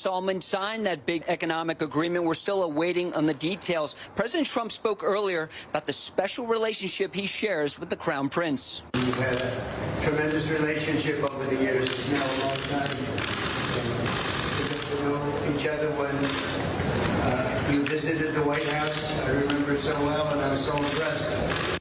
Salman signed that big economic agreement. We're still awaiting on the details. President Trump spoke earlier about the special relationship he shares with the Crown Prince. We've had a tremendous relationship over the years. It's now a long time. We got to know each other when you visited the White House. I remember it so well, and I was so impressed.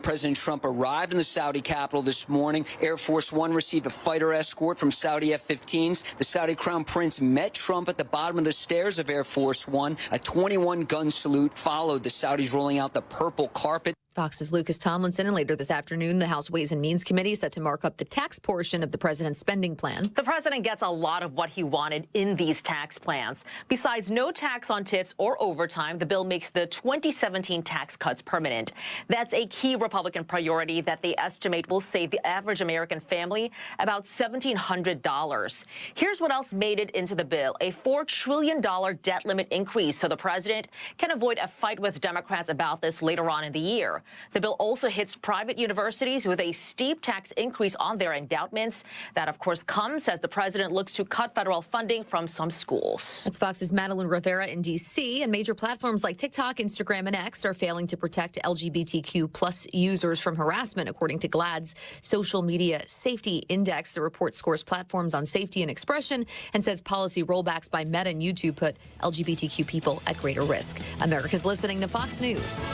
President Trump arrived in the Saudi capital this morning. Air Force One received a fighter escort from Saudi F-15s. The Saudi Crown Prince met Trump at the bottom of the stairs of Air Force One. A 21-gun salute followed, the Saudis rolling out the purple carpet. Fox's Lucas Tomlinson, and later this afternoon, the House Ways and Means Committee set to mark up the tax portion of the president's spending plan. The president gets a lot of what he wanted in these tax plans. Besides no tax on tips or overtime, the bill makes the 2017 tax cuts permanent. That's a key Republican priority that they estimate will save the average American family about $1,700. Here's what else made it into the bill: a $4 trillion debt limit increase, so the president can avoid a fight with Democrats about this later on in the year. The bill also hits private universities with a steep tax increase on their endowments. That, of course, comes as the president looks to cut federal funding from some schools. That's Fox's Madeline Rivera in D.C., and major platforms like TikTok, Instagram, and X are failing to protect LGBTQ plus users from harassment, according to GLAAD's Social Media Safety Index. The report scores platforms on safety and expression and says policy rollbacks by Meta and YouTube put LGBTQ people at greater risk. America's listening to Fox News.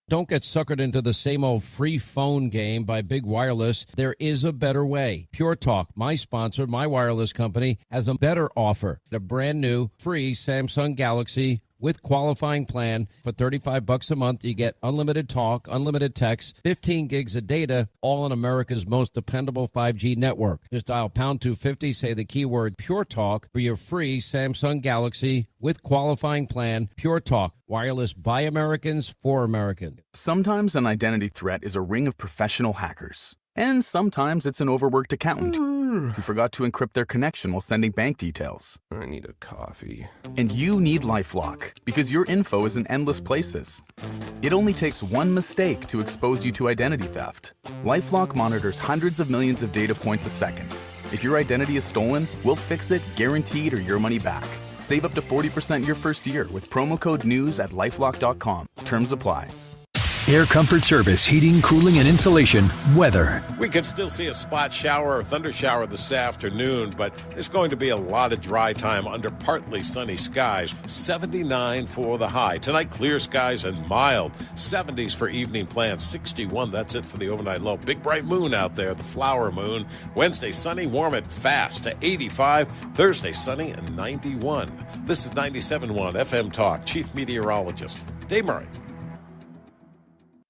Don't get suckered into the same old free phone game by Big Wireless. There is a better way. Pure Talk, my sponsor, my wireless company, has a better offer. A brand new free Samsung Galaxy with qualifying plan for $35 a month. You get unlimited talk, unlimited text, 15 gigs of data, all on America's most dependable 5G network. Just dial pound 250, say the keyword Pure Talk for your free Samsung Galaxy with qualifying plan. Pure Talk, wireless by Americans for Americans. Sometimes an identity threat is a ring of professional hackers. And sometimes it's an overworked accountant who forgot to encrypt their connection while sending bank details. I need a coffee. And you need LifeLock, because your info is in endless places. It only takes one mistake to expose you to identity theft. LifeLock monitors hundreds of millions of data points a second. If your identity is stolen, we'll fix it, guaranteed, or your money back. Save up to 40% your first year with promo code NEWS at LifeLock.com. Terms apply. Air Comfort Service, heating, cooling, and insulation, weather. We could still see a spot shower or thunder shower this afternoon, but there's going to be a lot of dry time under partly sunny skies. 79 for the high. Tonight, clear skies and mild. 70s for evening plans. 61, that's it for the overnight low. Big bright moon out there, the flower moon. Wednesday, sunny, warm and fast to 85. Thursday, sunny and 91. This is 97.1 FM Talk. Chief Meteorologist Dave Murray.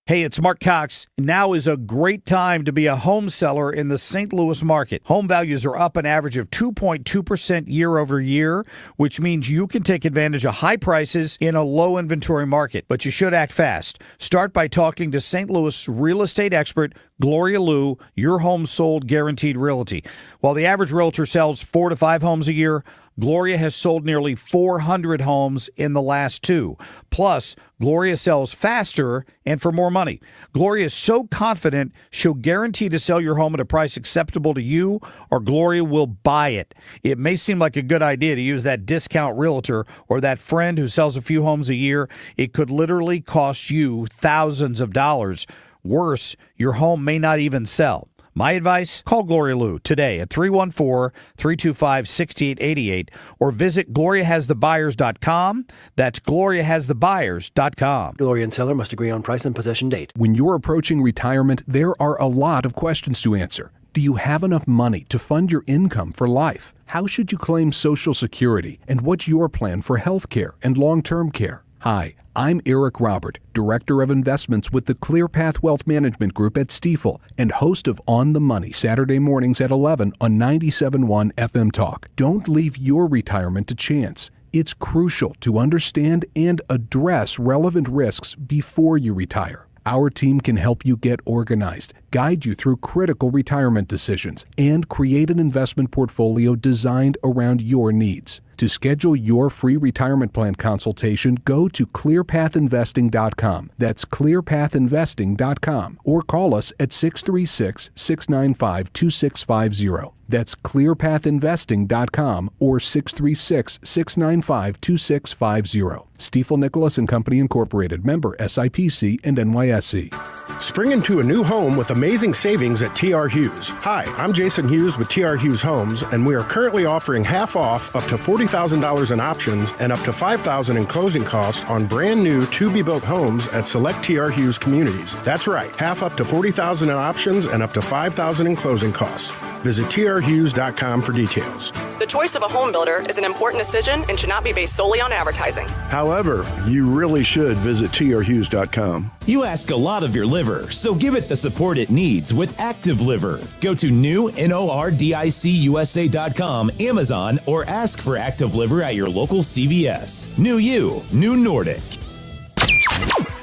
Hey, it's Mark Cox. Now is a great time to be a home seller in the St. Louis market. Home values are up an average of 2.2% year over year, which means you can take advantage of high prices in a low inventory market. But you should act fast. Start by talking to St. Louis real estate expert Gloria Liu, Your Home Sold Guaranteed Realty. While the average realtor sells 4 to 5 homes a year, Gloria has sold nearly 400 homes in the last 2. Plus, Gloria sells faster and for more money. Gloria is so confident she'll guarantee to sell your home at a price acceptable to you, or Gloria will buy it. It may seem like a good idea to use that discount realtor or that friend who sells a few homes a year. It could literally cost you thousands of dollars. Worse, your home may not even sell. My advice, call Gloria Liu today at 314-325-6888 or visit GloriaHasTheBuyers.com. That's GloriaHasTheBuyers.com. Gloria and seller must agree on price and possession date. When you're approaching retirement, there are a lot of questions to answer. Do you have enough money to fund your income for life? How should you claim Social Security? And what's your plan for health care and long-term care? Hi, I'm Eric Robert, Director of Investments with the ClearPath Wealth Management Group at Stifel and host of On the Money Saturday mornings at 11 on 97.1 FM Talk. Don't leave your retirement to chance. It's crucial to understand and address relevant risks before you retire. Our team can help you get organized, guide you through critical retirement decisions, and create an investment portfolio designed around your needs. To schedule your free retirement plan consultation, go to clearpathinvesting.com. That's clearpathinvesting.com. Or call us at 636-695-2650. That's clearpathinvesting.com or 636-695-2650. Stiefel Nicholas and Company Incorporated, member SIPC and NYSE. Spring into a new home with amazing savings at TR Hughes. Hi, I'm Jason Hughes with TR Hughes Homes, and we are currently offering half off up to $40,000 in options and up to $5,000 in closing costs on brand new to-be-built homes at select TR Hughes communities. That's right, half up to $40,000 in options and up to $5,000 in closing costs. Visit trhughes.com for details. The choice of a home builder is an important decision and should not be based solely on advertising. However, you really should visit trhughes.com. You ask a lot of your liver, so give it the support it needs with Active Liver. Go to NORDICUSA.com, Amazon, or ask for Active Liver at your local CVS. New you, new Nordic.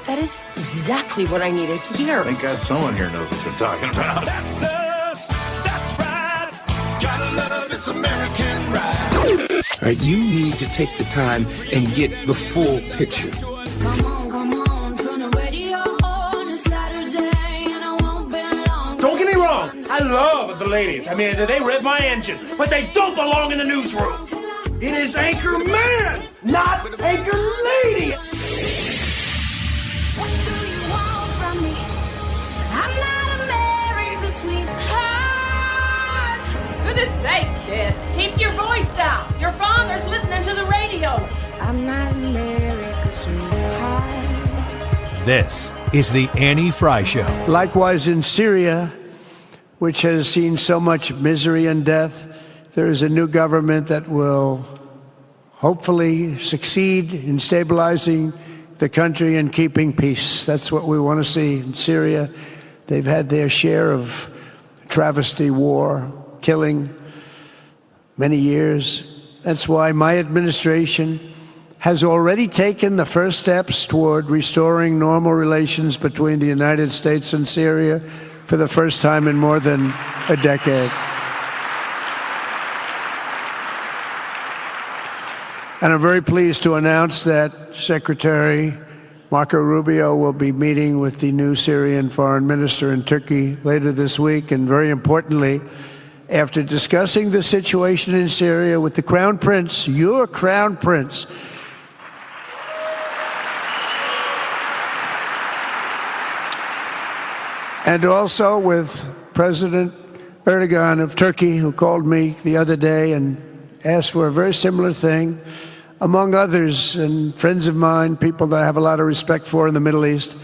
That is exactly what I needed to hear. Thank God someone here knows what you're talking about. That's us. That's right. Gotta love this American ride. All right, you need to take the time and get the full picture. Come on, turn the radio on. It's Saturday and I won't be long. Don't get me wrong. I love the ladies. I mean, they rev my engine, but they don't belong in the newsroom. It is Anchor Man, not Anchor Lady. What do you want from me? I'm not America's sweetheart. Goodness sake, kid. Keep your voice down. Your father's listening to the radio. I'm not America's sweetheart. This is the Annie Fry Show. Likewise in Syria, which has seen so much misery and death, there is a new government that will hopefully succeed in stabilizing the country and keeping peace. That's what we want to see in Syria. They've had their share of travesty, war, killing, many years. That's why my administration has already taken the first steps toward restoring normal relations between the United States and Syria for the first time in more than a decade. And I'm very pleased to announce that Secretary Marco Rubio will be meeting with the new Syrian foreign minister in Turkey later this week. And very importantly, after discussing the situation in Syria with the Crown Prince, your Crown Prince, and also with President Erdogan of Turkey, who called me the other day and asked for a very similar thing, among others, and friends of mine, people that I have a lot of respect for in the Middle East,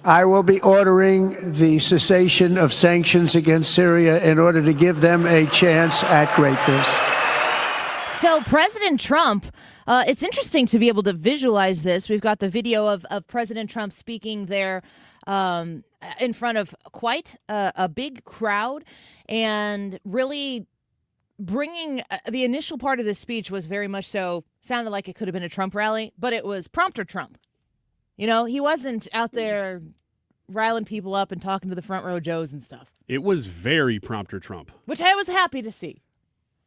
I will be ordering the cessation of sanctions against Syria in order to give them a chance at greatness. So President Trump, it's interesting to be able to visualize this. We've got the video of President Trump speaking there in front of quite a big crowd, and really bringing the initial part of the speech was very much so sounded like it could have been a Trump rally, but it was prompter Trump. You know, he wasn't out there riling people up and talking to the front row Joes and stuff. It was very prompter Trump, which I was happy to see.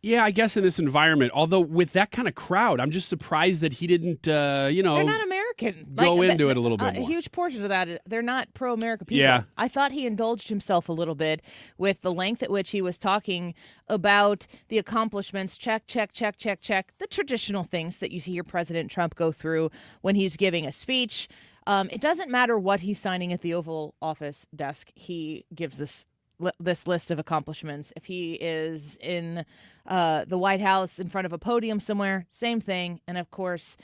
Yeah, I guess in this environment, although with that kind of crowd, I'm just surprised that he didn't, they're not American. Go into it a little bit more. A huge portion of that, they're not pro-America people. Yeah. I thought he indulged himself a little bit with the length at which he was talking about the accomplishments, check, the traditional things that you hear President Trump go through when he's giving a speech. It doesn't matter what he's signing at the Oval Office desk. He gives this list of accomplishments. If he is in the White House in front of a podium somewhere, same thing. And of course,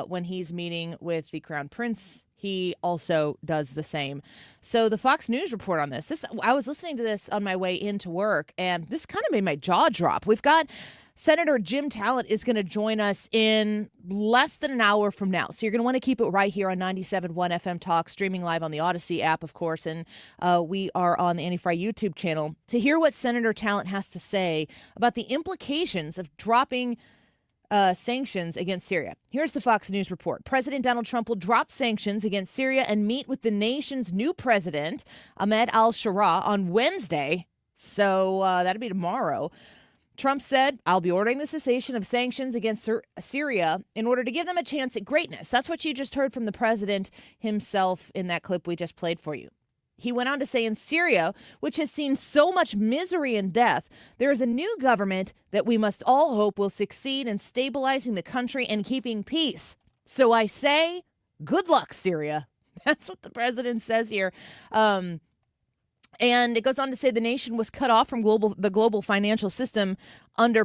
when he's meeting with the Crown Prince, he also does the same. So the Fox News report on this, I was listening to this on my way into work, and this kind of made my jaw drop. We've got Senator Jim Talent is going to join us in less than an hour from now. So you're going to want to keep it right here on 97.1 FM Talk, streaming live on the Odyssey app, of course. And we are on the Annie Fry YouTube channel to hear what Senator Talent has to say about the implications of dropping sanctions against Syria. Here's the Fox News report. President Donald Trump will drop sanctions against Syria and meet with the nation's new president, Ahmed al-Shara, on Wednesday. So that'll be tomorrow, Trump said, I'll be ordering the cessation of sanctions against Syria in order to give them a chance at greatness. That's what you just heard from the president himself in that clip we just played for you. He went on to say in Syria, which has seen so much misery and death, there is a new government that we must all hope will succeed in stabilizing the country and keeping peace. So I say, good luck, Syria. That's what the president says here. And it goes on to say the nation was cut off from the global financial system under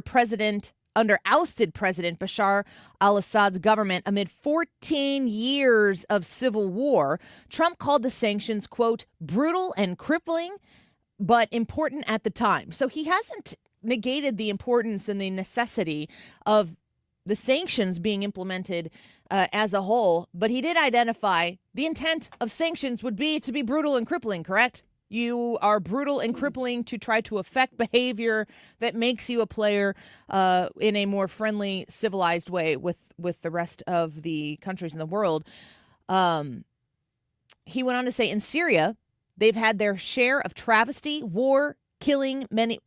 ousted President Bashar al-Assad's government amid 14 years of civil war. Trump called the sanctions, quote, brutal and crippling, but important at the time. So he hasn't negated the importance and the necessity of the sanctions being implemented as a whole, but he did identify the intent of sanctions would be to be brutal and crippling, correct? You are brutal and crippling to try to affect behavior that makes you a player in a more friendly, civilized way with the rest of the countries in the world. He went on to say, in Syria, they've had their share of travesty, war, killing many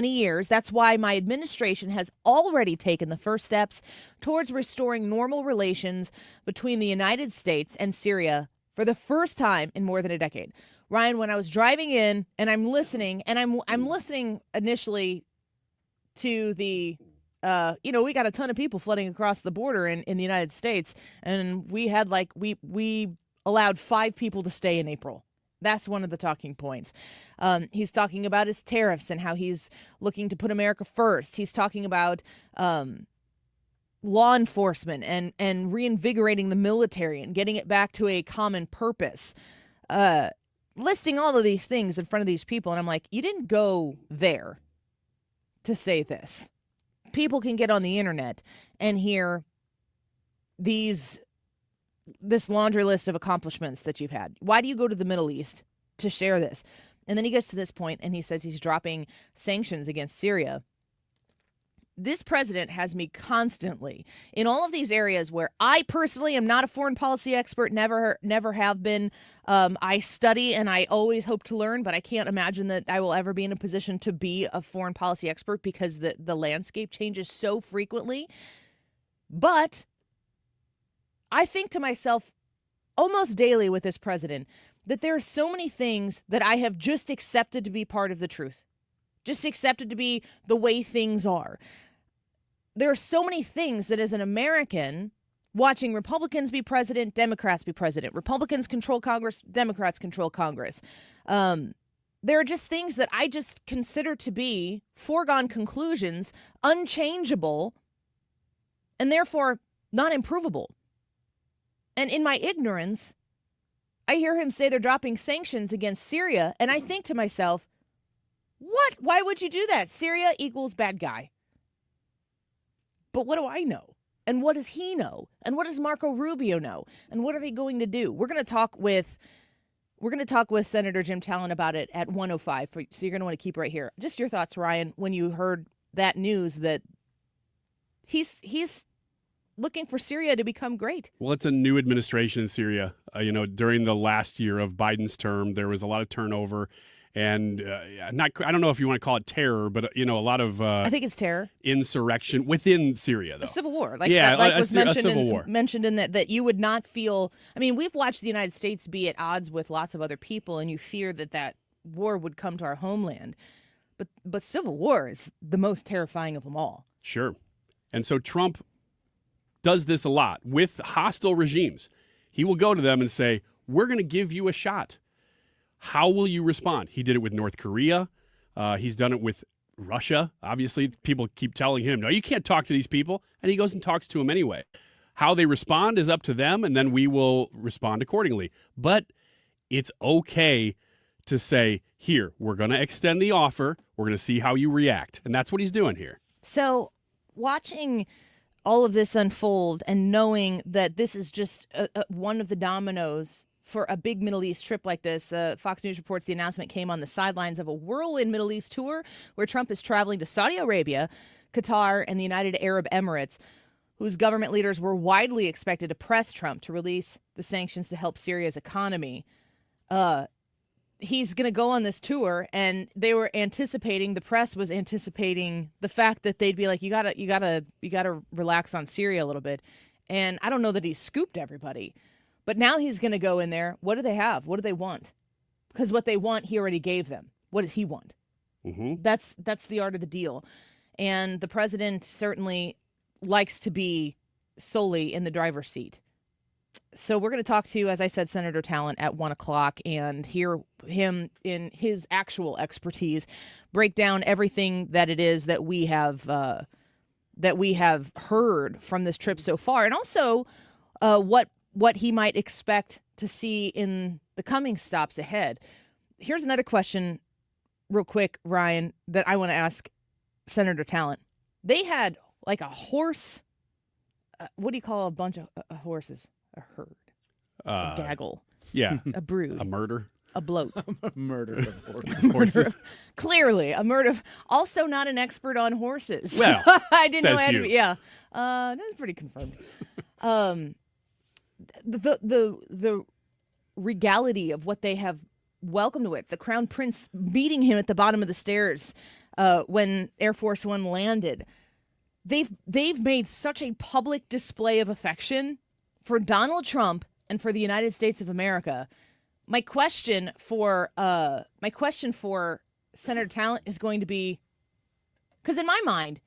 years. That's why my administration has already taken the first steps towards restoring normal relations between the United States and Syria for the first time in more than a decade. Ryan, when I was driving in and I'm listening, and I'm listening initially to the, we got a ton of people flooding across the border in the United States, and we had we allowed 5 people to stay in April. That's one of the talking points. He's talking about his tariffs and how he's looking to put America first. He's talking about law enforcement and reinvigorating the military and getting it back to a common purpose. Listing all of these things in front of these people. And I'm like, you didn't go there to say this. People can get on the internet and hear this laundry list of accomplishments that you've had. Why do you go to the Middle East to share this? And then he gets to this point and he says he's dropping sanctions against Syria. This president has me constantly in all of these areas where I personally am not a foreign policy expert, never have been. I study and I always hope to learn, but I can't imagine that I will ever be in a position to be a foreign policy expert because the landscape changes so frequently. But I think to myself almost daily with this president that there are so many things that I have just accepted to be part of the truth. Just accepted to be the way things are. There are so many things that as an American, watching Republicans be president, Democrats be president, Republicans control Congress, Democrats control Congress. There are just things that I just consider to be foregone conclusions, unchangeable, and therefore not improvable. And in my ignorance, I hear him say they're dropping sanctions against Syria, and I think to myself, what? Why would you do that? Syria equals bad guy. But what do I know? And what does he know? And what does Marco Rubio know? And what are they going to do? We're going to talk with Senator Jim Talon about it at 1:05. So you're going to want to keep right here. Just your thoughts, Ryan, when you heard that news that he's looking for Syria to become great. Well, it's a new administration in Syria. During the last year of Biden's term, there was a lot of turnover. And I don't know if you want to call it terror, but a lot of I think it's terror, insurrection within Syria, though. A civil war, mentioned in that you would not feel. I mean, we've watched the United States be at odds with lots of other people, and you fear that war would come to our homeland. But civil war is the most terrifying of them all. Sure, and so Trump does this a lot with hostile regimes. He will go to them and say, "We're going to give you a shot. How will you respond?" He did it with North Korea. He's done it with Russia. Obviously, people keep telling him, no, you can't talk to these people. And he goes and talks to them anyway. How they respond is up to them, and then we will respond accordingly. But it's okay to say, here, we're going to extend the offer. We're going to see how you react. And that's what he's doing here. So watching all of this unfold and knowing that this is just one of the dominoes for a big Middle East trip like this, Fox News reports the announcement came on the sidelines of a whirlwind Middle East tour where Trump is traveling to Saudi Arabia, Qatar, and the United Arab Emirates, whose government leaders were widely expected to press Trump to release the sanctions to help Syria's economy. he's going to go on this tour, and they were anticipating, the press was anticipating the fact that they'd be like, you gotta relax on Syria a little bit. And I don't know that he scooped everybody, but now he's going to go in there. What do they have? What do they want? Because what they want, he already gave them. What does he want? Mm-hmm. That's the art of the deal. And the president certainly likes to be solely in the driver's seat. So we're going to talk to, as I said, Senator Talent at 1 o'clock and hear him in his actual expertise break down everything that it is that we have heard from this trip so far, and also what he might expect to see in the coming stops ahead. Here's another question real quick, Ryan, that I want to ask Senator Talent. They had like a horse. What do you call a bunch of horses? A herd. A gaggle. Yeah. A brood. A murder. A bloat. Murder of horses. Horses. Clearly, a murder. Also, not an expert on horses. Well, I didn't know. I had you. to be, yeah, that's pretty confirmed. The regality of what they have welcomed with the Crown Prince meeting him at the bottom of the stairs when Air Force One landed. They've made such a public display of affection for Donald Trump and for the United States of America. My question for Senator Talent is going to be, because in my mind,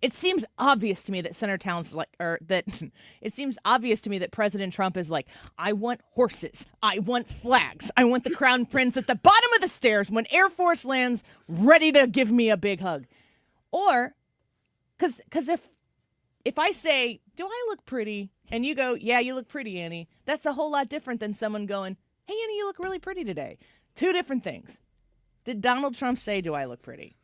it seems obvious to me that Senator Talent's it seems obvious to me that President Trump is like, I want horses, I want flags, I want the Crown Prince at the bottom of the stairs when Air Force lands, ready to give me a big hug. Or, because if I say, do I look pretty? And you go, yeah, you look pretty, Annie. That's a whole lot different than someone going, hey, Annie, you look really pretty today. Two different things. Did Donald Trump say, do I look pretty?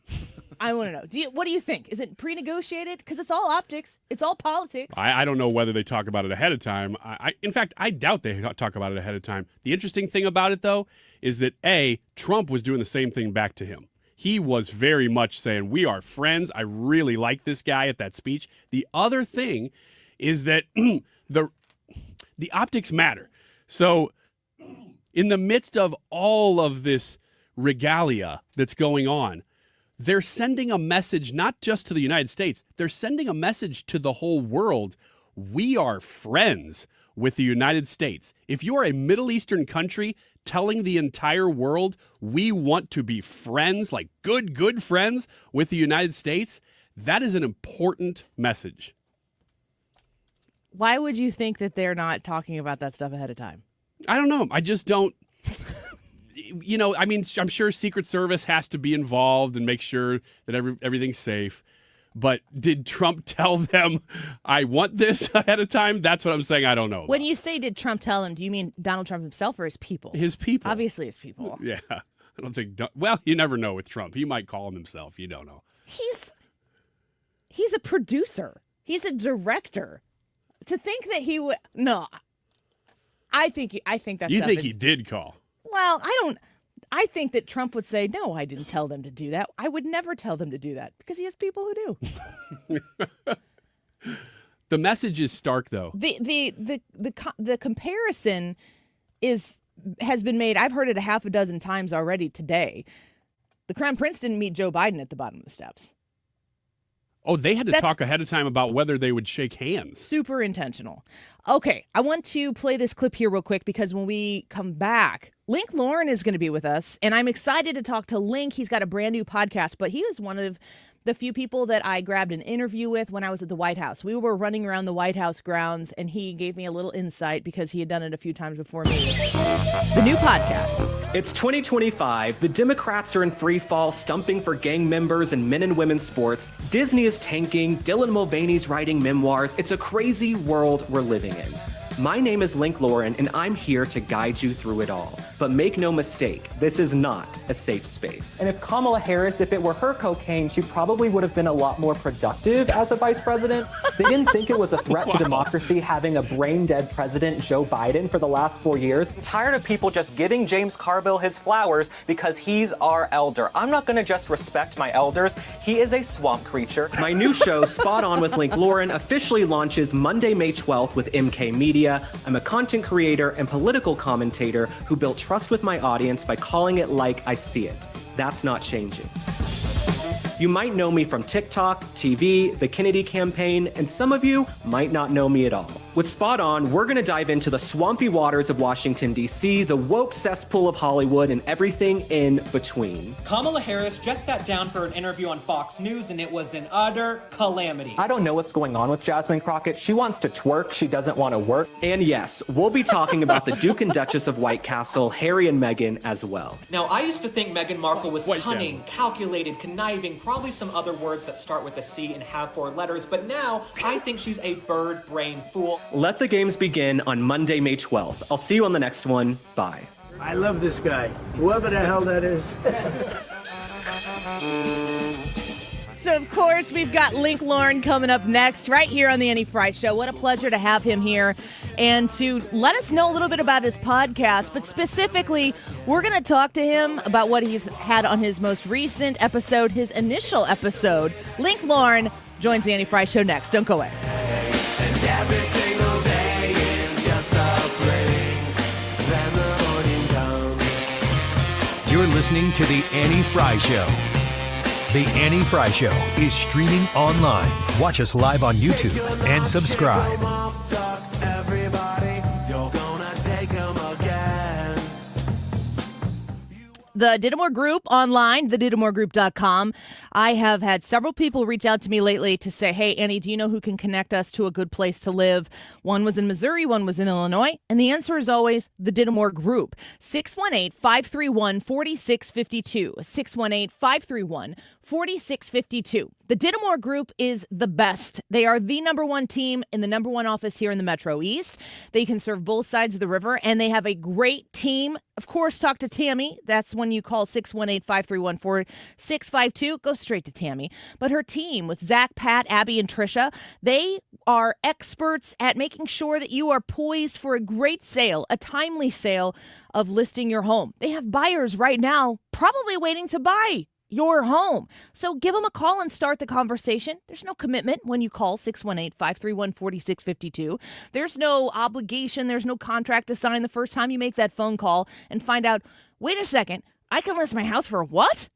I want to know. What do you think? Is it pre-negotiated? Because it's all optics. It's all politics. I don't know whether they talk about it ahead of time. In fact, I doubt they talk about it ahead of time. The interesting thing about it, though, is that, A, Trump was doing the same thing back to him. He was very much saying, we are friends. I really like this guy at that speech. The other thing is that the optics matter. So in the midst of all of this regalia that's going on, they're sending a message not just to the United States, they're sending a message to the whole world. We are friends with the United States. If you're a Middle Eastern country telling the entire world we want to be friends, like good friends with the United States, that is an important message. Why would you think that they're not talking about that stuff ahead of time? I don't know. I just don't. I mean, I'm sure Secret Service has to be involved and make sure that everything's safe. But did Trump tell them, I want this ahead of time? That's what I'm saying. I don't know. When you say did Trump tell him, do you mean Donald Trump himself or his people? His people. Obviously his people. Yeah. I don't think. Well, you never know with Trump. He might call him himself. You don't know. He's a producer. He's a director. To think that he would. No. I think that's. You think he did call? Well, I think that Trump would say, no, I didn't tell them to do that. I would never tell them to do that because he has people who do. The message is stark, though. The comparison has been made. I've heard it a half a dozen times already today. The Crown Prince didn't meet Joe Biden at the bottom of the steps. Oh, they had to talk ahead of time about whether they would shake hands. Super intentional. Okay, I want to play this clip here real quick because when we come back, Link Lauren is going to be with us, and I'm excited to talk to Link. He's got a brand new podcast, but he is one of the few people that I grabbed an interview with when I was at the White House. We were running around the White House grounds, and he gave me a little insight because he had done it a few times before me. The new podcast. It's 2025. The Democrats are in free fall, stumping for gang members in men and women's sports. Disney is tanking. Dylan Mulvaney's writing memoirs. It's a crazy world we're living in. My name is Link Lauren, and I'm here to guide you through it all. But make no mistake, this is not a safe space. And if Kamala Harris, if it were her cocaine, she probably would have been a lot more productive as a vice president. They didn't think it was a threat to democracy having a brain-dead president, Joe Biden, for the last 4 years. I'm tired of people just giving James Carville his flowers because he's our elder. I'm not gonna just respect my elders. He is a swamp creature. My new show, Spot On with Link Lauren, officially launches Monday, May 12th with MK Media. I'm a content creator and political commentator who built trust with my audience by calling it like I see it. That's not changing. You might know me from TikTok, TV, the Kennedy campaign, and some of you might not know me at all. With Spot On, we're going to dive into the swampy waters of Washington, D.C., the woke cesspool of Hollywood, and everything in between. Kamala Harris just sat down for an interview on Fox News, and it was an utter calamity. I don't know what's going on with Jasmine Crockett. She wants to twerk. She doesn't want to work. And yes, we'll be talking about the Duke and Duchess of White Castle, Harry and Meghan, as well. Now, I used to think Meghan Markle was cunning, calculated, conniving, probably some other words that start with a C and have 4 letters, but now I think she's a bird brain fool. Let the games begin on Monday, May 12th. I'll see you on the next one. Bye. I love this guy, whoever the hell that is. So, of course, we've got Link Lauren coming up next right here on the Annie Fry Show. What a pleasure to have him here and to let us know a little bit about his podcast. But specifically, we're going to talk to him about what he's had on his most recent episode, his initial episode. Link Lauren joins the Annie Fry Show next. Don't go away. And every single day is just a blink. Then the morning comes. You're listening to The Annie Fry Show. The Annie Fry Show is streaming online. Watch us live on YouTube and subscribe. The Dittamore Group online, thedittamore.com. I have had several people reach out to me lately to say, hey, Annie, do you know who can connect us to a good place to live? One was in Missouri, one was in Illinois. And the answer is always the Dittamore Group. 618-531-4652. 618-531-4652. The Dittamore Group is the best. They are the #1 team in the #1 office here in the Metro East. They can serve both sides of the river, and they have a great team. Of course, talk to Tammy. That's when you call 618-531-4652. Go straight to Tammy. But her team with Zach, Pat, Abby, and Trisha, they are experts at making sure that you are poised for a great sale, a timely sale of listing your home. They have buyers right now probably waiting to buy your home. So give them a call and start the conversation. There's no commitment when you call 618-531-4652. There's no obligation. There's no contract to sign the first time you make that phone call and find out, wait a second, I can list my house for what?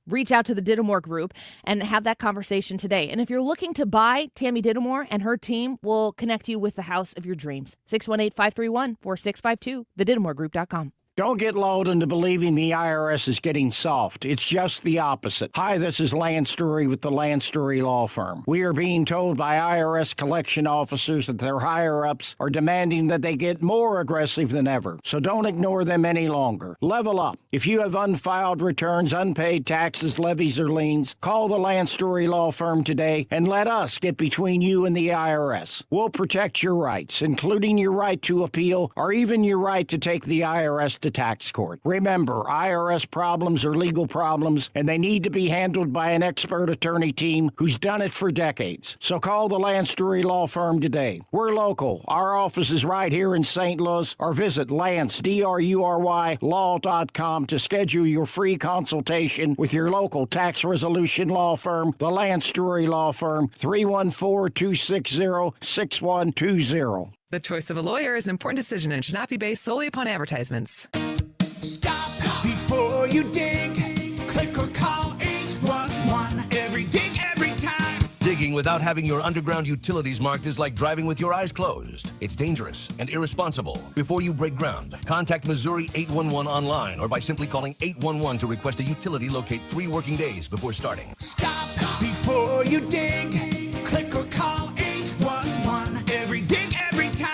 Reach out to the Dittamore Group and have that conversation today. And if you're looking to buy, Tammy Dittamore and her team will connect you with the house of your dreams. 618-531-4652, thedittamore.com. Don't get lulled into believing the IRS is getting soft. It's just the opposite. Hi, this is Lance Story with the Lance Story Law Firm. We are being told by IRS collection officers that their higher-ups are demanding that they get more aggressive than ever. So don't ignore them any longer. Level up. If you have unfiled returns, unpaid taxes, levies, or liens, call the Lance Story Law Firm today and let us get between you and the IRS. We'll protect your rights, including your right to appeal or even your right to take the IRS to tax court. Remember, IRS problems are legal problems, and they need to be handled by an expert attorney team who's done it for decades. So call the Lance Story Law Firm today. We're local. Our office is right here in St. Louis, or visit LanceDruryLaw.com to schedule your free consultation with your local tax resolution law firm, the Lance Story Law Firm, 314-260-6120. The choice of a lawyer is an important decision and should not be based solely upon advertisements. Stop before you dig. Click or call 811. Every dig, every time. Digging without having your underground utilities marked is like driving with your eyes closed. It's dangerous and irresponsible. Before you break ground, contact Missouri 811 online or by simply calling 811 to request a utility locate 3 working days before starting. Stop before you dig. Click or call 811. Every dig, every time.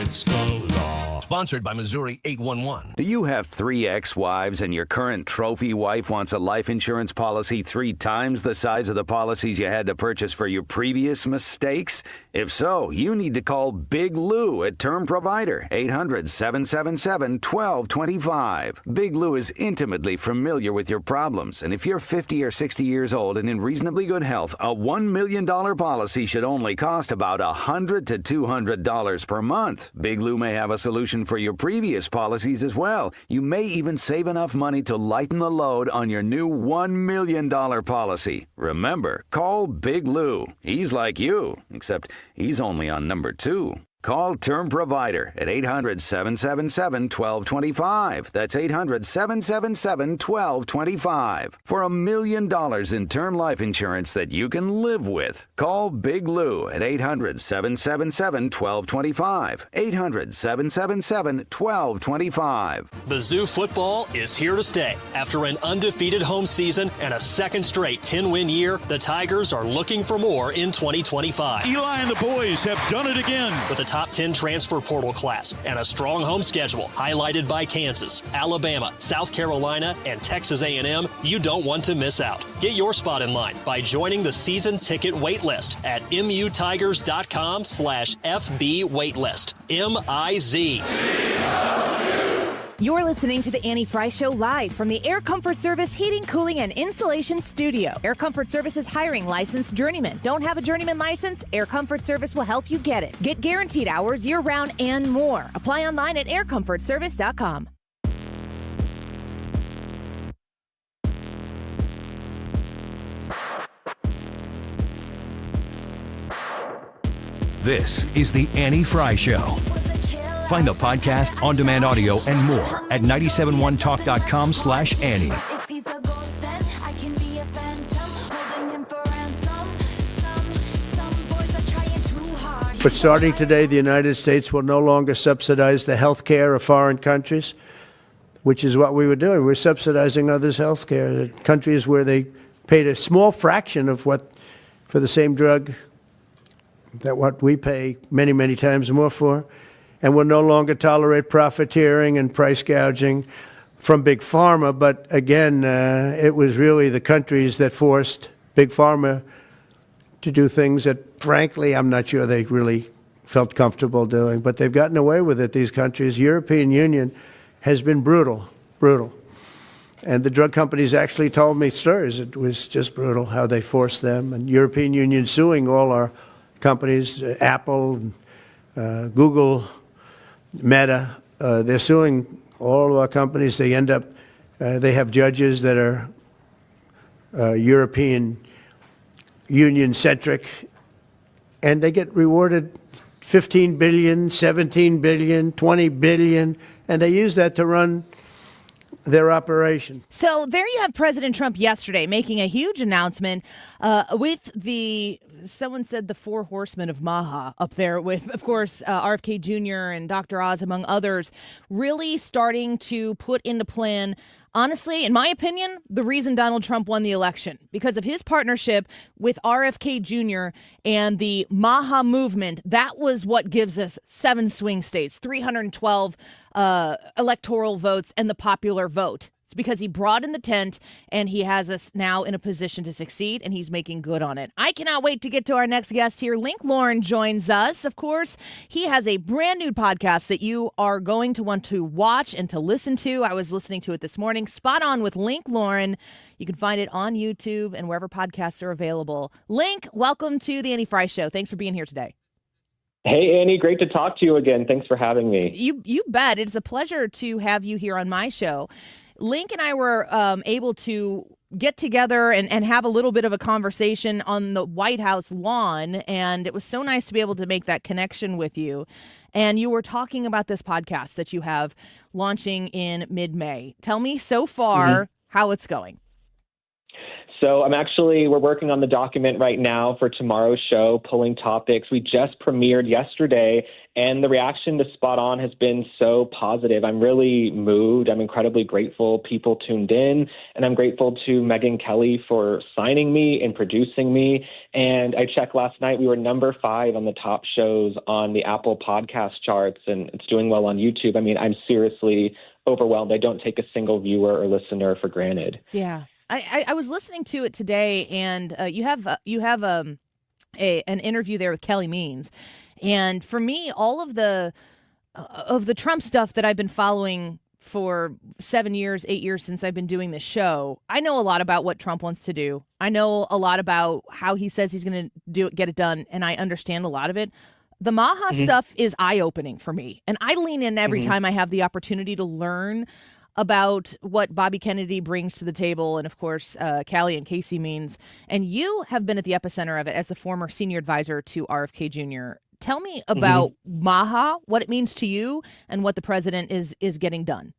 It's the law. Sponsored by Missouri 811. Do you have 3 ex-wives and your current trophy wife wants a life insurance policy 3 times the size of the policies you had to purchase for your previous mistakes? If so, you need to call Big Lou at Term Provider, 800-777-1225. Big Lou is intimately familiar with your problems, and if you're 50 or 60 years old and in reasonably good health, a $1 million policy should only cost about $100 to $200 per month. Big Lou may have a solution for your previous policies as well. You may even save enough money to lighten the load on your new $1 million policy. Remember, call Big Lou. He's like you, except he's only on number 2. Call Term Provider at 800-777-1225. That's 800-777-1225. For $1 million in term life insurance that you can live with. Call Big Lou at 800-777-1225. 800-777-1225. Mizzou football is here to stay. After an undefeated home season and a second straight 10-win year, the Tigers are looking for more in 2025. Eli and the boys have done it again. With a top 10 transfer portal class and a strong home schedule highlighted by Kansas, Alabama, South Carolina, and Texas A&M, you don't want to miss out. Get your spot in line by joining the season ticket waitlist at mutigers.com/FB waitlist. MIZ. You're listening to the Annie Fry Show live from the Air Comfort Service Heating, Cooling, and Insulation Studio. Air Comfort Service is hiring licensed journeymen. Don't have a journeyman license? Air Comfort Service will help you get it. Get guaranteed hours year-round and more. Apply online at aircomfortservice.com. This is the Annie Fry Show. Find the podcast, on-demand audio, and more at 971talk.com/Annie. But starting today, the United States will no longer subsidize the health care of foreign countries, which is what we were doing. We're subsidizing others' health care. Countries where they paid a small fraction of what, for the same drug, that what we pay many, many times more for. And will no longer tolerate profiteering and price gouging from Big Pharma. But again, it was really the countries that forced Big Pharma to do things that, frankly, I'm not sure they really felt comfortable doing. But they've gotten away with it, these countries. European Union has been brutal. And the drug companies actually told me stories. It was just brutal how they forced them. And European Union suing all our companies, Apple, Google, Meta, they're suing all of our companies. They end up, they have judges that are European Union-centric, and they get rewarded $15 billion, $17 billion, $20 billion, and they use that to run their operation. So there you have President Trump yesterday making a huge announcement with someone said the four horsemen of MAHA up there with, of course, RFK Jr. and Dr. Oz, among others, really starting to put into plan, honestly, in my opinion, the reason Donald Trump won the election, because of his partnership with RFK Jr. and the MAHA movement. That was what gives us 7 swing states, 312 electoral votes, and the popular vote. It's because he broadened the tent, and he has us now in a position to succeed, and he's making good on it. I cannot wait to get to our next guest here. Link Lauren joins us. Of course, he has a brand new podcast that you are going to want to watch and to listen to. I was listening to it this morning. Spot On with Link Lauren. You can find it on YouTube and wherever podcasts are available. Link, welcome to the Annie Fry Show. Thanks for being here today. Hey, Annie, great to talk to you again. Thanks for having me. You bet. It's a pleasure to have you here on my show. Link and I were able to get together and have a little bit of a conversation on the White House lawn, and it was so nice to be able to make that connection with you. And you were talking about this podcast that you have launching in mid-May. Tell me so far how it's going. So we're working on the document right now for tomorrow's show, pulling topics. We just premiered yesterday, and the reaction to Spot On has been so positive. I'm really moved. I'm incredibly grateful people tuned in, and I'm grateful to Megyn Kelly for signing me and producing me. And I checked last night, we were number 5 on the top shows on the Apple podcast charts, and it's doing well on YouTube. I mean, I'm seriously overwhelmed. I don't take a single viewer or listener for granted. Yeah. I was listening to it today, and you have an interview there with Kelly Means, and for me, all of the Trump stuff that I've been following for 7 years, 8 years since I've been doing this show, I know a lot about what Trump wants to do. I know a lot about how he says he's going to get it done, and I understand a lot of it. The MAHA stuff is eye-opening for me, and I lean in every time I have the opportunity to learn about what Bobby Kennedy brings to the table, and of course, Callie and Casey Means. And you have been at the epicenter of it as the former senior advisor to RFK Jr. Tell me about MAHA, what it means to you, and what the president is getting done.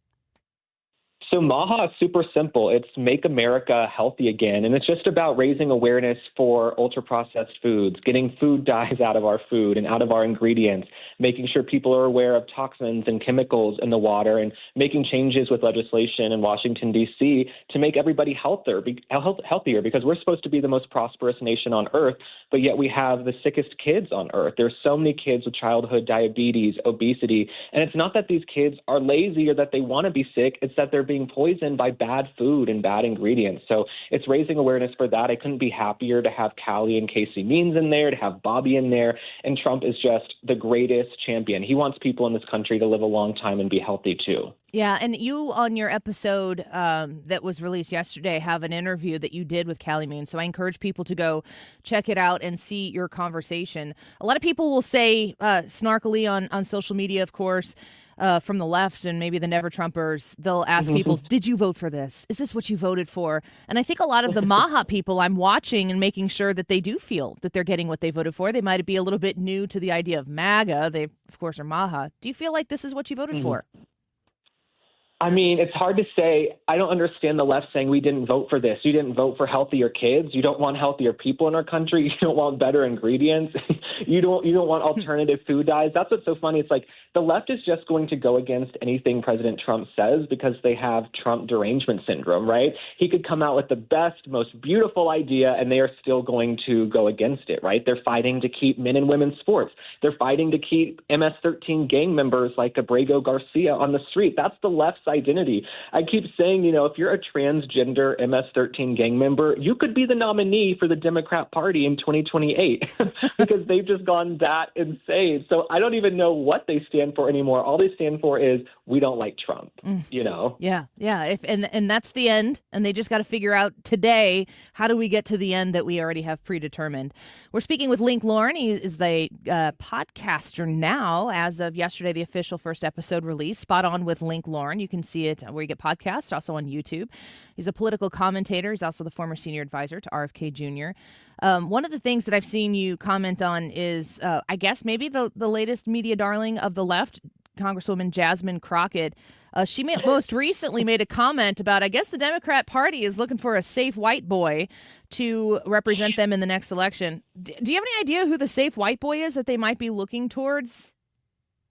So MAHA is super simple. It's Make America Healthy Again. And it's just about raising awareness for ultra-processed foods, getting food dyes out of our food and out of our ingredients, making sure people are aware of toxins and chemicals in the water, and making changes with legislation in Washington, D.C. to make everybody healthier, because we're supposed to be the most prosperous nation on earth, but yet we have the sickest kids on earth. There's so many kids with childhood diabetes, obesity, and it's not that these kids are lazy or that they want to be sick. It's that they're being poisoned by bad food and bad ingredients. So it's raising awareness for that. I couldn't be happier to have Callie and Casey Means in there, to have Bobby in there. And Trump is just the greatest champion. He wants people in this country to live a long time and be healthy too. Yeah, and you on your episode that was released yesterday have an interview that you did with Callie Means. So I encourage people to go check it out and see your conversation. A lot of people will say snarkily on social media, of course, from the left and maybe the Never Trumpers, they'll ask people, did you vote for this? Is this what you voted for? And I think a lot of the MAHA people I'm watching and making sure that they do feel that they're getting what they voted for. They might be a little bit new to the idea of MAGA. They, of course, are MAHA. Do you feel like this is what you voted for? I mean, it's hard to say. I don't understand the left saying we didn't vote for this. You didn't vote for healthier kids. You don't want healthier people in our country. You don't want better ingredients. You don't want alternative food dyes. That's what's so funny. It's like the left is just going to go against anything President Trump says because they have Trump derangement syndrome, right? He could come out with the best, most beautiful idea, and they are still going to go against it, right? They're fighting to keep men and women's sports. They're fighting to keep MS-13 gang members like Abrego Garcia on the street. That's the left's identity. I keep saying, if you're a transgender MS-13 gang member, you could be the nominee for the Democrat Party in 2028 because they've just gone that insane. So I don't even know what they stand for anymore. All they stand for is we don't like Trump, Yeah. And that's the end. And they just got to figure out today, how do we get to the end that we already have predetermined? We're speaking with Link Lauren. He is the podcaster now. As of yesterday, the official first episode released, Spot On with Link Lauren. You can see it where you get podcasts, also on YouTube. He's a political commentator. He's also the former senior advisor to RFK Jr. One of the things that I've seen you comment on is, I guess, maybe the latest media darling of the left, Congresswoman Jasmine Crockett. She most recently made a comment about, I guess, the Democrat Party is looking for a safe white boy to represent them in the next election. Do you have any idea who the safe white boy is that they might be looking towards?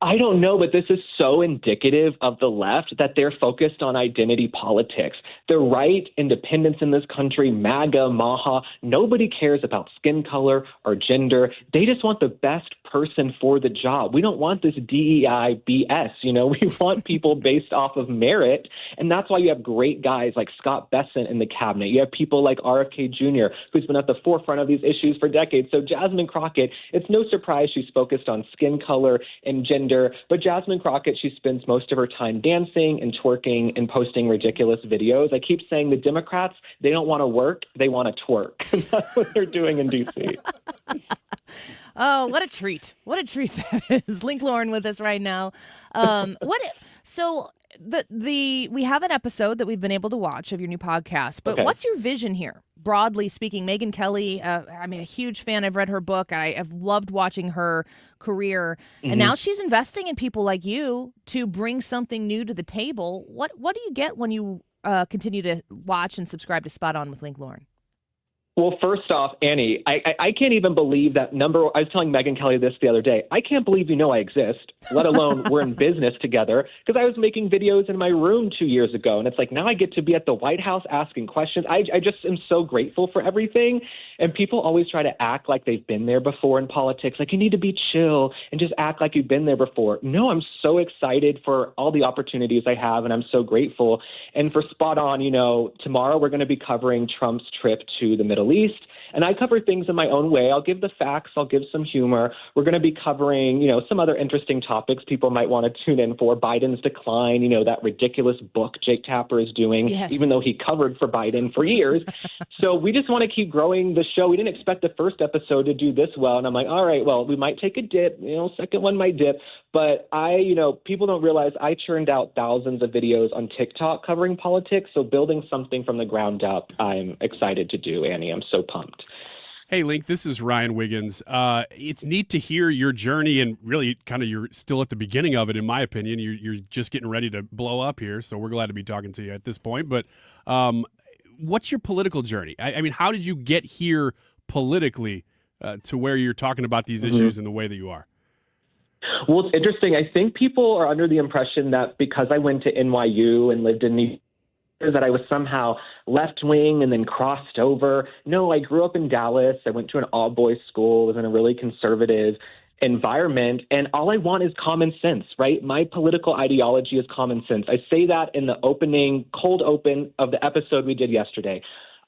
I don't know, but this is so indicative of the left that they're focused on identity politics. The right, independence in this country, MAGA, MAHA, nobody cares about skin color or gender. They just want the best person for the job. We don't want this DEI BS. We want people based off of merit. And that's why you have great guys like Scott Bessent in the cabinet. You have people like RFK Jr., who's been at the forefront of these issues for decades. So Jasmine Crockett, it's no surprise she's focused on skin color and gender. But Jasmine Crockett, she spends most of her time dancing and twerking and posting ridiculous videos. I keep saying the Democrats, they don't want to work, they want to twerk. That's what they're doing in D.C. Oh, what a treat. What a treat that is. Link Lauren with us right now. We have an episode that we've been able to watch of your new podcast, but What's your vision here? Broadly speaking, Megyn Kelly, I'm a huge fan. I've read her book. I have loved watching her career. And now she's investing in people like you to bring something new to the table. What do you get when you continue to watch and subscribe to Spot On with Link Lauren? Well, first off, Annie, I can't even believe that number. I was telling Megyn Kelly this the other day. I can't believe I exist, let alone we're in business together, because I was making videos in my room 2 years ago. And it's like now I get to be at the White House asking questions. I just am so grateful for everything. And people always try to act like they've been there before in politics. Like you need to be chill and just act like you've been there before. No, I'm so excited for all the opportunities I have. And I'm so grateful. And for Spot On, tomorrow we're going to be covering Trump's trip to the Middle East. And I cover things in my own way. I'll give the facts. I'll give some humor. We're going to be covering, some other interesting topics people might want to tune in for. Biden's decline, that ridiculous book Jake Tapper is doing, even though he covered for Biden for years. So we just want to keep growing the show. We didn't expect the first episode to do this well. And I'm like, all right, well, we might take a dip. Second one might dip. But people don't realize I churned out thousands of videos on TikTok covering politics. So building something from the ground up, I'm excited to do, Annie. I'm so pumped. Hey, Link, this is Ryan Wiggins. It's neat to hear your journey, and really kind of you're still at the beginning of it, in my opinion. You're just getting ready to blow up here, so we're glad to be talking to you at this point. But what's your political journey? I mean, how did you get here politically to where you're talking about these issues in the way that you are? Well, it's interesting. I think people are under the impression that because I went to NYU and lived in New York, that I was somehow left-wing and then crossed over. No, I grew up in Dallas. I went to an all-boys school, was in a really conservative environment, and all I want is common sense, right? My political ideology is common sense. I say that in the cold open of the episode we did yesterday.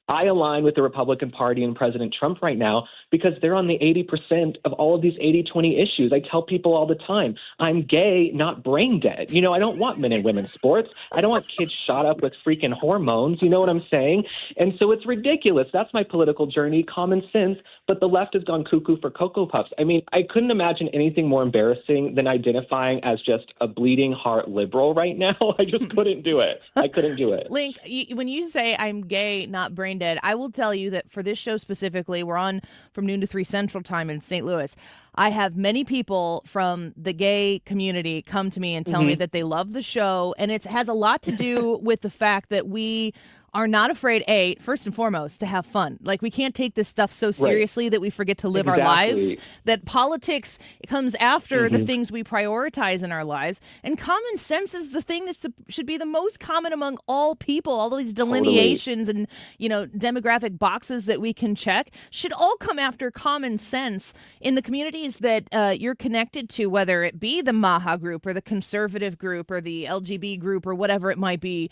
I align with the Republican Party and President Trump right now because they're on the 80% of all of these 80-20 issues. I tell people all the time, I'm gay, not brain dead. I don't want men and women's sports. I don't want kids shot up with freaking hormones. You know what I'm saying? And so it's ridiculous. That's my political journey, common sense. But the left has gone cuckoo for Cocoa Puffs. I mean, I couldn't imagine anything more embarrassing than identifying as just a bleeding heart liberal right now. I just couldn't do it. I couldn't do it. Link, when you say I'm gay, not brain dead, I will tell you that for this show specifically, we're on from noon to 3 Central Time in St. Louis. I have many people from the gay community come to me and tell me that they love the show, and it has a lot to do with the fact that we are not afraid, first and foremost, to have fun. Like, we can't take this stuff so seriously that we forget to live our lives, that politics comes after the things we prioritize in our lives. And common sense is the thing that should be the most common among all people. All these delineations and, demographic boxes that we can check should all come after common sense in the communities that you're connected to, whether it be the MAHA group or the conservative group or the LGB group or whatever it might be.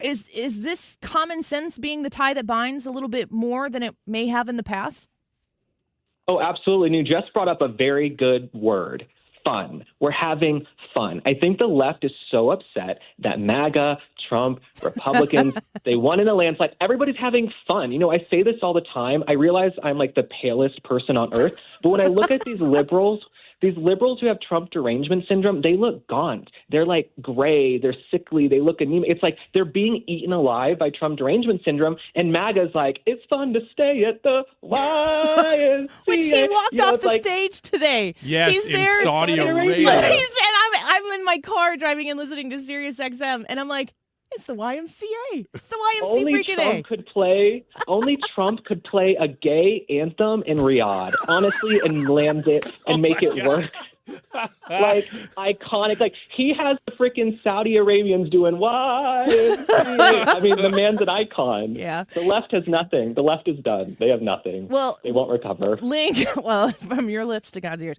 Is this common sense being the tie that binds a little bit more than it may have in the past? Oh, absolutely. You just brought up a very good word, fun. We're having fun. I think the left is so upset that MAGA, Trump, Republicans, they won in a landslide. Everybody's having fun. I say this all the time. I realize I'm like the palest person on earth, but when I look at these liberals who have Trump derangement syndrome, they look gaunt. They're like gray. They're sickly. They look anemic. It's like they're being eaten alive by Trump derangement syndrome. And MAGA's like, it's fun to stay at the YMCA. Which he walked off the stage today. Yes, he's in there, Saudi Arabia. I'm in my car driving and listening to Sirius XM, and I'm like, it's the YMCA. It's the YMCA Only Trump could play a gay anthem in Riyadh, honestly, and land it and make it work. Like, iconic. Like, he has the freaking Saudi Arabians doing YMCA. I mean, the man's an icon. Yeah. The left has nothing. The left is done. They have nothing. Well, they won't recover. Link, from your lips to God's ears.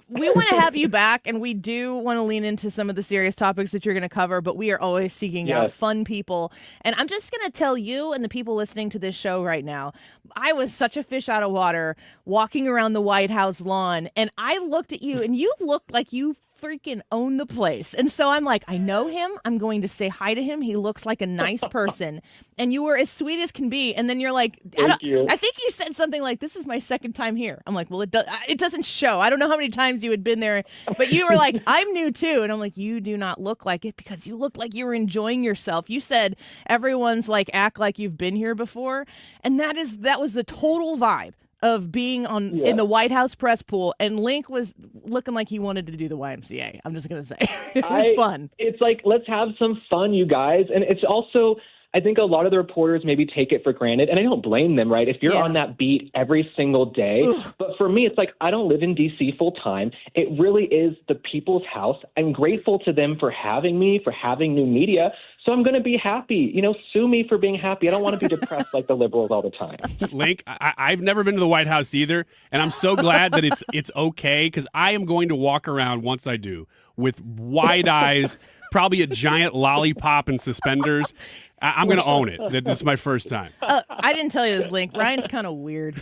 We want to have you back, and we do want to lean into some of the serious topics that you're going to cover, but we are always seeking out fun people. And I'm just going to tell you and the people listening to this show right now, I was such a fish out of water walking around the White House lawn, and I looked at you, and you looked like you freaking own the place. And so I'm like, I know him. I'm going to say hi to him. He looks like a nice person. And you were as sweet as can be. And then you're like, I think you said something like, this is my second time here. I'm like, well, it doesn't show. I don't know how many times you had been there, but you were like, I'm new too. And I'm like, you do not look like it because you look like you were enjoying yourself. You said everyone's like, act like you've been here before. And that was the total vibe of being in the White House press pool, and Link was looking like he wanted to do the YMCA. I'm just going to say. It was fun. It's like, let's have some fun, you guys. And it's also, I think a lot of the reporters maybe take it for granted, and I don't blame them, right? If you're on that beat every single day. But for me, it's like, I don't live in D.C. full time. It really is the people's house. I'm grateful to them for having me, for having new media. So I'm going to be happy. Sue me for being happy. I don't want to be depressed like the liberals all the time. Link, I've never been to the White House either, and I'm so glad that it's okay, because I am going to walk around once I do with wide eyes, probably a giant lollipop and suspenders. I'm going to own it. This is my first time. I didn't tell you this, Link. Ryan's kind of weird,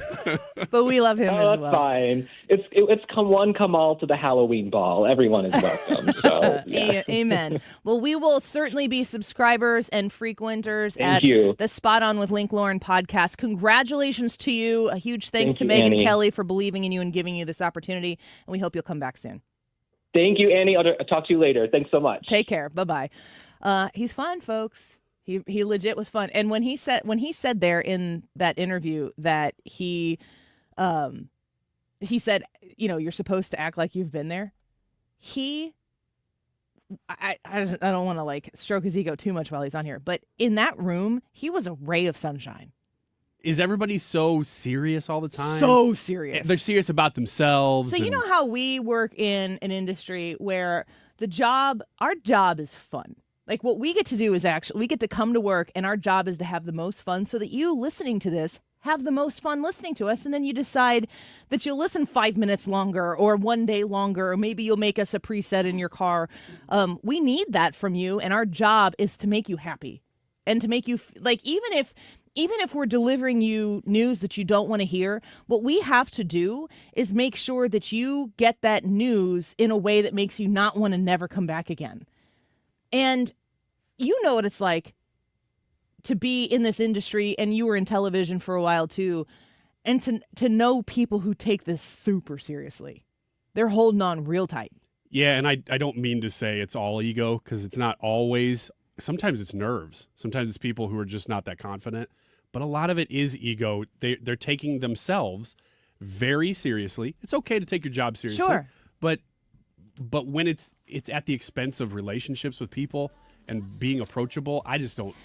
but we love him as well. That's fine. It's come all to the Halloween ball. Everyone is welcome. So, yeah. Amen. Well, we will certainly be subscribers and frequenters at the Spot On with Link Lauren podcast. Congratulations to you. A huge thanks to Megyn Kelly for believing in you and giving you this opportunity. And we hope you'll come back soon. Thank you, Annie. I'll talk to you later. Thanks so much. Take care. Bye-bye. He's fun, folks. He legit was fun. And when he said there in that interview that he said, you're supposed to act like you've been there. I don't want to like stroke his ego too much while he's on here, but in that room, he was a ray of sunshine. Is everybody so serious all the time? So serious. They're serious about themselves. So you know how we work in an industry where our job is fun. Like what we get to do is we get to come to work and our job is to have the most fun so that you listening to this have the most fun listening to us, and then you decide that you'll listen 5 minutes longer or 1 day longer, or maybe you'll make us a preset in your car. We need that from you, and our job is to make you happy and to make you even if we're delivering you news that you don't want to hear, what we have to do is make sure that you get that news in a way that makes you not want to never come back again. And you know what it's like to be in this industry, and you were in television for a while too, and to know people who take this super seriously. They're holding on real tight. Yeah, and I don't mean to say it's all ego, because it's not always. Sometimes it's nerves. Sometimes it's people who are just not that confident. But a lot of it is ego. They're taking themselves very seriously. It's okay to take your job seriously. Sure. But when it's at the expense of relationships with people and being approachable, I just don't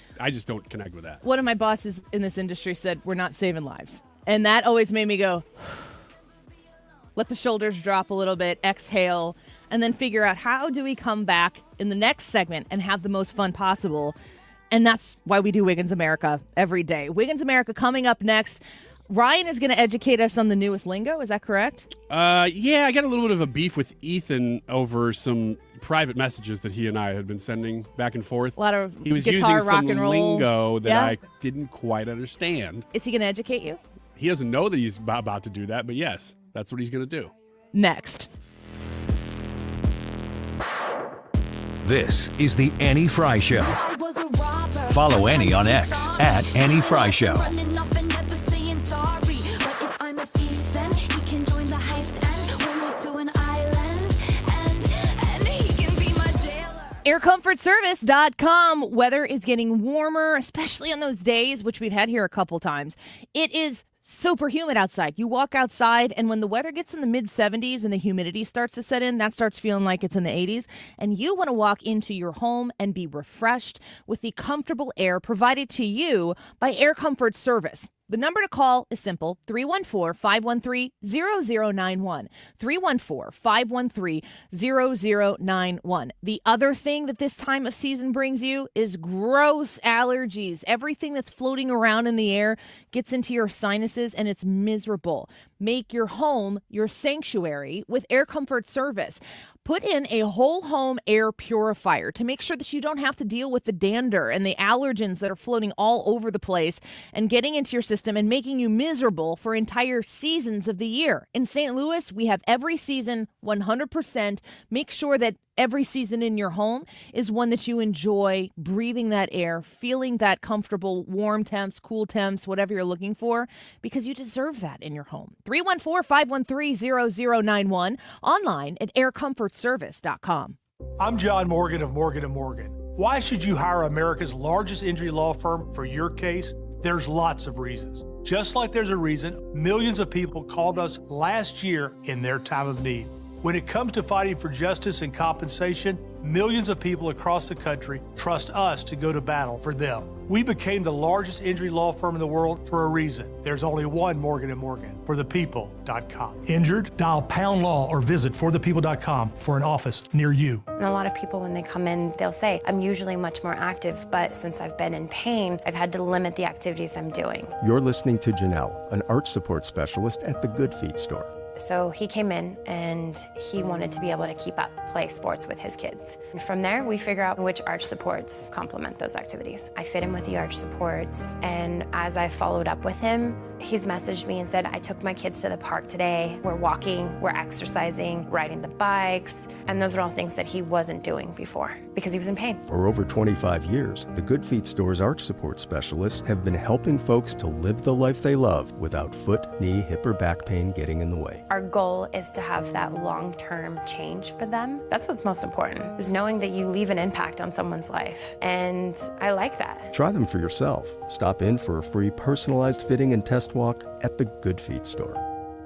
connect with that. One of my bosses in this industry said, "We're not saving lives." And that always made me go, let the shoulders drop a little bit, exhale, and then figure out how do we come back in the next segment and have the most fun possible. And that's why we do Wiggins America every day. Wiggins America coming up next. Ryan is going to educate us on the newest lingo. Is that correct? Yeah, I got a little bit of a beef with Ethan over some private messages that he and I had been sending back and forth. A lot of he was guitar, using rock some and roll lingo that I didn't quite understand. Is he going to educate you? He doesn't know that he's about to do that, but yes, that's what he's going to do. Next. This is the Annie Fry Show. Follow Annie on X at Annie Fry Show. AirComfortService.com. Weather is getting warmer, especially on those days, which we've had here a couple times. It is super humid outside. You walk outside, and when the weather gets in the mid-70s and the humidity starts to set in, that starts feeling like it's in the 80s. And you want to walk into your home and be refreshed with the comfortable air provided to you by Air Comfort Service. The number to call is simple, 314-513-0091. 314-513-0091. The other thing that this time of season brings you is gross allergies. Everything that's floating around in the air gets into your sinuses, and it's miserable. Make your home your sanctuary with Air Comfort Service. Put in a whole home air purifier to make sure that you don't have to deal with the dander and the allergens that are floating all over the place and getting into your system and making you miserable for entire seasons of the year. In St. Louis, we have every season 100%. Make sure that every season in your home is one that you enjoy breathing that air, feeling that comfortable warm temps, cool temps, whatever you're looking for, because you deserve that in your home. 314-513-0091, online at aircomfortservice.com. I'm John Morgan of Morgan & Morgan. Why should you hire America's largest injury law firm for your case? There's lots of reasons. Just like there's a reason millions of people called us last year in their time of need. When it comes to fighting for justice and compensation, millions of people across the country trust us to go to battle for them. We became the largest injury law firm in the world for a reason. There's only one Morgan & Morgan, forthepeople.com. Injured? Dial pound law or visit forthepeople.com for an office near you. And a lot of people, when they come in, they'll say, I'm usually much more active, but since I've been in pain, I've had to limit the activities I'm doing. You're listening to Janelle, an arch support specialist at the Good Feet store. So he came in and he wanted to be able to keep up, play sports with his kids. And from there, we figure out which arch supports complement those activities. I fit him with the arch supports, and as I followed up with him, He's messaged me and said, I took my kids to the park today. We're walking, we're exercising, riding the bikes. And those are all things that he wasn't doing before because he was in pain. For over 25 years, the Good Feet Store's arch support specialists have been helping folks to live the life they love without foot, knee, hip, or back pain getting in the way. Our goal is to have that long-term change for them. That's what's most important, is knowing that you leave an impact on someone's life. And I like that. Try them for yourself. Stop in for a free personalized fitting and test walk at the Good Feet Store.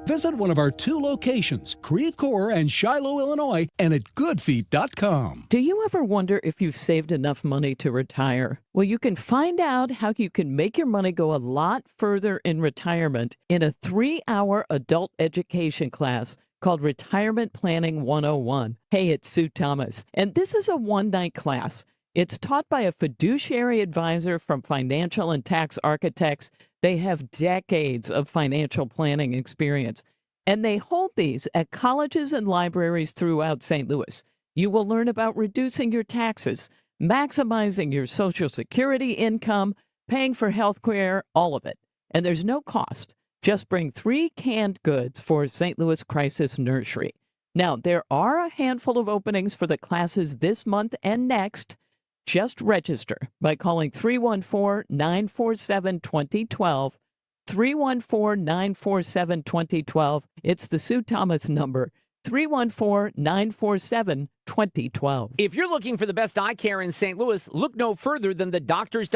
Visit one of our 2 locations, Creve Coeur and Shiloh, Illinois, and at goodfeet.com. Do you ever wonder if you've saved enough money to retire? Well, you can find out how you can make your money go a lot further in retirement in a 3-hour adult education class called Retirement Planning 101. Hey, it's Sue Thomas, and this is a one-night class. It's taught by a fiduciary advisor from Financial and Tax Architects. They have decades of financial planning experience, and they hold these at colleges and libraries throughout St. Louis. You will learn about reducing your taxes, maximizing your Social Security income, paying for health care, all of it. And there's no cost. Just bring 3 canned goods for St. Louis Crisis Nursery. Now, there are a handful of openings for the classes this month and next. Just register by calling 314-947-2012, 314-947-2012. It's the Sue Thomas number, 314-947-2012. If you're looking for the best eye care in St. Louis, look no further than the doctors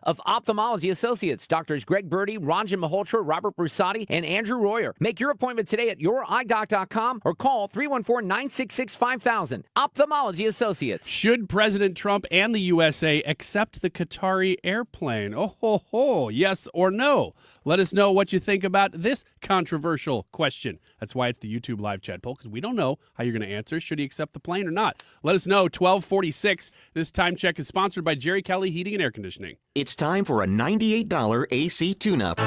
of Ophthalmology Associates. Doctors Greg Birdie, Ranjan Malhotra, Robert Brusati, and Andrew Royer. Make your appointment today at youridoc.com or call 314-966-5000. Ophthalmology Associates. Should President Trump and the USA accept the Qatari airplane? Oh, ho, ho, yes or no? Let us know what you think about this controversial question. That's why it's the YouTube live chat poll, because we don't know how you're going to answer. Should he accept the plane or not? Let us know. 1246. This time check is sponsored by Jerry Kelly Heating and Air Conditioning. It's time for a $98 AC tune-up.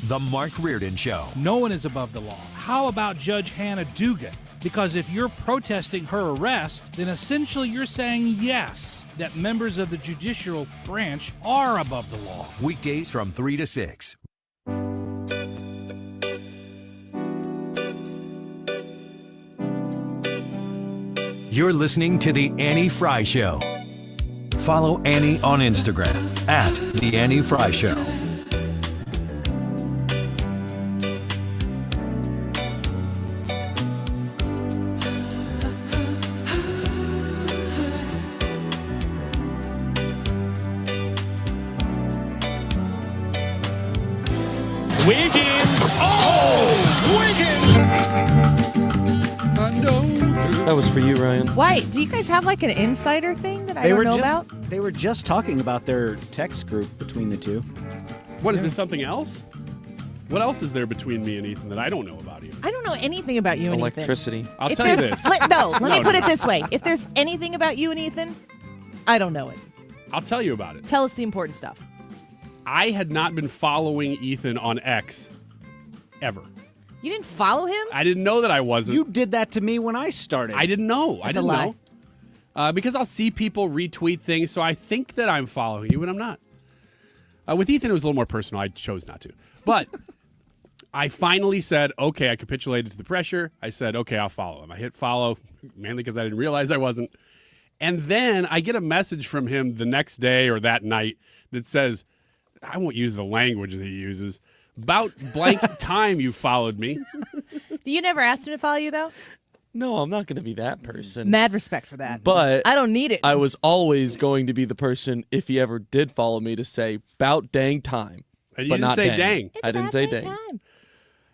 The Mark Reardon Show. No one is above the law. How about Judge Hannah Dugan? Because if you're protesting her arrest, then essentially you're saying yes, that members of the judicial branch are above the law. Weekdays from 3 to 6. You're listening to The Annie Fry Show. Follow Annie on Instagram at The Annie Fry Show. Wiggins! Oh! Wiggins! That was for you, Ryan. Why? Do you guys have like an insider thing that I don't know about? They were just talking about their text group between the two. What, is there something else? What else is there between me and Ethan that I don't know about you? I don't know anything about you and Ethan. Electricity. I'll tell you this. Let me put it this way. If there's anything about you and Ethan, I don't know it. I'll tell you about it. Tell us the important stuff. I had not been following Ethan on X ever. You didn't follow him? I didn't know that I wasn't. You did that to me when I started. I didn't know. That's a lie. Because I'll see people retweet things, so I think that I'm following you, but I'm not. With Ethan, it was a little more personal. I chose not to. But I finally said, okay, I capitulated to the pressure. I said, okay, I'll follow him. I hit follow, mainly because I didn't realize I wasn't. And then I get a message from him the next day or that night that says, I won't use the language that he uses, about blank time you followed me. You never asked him to follow you, though? No, I'm not going to be that person. Mad respect for that. But I don't need it. I was always going to be the person, if he ever did follow me, to say, "'bout dang time." And you but didn't not say dang. It's I didn't say dang. Time.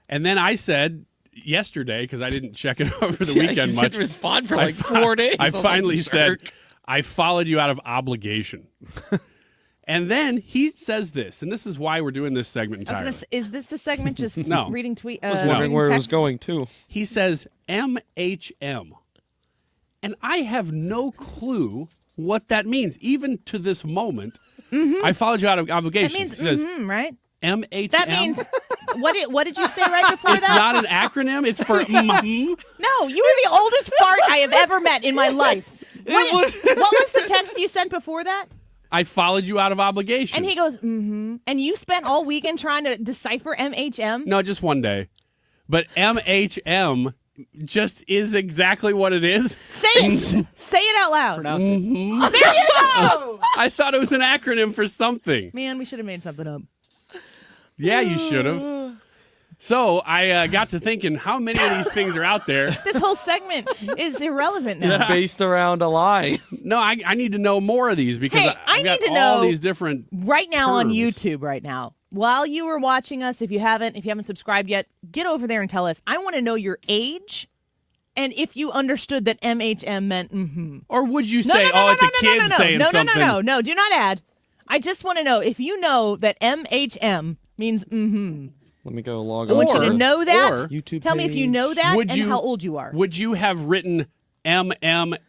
And then I said yesterday, because I didn't check it over the Yeah, weekend you much. didn't respond for like 4 days. I I was finally like, said, jerk. I followed you out of obligation. And then he says this, and this is why we're doing this segment entirely. Is this the segment just No. reading tweet? I was wondering where it was going, too. He says MHM. And I have no clue what that means. Even to this moment, I followed you out of obligation. That means He says right? MHM. That means what did you say right before It's that? not an acronym. It's for No, you were the oldest fart I have ever met in my life. What was the text you sent before that? I followed you out of obligation. And he goes, mm-hmm. And you spent all weekend trying to decipher MHM? No, just one day. But MHM just is exactly what it is. Say it. Say it out loud. Pronounce it. Mm-hmm. There you go. I thought it was an acronym for something. Man, we should have made something up. Yeah, you should have. So I got to thinking, how many of these things are out there? This whole segment is irrelevant now. It's based around a lie. No, I need to know more of these because Hey, I I've got need to all know these different right now on terms. YouTube right now. While you were watching us, if you haven't subscribed yet, get over there and tell us. I want to know your age and if you understood that MHM meant mm-hmm. Or would you say, it's a kid saying something? No, do not add. I just want to know if you know that MHM means mm-hmm. Let me go log I on. want you to know that. YouTube Tell me if you know that and how old you are. Would you have written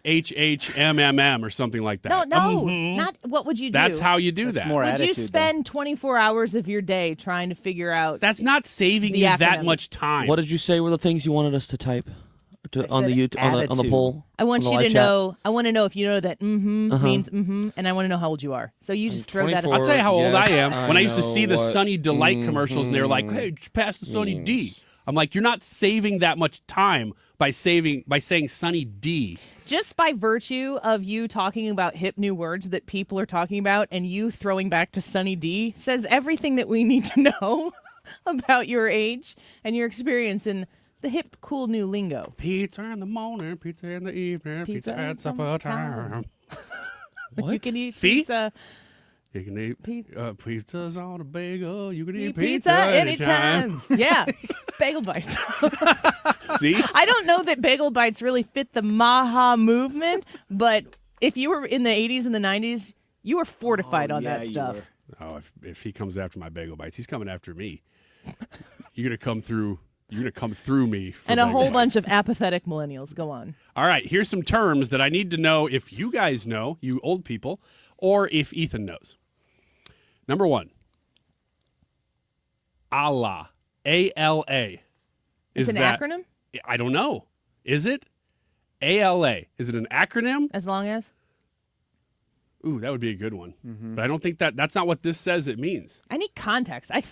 MMHHMMM or something like that? No, not what would you do? That's how you do that. More would attitude, you spend 24 hours of your day trying to figure out? That's not saving the you acronym. that much time. What did you say were the things you wanted us to type on the said YouTube on the poll? I want on you the to live chat? know. I want to know if you know that mm-hmm Uh-huh. means mm-hmm, and I want to know how old you are. So you just throw that. I'll tell you how old Yes, I am. When I used to know see the what Sunny Delight commercials and they were like, hey, just pass the Sunny D. I'm like, you're not saving that much time by saying Sunny D. Just by virtue of you talking about hip new words that people are talking about and you throwing back to Sunny D says everything that we need to know about your age and your experience in the hip, cool new lingo. Pizza in the morning, pizza in the evening, pizza at supper time. What? You can eat See? pizza. You can eat pizzas on a bagel. You can eat Pizza anytime. Yeah. Bagel bites. See? I don't know that bagel bites really fit the MAHA movement, but if you were in the 80s and the 90s, you were fortified on that stuff. Oh, if he comes after my bagel bites, he's coming after me. You're gonna come through. You're gonna come through me. For And a bagel whole bites. bunch of apathetic millennials. Go on. All right, here's some terms that I need to know if you guys know, you old people, or if Ethan knows. Number one, ALA. A-L-A. It's an acronym? I don't know. Is it? A-L-A. Is it an acronym? As long as? Ooh, that would be a good one. But I don't think that's not what this says it means. I need context. I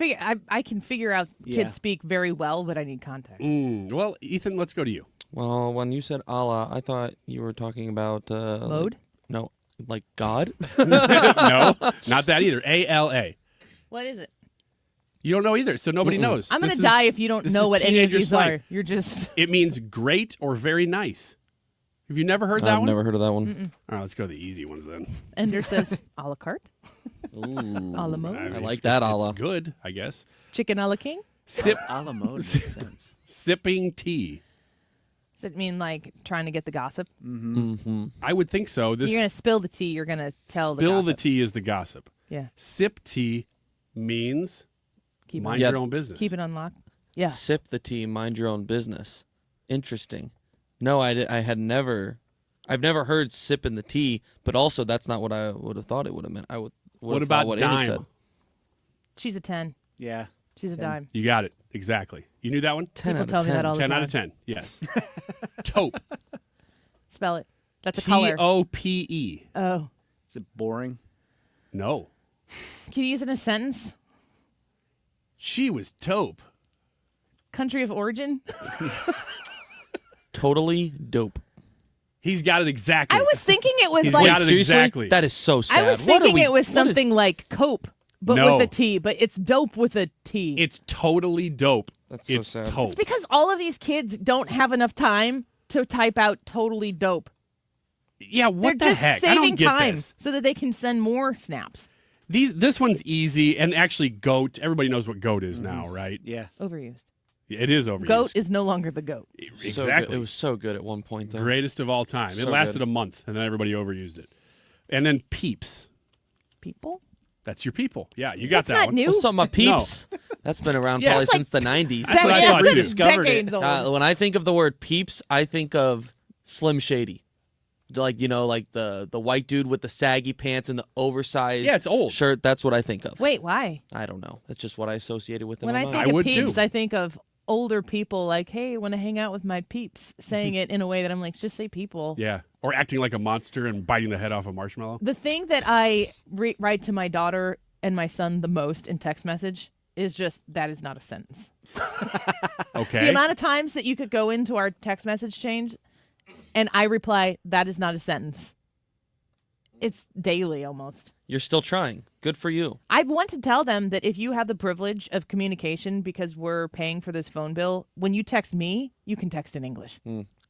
can figure out kids speak very well, but I need context. Well, Ethan, let's go to you. Well, when you said Allah, I thought you were talking about mode. No, like God. No, not that either. A-L-A. What is it? You don't know either, so nobody knows. I'm going to die if you don't know what any of these slang. are. You're just... It means great or very nice. Have you never heard that I've one? never heard of that one. Mm-mm. All right, let's go to the easy ones then. Ender says a la carte. Ooh, a la mode. I like that a la. It's good, I guess. Chicken a la king. Sip. A la mode makes sense. Sipping tea. Does it mean like trying to get the gossip? Mm-hmm. I would think so. You're going to spill the tea. You're going to tell the Spill gossip. the tea is the gossip. Yeah. Sip tea means mind your own business. Keep it unlocked. Yeah. Sip the tea, mind your own business. Interesting. No, I've never heard sip in the tea, but also that's not what I would have thought it would have meant. What about what Andy dime? said. She's a 10. Yeah. She's a dime. You got it. Exactly. You knew that one? 10 People out tell of me 10. that all the 10 time. out of 10. Yes. Taupe. Spell it. That's a color. T-O-P-E. Oh. Is it boring? No. Can you use it in a sentence? She was taupe. Country of origin? Totally dope. He's got it exactly. I was thinking it was He's like... got it exactly. That is so sad. I was thinking it was something like cope, but No. with a T. But it's dope with a T. It's totally dope. That's so sad. Taupe. It's because all of these kids don't have enough time to type out totally dope. Yeah, what They're the just heck? I saving don't get time this. so that they can send more snaps. This one's easy, and actually goat, everybody knows what goat is now, right? Yeah. Overused. It is overused. Goat is no longer the goat. So Exactly. good. It was so good at one point, though. Greatest of all time. So it lasted good. a month, and then everybody overused it. And then peeps. People? That's your people. Yeah, you got That's that not one. new. What's up, my peeps? That's been around Yeah, probably it's like since the 90s. That's what I thought, too. rediscovered Decades it. old. When I think of the word peeps, I think of Slim Shady. Like, like the white dude with the saggy pants and the oversized Yeah, it's old. shirt. That's what I think of. Wait, why? I don't know. That's just what I associated with him. When in I my think I of would peeps, too. I think of older people like, hey, want to hang out with my peeps, saying it in a way that I'm like, just say people. Yeah. Or acting like a monster and biting the head off a marshmallow. The thing that I write to my daughter and my son the most in text message is just, that is not a sentence. Okay. The amount of times that you could go into our text message change and I reply, that is not a sentence. It's daily almost. You're still trying. Good for you. I want to tell them that if you have the privilege of communication because we're paying for this phone bill, when you text me, you can text in English.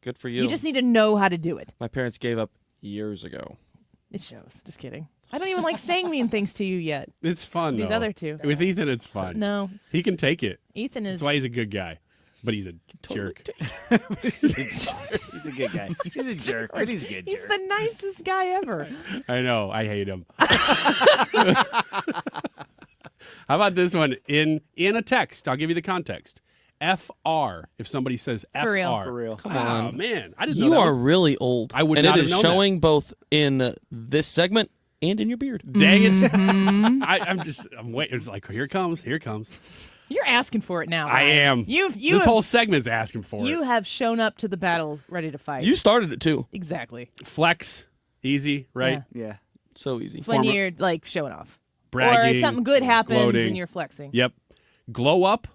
Good for you. You just need to know how to do it. My parents gave up years ago. It shows. Just kidding. I don't even like saying mean things to you yet. It's fun, These though. other two. With Ethan, it's fun. No. He can take it. Ethan is... That's why he's a good guy. But he's a jerk. He's a good guy. He's a jerk, but he's a good He's jerk. the nicest guy ever. I know. I hate him. How about this one? In a text, I'll give you the context. FR, if somebody says FR. For real. Come Oh, on. man. I didn't know You that are one. really old. I would and not it have is known showing both in this segment and in your beard. Dang it. I'm waiting. It's like, here it comes. You're asking for it now. I am. This whole segment's asking for You it. have shown up to the battle ready to fight. You started it too. Exactly. Flex, easy, right? Yeah. So easy. It's when you're like showing off. Bragging, or something good happens gloating. and you're flexing. Yep. Glow up,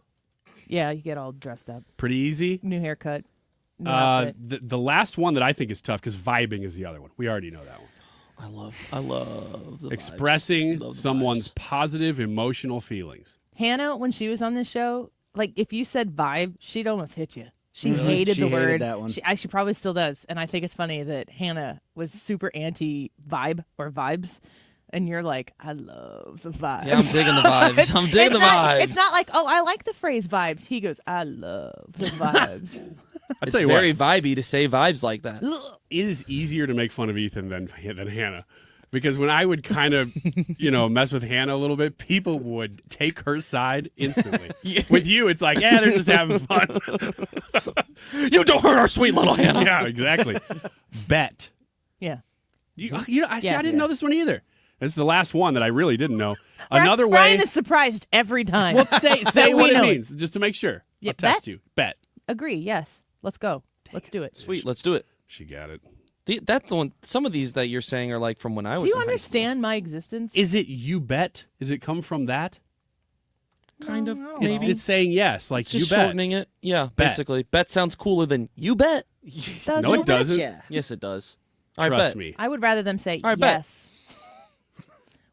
Yeah, you get all dressed up. pretty easy. New haircut. New outfit. The last one that I think is tough because vibing is the other one. We already know that one. I love the Expressing Love the someone's positive emotional feelings. Hannah, when she was on this show, like if you said vibe, she'd almost hit you. She Really? hated She the hated word. that one. She probably still does. And I think it's funny that Hannah was super anti-vibe or vibes. And you're like, I love the vibes. Yeah, I'm digging the vibes. I'm digging the vibes. It's not like, oh, I like the phrase vibes. He goes, I love the vibes. I'll It's tell you very what, vibey to say vibes like that. it is easier to make fun of Ethan than Hannah. Because when I would kind of, mess with Hannah a little bit, people would take her side instantly. With you, it's like, they're just having fun. You don't hurt our sweet little Hannah. Yeah, exactly. Bet. Yeah. I Yes. didn't know this one either. This is the last one that I really didn't know. Another Brian way. is surprised every time. Well, say that what we it know means, just to make sure. Yeah, I'll test bet? you. Bet. Agree, yes. Let's go. Let's do it. Sweet, let's do it. She got it. That's the one. Some of these that you're saying are like from when I was. Do you in high understand my existence? Is it you bet? Does it come from that? school. Kind of. No. Maybe. It's saying yes, like It's you just bet. shortening it. Yeah, Bet. basically. Bet sounds cooler than you bet. Does No, it doesn't. Yeah. Yes, it does. I Trust bet. me. I would rather them say All right, bet. yes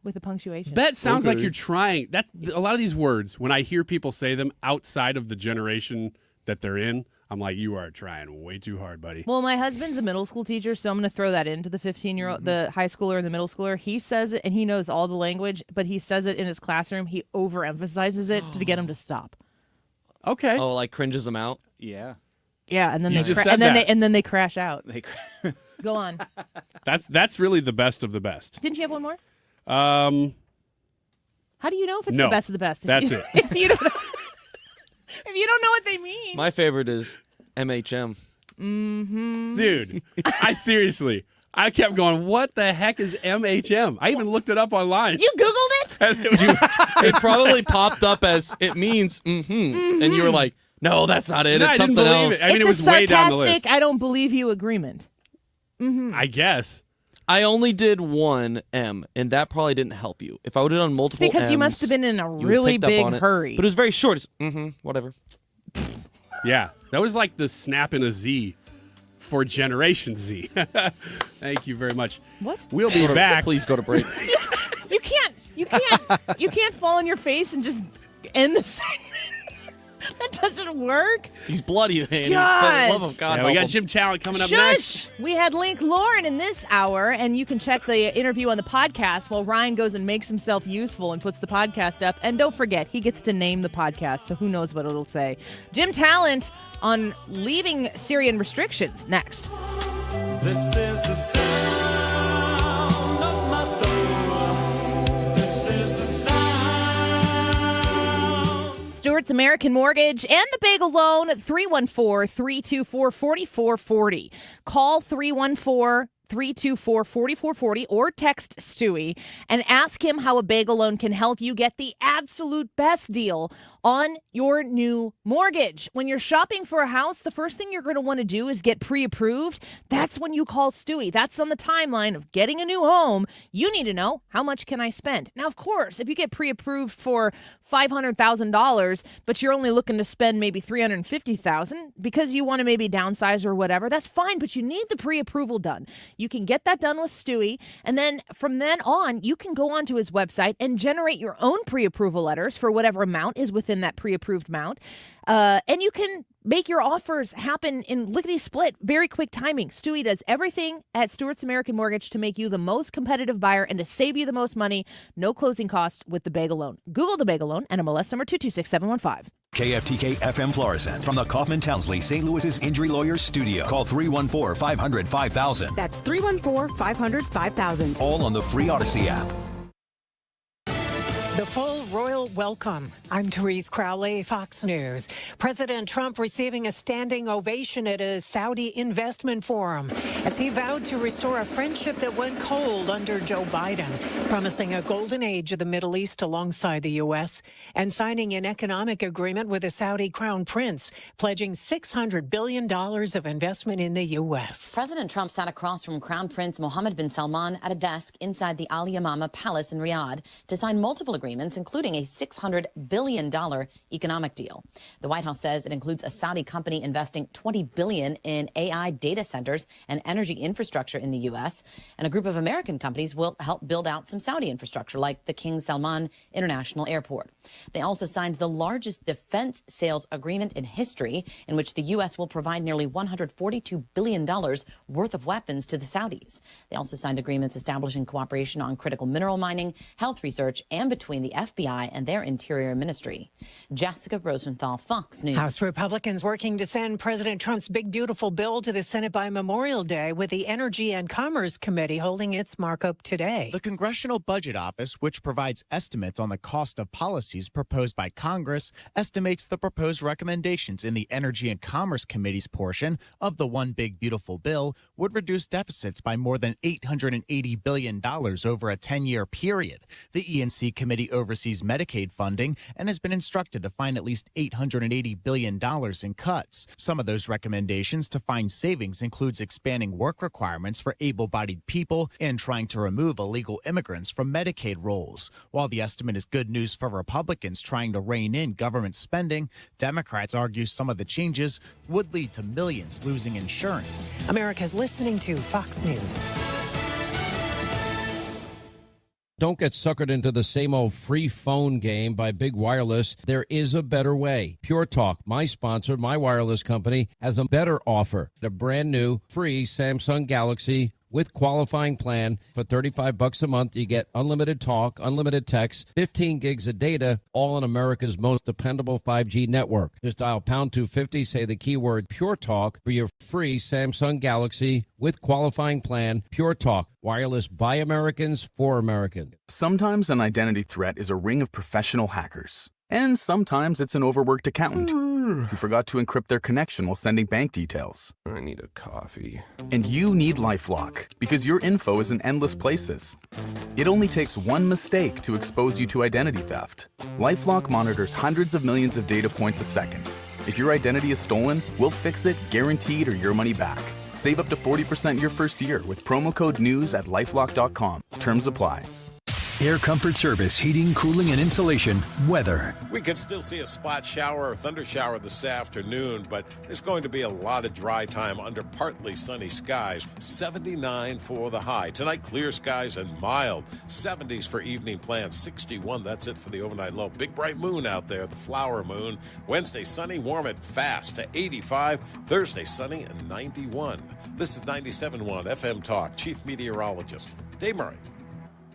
with a punctuation. Bet sounds like Okay. you're trying. That's a lot of these words. When I hear people say them outside of the generation that they're in, I'm like, you are trying way too hard, buddy. Well, my husband's a middle school teacher, so I'm going to throw that into the 15-year-old, the high schooler and the middle schooler. He says it, and he knows all the language, but he says it in his classroom. He overemphasizes it to get him to stop. Okay. Oh, like cringes them out. Yeah. Yeah, and then You they just said that. and then they crash out. They Go on. That's really the best of the best. Didn't you have one more? Um, How do you know if it's No, the best of the best? that's it. If you don't know what they mean. My favorite is MHM. Mm-hmm. dude, I kept going, what the heck is MHM? I even looked it up online. You Googled it? And it was- It probably popped up as it means and you were like, no, that's not it. No, It's I didn't something believe else. it. I mean, it's it was a way down the sarcastic, list. I don't believe you agreement. I guess. I only did one M, and that probably didn't help you. If I would have done multiple It's because you Ms, must have been in a you would have really picked up big on it. hurry. But it was very short. Whatever. Yeah, that was like the snap in a Z for Generation Z. Thank you very much. What? We'll be back. Please go to break. You can't fall on your face and just end the segment. That doesn't work. He's bloody, Andy. For the Gosh. love of God, Yeah, we help got him. Jim Talent coming up Shush! next. We had Link Lauren in this hour, and you can check the interview on the podcast while Ryan goes and makes himself useful and puts the podcast up. And don't forget, he gets to name the podcast, so who knows what it'll say. Jim Talent on leaving Syrian restrictions next. This is the sound of my soul. This is the sound. Stewart's American Mortgage and the Bagel Loan, 314-324-4440. Call 314-324-4440 or text Stewie and ask him how a bagel loan can help you get the absolute best deal on your new mortgage. When you're shopping for a house, the first thing you're going to want to do is get pre-approved. That's when you call Stewie. That's on the timeline of getting a new home. You need to know, how much can I spend? Now, of course, if you get pre-approved for $500,000, but you're only looking to spend maybe $350,000 because you want to maybe downsize or whatever, that's fine, but you need the pre-approval done. You can get that done with Stewie, and then from then on, you can go onto his website and generate your own pre-approval letters for whatever amount is within that pre-approved amount. And you can make your offers happen in lickety-split, very quick timing. Stewie does everything at Stewart's American Mortgage to make you the most competitive buyer and to save you the most money. No closing costs with the Bagel Loan. Google the Bagel Loan, NMLS number 226715. KFTK FM Florissant from the Kaufman Townsley St. Louis's Injury Lawyers Studio. Call 314-500-5000. That's 314-500-5000. All on the free Odyssey app. The full royal welcome. I'm Therese Crowley, Fox News. President Trump receiving a standing ovation at a Saudi investment forum as he vowed to restore a friendship that went cold under Joe Biden, promising a golden age of the Middle East alongside the U.S. and signing an economic agreement with the Saudi crown prince, pledging $600 billion of investment in the U.S. President Trump sat across from Crown Prince Mohammed bin Salman at a desk inside the Al Yamama Palace in Riyadh to sign multiple agreements, including a $600 billion economic deal. The White House says it includes a Saudi company investing $20 billion in AI data centers and energy infrastructure in the U.S., and a group of American companies will help build out some Saudi infrastructure, like the King Salman International Airport. They also signed the largest defense sales agreement in history, in which the U.S. will provide nearly $142 billion worth of weapons to the Saudis. They also signed agreements establishing cooperation on critical mineral mining, health research, and between the FBI and their Interior Ministry. Jessica Rosenthal, Fox News. House Republicans working to send President Trump's big, beautiful bill to the Senate by Memorial Day, with the Energy and Commerce Committee holding its markup today. The Congressional Budget Office, which provides estimates on the cost of policies proposed by Congress, estimates the proposed recommendations in the Energy and Commerce Committee's portion of the One Big Beautiful Bill would reduce deficits by more than $880 billion over a 10-year period. The E&C Committee oversees Medicaid funding and has been instructed to find at least $880 billion in cuts. Some of those recommendations to find savings includes expanding work requirements for able-bodied people and trying to remove illegal immigrants from Medicaid rolls. While the estimate is good news for Republicans trying to rein in government spending, Democrats argue some of the changes would lead to millions losing insurance. America's listening to Fox News. Don't get suckered into the same old free phone game by Big Wireless. There is a better way. Pure Talk, my sponsor, my wireless company, has a better offer. A brand new free Samsung Galaxy with qualifying plan for $35 a month. You get unlimited talk, unlimited text, 15 gigs of data, all on America's most dependable 5G network. Just dial pound 250, say the keyword Pure Talk for your free Samsung Galaxy with qualifying plan. Pure Talk, wireless by Americans for Americans. Sometimes an identity threat is a ring of professional hackers. And sometimes it's an overworked accountant who forgot to encrypt their connection while sending bank details. I need a coffee. And you need LifeLock, because your info is in endless places. It only takes one mistake to expose you to identity theft. LifeLock monitors hundreds of millions of data points a second. If your identity is stolen, we'll fix it, guaranteed, or your money back. Save up to 40% your first year with promo code NEWS at LifeLock.com. Terms apply. Air Comfort Service, heating, cooling, and insulation, weather. We could still see a spot shower or thunder shower this afternoon, but there's going to be a lot of dry time under partly sunny skies. 79 for the high. Tonight, clear skies and mild. 70s for evening plans. 61, that's it for the overnight low. Big bright moon out there, the flower moon. Wednesday, sunny, warm and fast to 85. Thursday, sunny and 91. This is 97.1 FM Talk. Chief Meteorologist Dave Murray.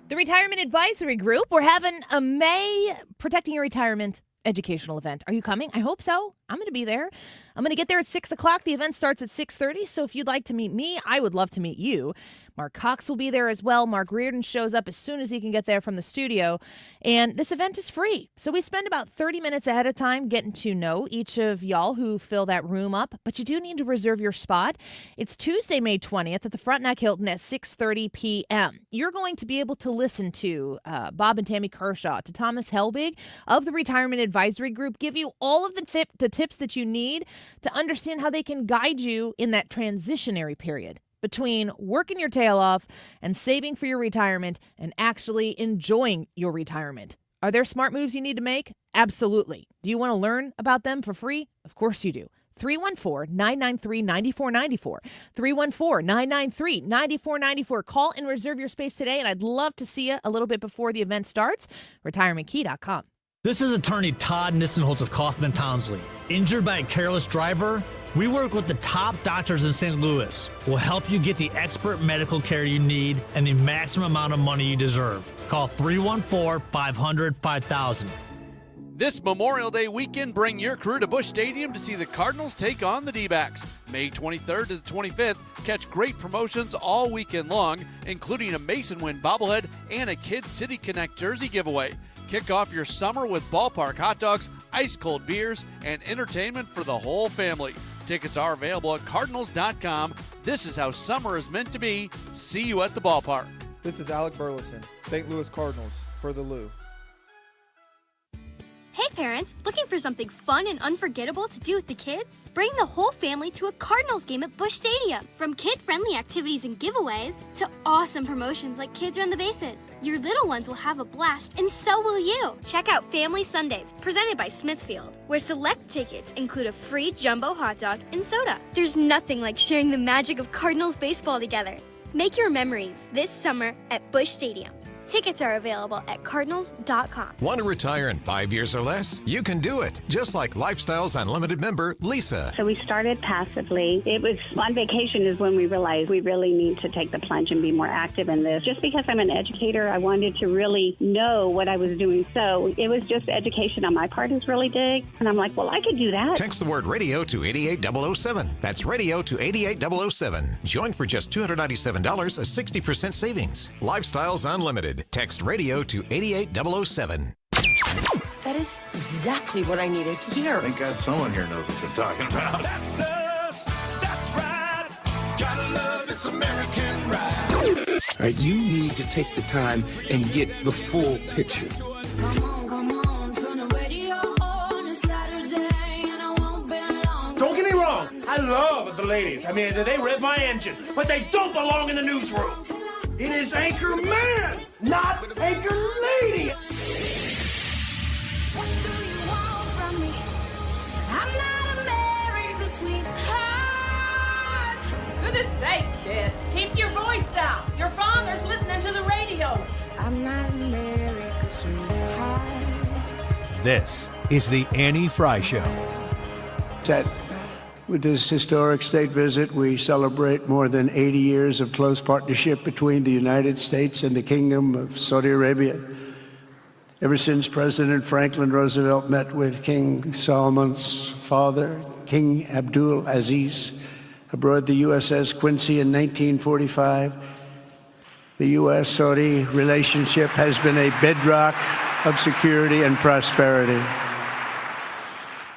The Retirement Advisory Group, we're having a May Protecting Your Retirement educational event. Are you coming? I hope so. I'm going to be there. I'm going to get there at 6 o'clock. The event starts at 6:30. So if you'd like to meet me, I would love to meet you. Mark Cox will be there as well. Mark Reardon shows up as soon as he can get there from the studio. And this event is free. So we spend about 30 minutes ahead of time getting to know each of y'all who fill that room up. But you do need to reserve your spot. It's Tuesday, May 20th at the Frontenac Hilton at 6:30 p.m. You're going to be able to listen to Bob and Tammy Kershaw, to Thomas Helbig of the Retirement Advisory Group, give you all of the tips that you need to understand how they can guide you in that transitionary period between working your tail off and saving for your retirement and actually enjoying your retirement. Are there smart moves you need to make? Absolutely. Do you want to learn about them for free? Of course you do. 314-993-9494. 314-993-9494. Call and reserve your space today, and I'd love to see you a little bit before the event starts. RetirementKey.com. This is attorney Todd Nissenholtz of Kaufman Townsley. Injured by a careless driver? We work with the top doctors in St. Louis. We'll help you get the expert medical care you need and the maximum amount of money you deserve. Call 314-500-5000. This Memorial Day weekend, bring your crew to Busch Stadium to see the Cardinals take on the D-backs. May 23rd to the 25th, catch great promotions all weekend long, including a Mason Win bobblehead and a Kid City Connect jersey giveaway. Kick off your summer with ballpark hot dogs, ice-cold beers, and entertainment for the whole family. Tickets are available at Cardinals.com. This is how summer is meant to be. See you at the ballpark. This is Alec Burleson, St. Louis Cardinals, for the Lou. Hey parents, looking for something fun and unforgettable to do with the kids? Bring the whole family to a Cardinals game at Busch Stadium. From kid-friendly activities and giveaways to awesome promotions like Kids Run the Bases. Your little ones will have a blast, and so will you. Check out Family Sundays, presented by Smithfield, where select tickets include a free jumbo hot dog and soda. There's nothing like sharing the magic of Cardinals baseball together. Make your memories this summer at Busch Stadium. Tickets are available at Cardinals.com. Want to retire in 5 years or less? You can do it, just like Lifestyles Unlimited member Lisa. So we started passively. It was on vacation is when we realized we really need to take the plunge and be more active in this. Just because I'm an educator, I wanted to really know what I was doing. So it was just education on my part is really big. And I'm like, well, I could do that. Text the word radio to 88007. That's radio to 88007. Join for just $297, a 60% savings. Lifestyles Unlimited. Text radio to 88007. That is exactly what I needed to hear. Thank God someone here knows what they're talking about. That's us. That's right. Gotta love this American ride. All right, you need to take the time and get the full picture. Don't get me wrong, I love the ladies. I mean, they rev my engine, but they don't belong in the newsroom. It is anchor man, not anchor lady. What do you want from me? I'm not America's sweetheart. Goodness sake, kid. Keep your voice down. Your father's listening to the radio. I'm not America's sweetheart. This is the Annie Fry Show. With this historic state visit, we celebrate more than 80 years of close partnership between the United States and the Kingdom of Saudi Arabia. Ever since President Franklin Roosevelt met with King Salomon's father, King Abdul Aziz, aboard the USS Quincy in 1945, the U.S.-Saudi relationship has been a bedrock of security and prosperity.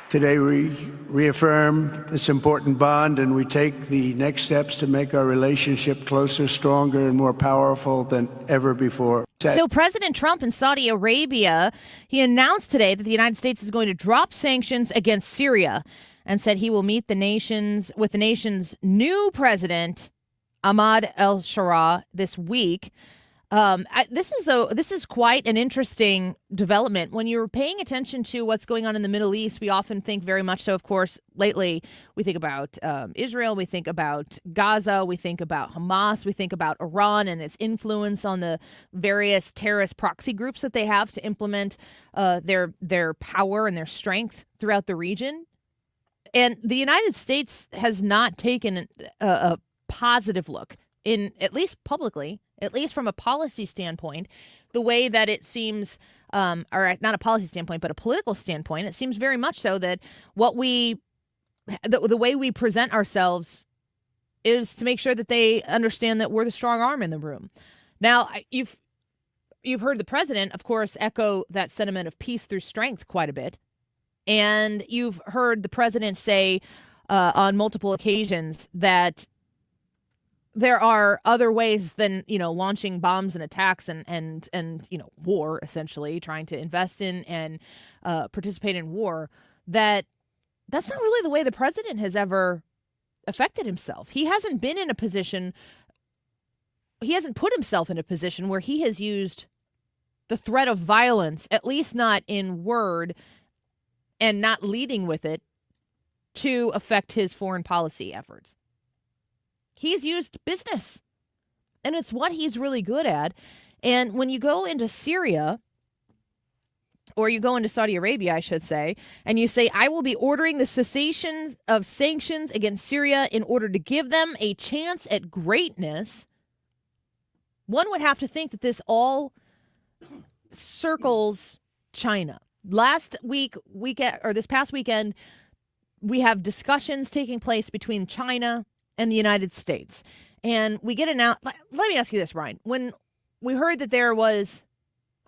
Today we reaffirm this important bond, and we take the next steps to make our relationship closer, stronger, and more powerful than ever before. So President Trump in Saudi Arabia, he announced today that the United States is going to drop sanctions against Syria and said he will meet the nation's new president, Ahmad al-Shara, this week. This is quite an interesting development. When you're paying attention to what's going on in the Middle East, we often think very much so, of course, lately we think about Israel, we think about Gaza, we think about Hamas, we think about Iran and its influence on the various terrorist proxy groups that they have to implement their power and their strength throughout the region. And the United States has not taken a positive look, in at least publicly, at least from a policy standpoint, the way that it seems, or not a policy standpoint, but a political standpoint, it seems very much so that the way we present ourselves is to make sure that they understand that we're the strong arm in the room. Now, you've heard the president, of course, echo that sentiment of peace through strength quite a bit. And you've heard the president say on multiple occasions that there are other ways than, launching bombs and attacks and war, essentially, trying to invest in and participate in war, that's not really the way the president has ever affected himself. He hasn't put himself in a position where he has used the threat of violence, at least not in word and not leading with it, to affect his foreign policy efforts. He's used business, and it's what he's really good at. And when you go into Syria, or you go into Saudi Arabia, I should say, and you say, I will be ordering the cessation of sanctions against Syria in order to give them a chance at greatness, one would have to think that this all circles China. This past weekend, we have discussions taking place between China and the United States. And we get let me ask you this, Ryan. When we heard that there was,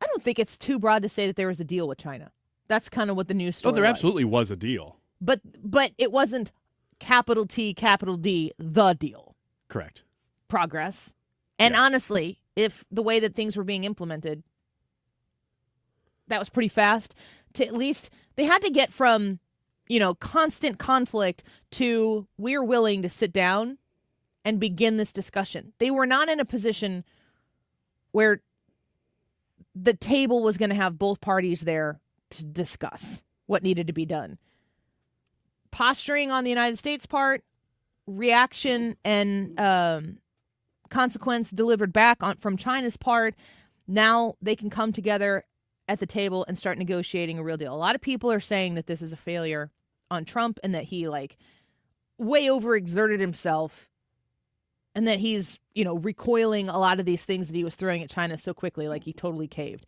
I don't think it's too broad to say that there was a deal with China. That's kind of what the news story was. Oh, there absolutely was a deal. But it wasn't capital T, capital D, the deal. Correct. Progress. And honestly, if the way that things were being implemented, that was pretty fast. To at least, they had to get from, constant conflict to we're willing to sit down and begin this discussion. They were not in a position where the table was going to have both parties there to discuss what needed to be done. Posturing on the United States' part, reaction and consequence delivered back from China's part. Now they can come together at the table and start negotiating a real deal. A lot of people are saying that this is a failure on Trump and that he way overexerted himself and that he's, recoiling a lot of these things that he was throwing at China so quickly, like he totally caved.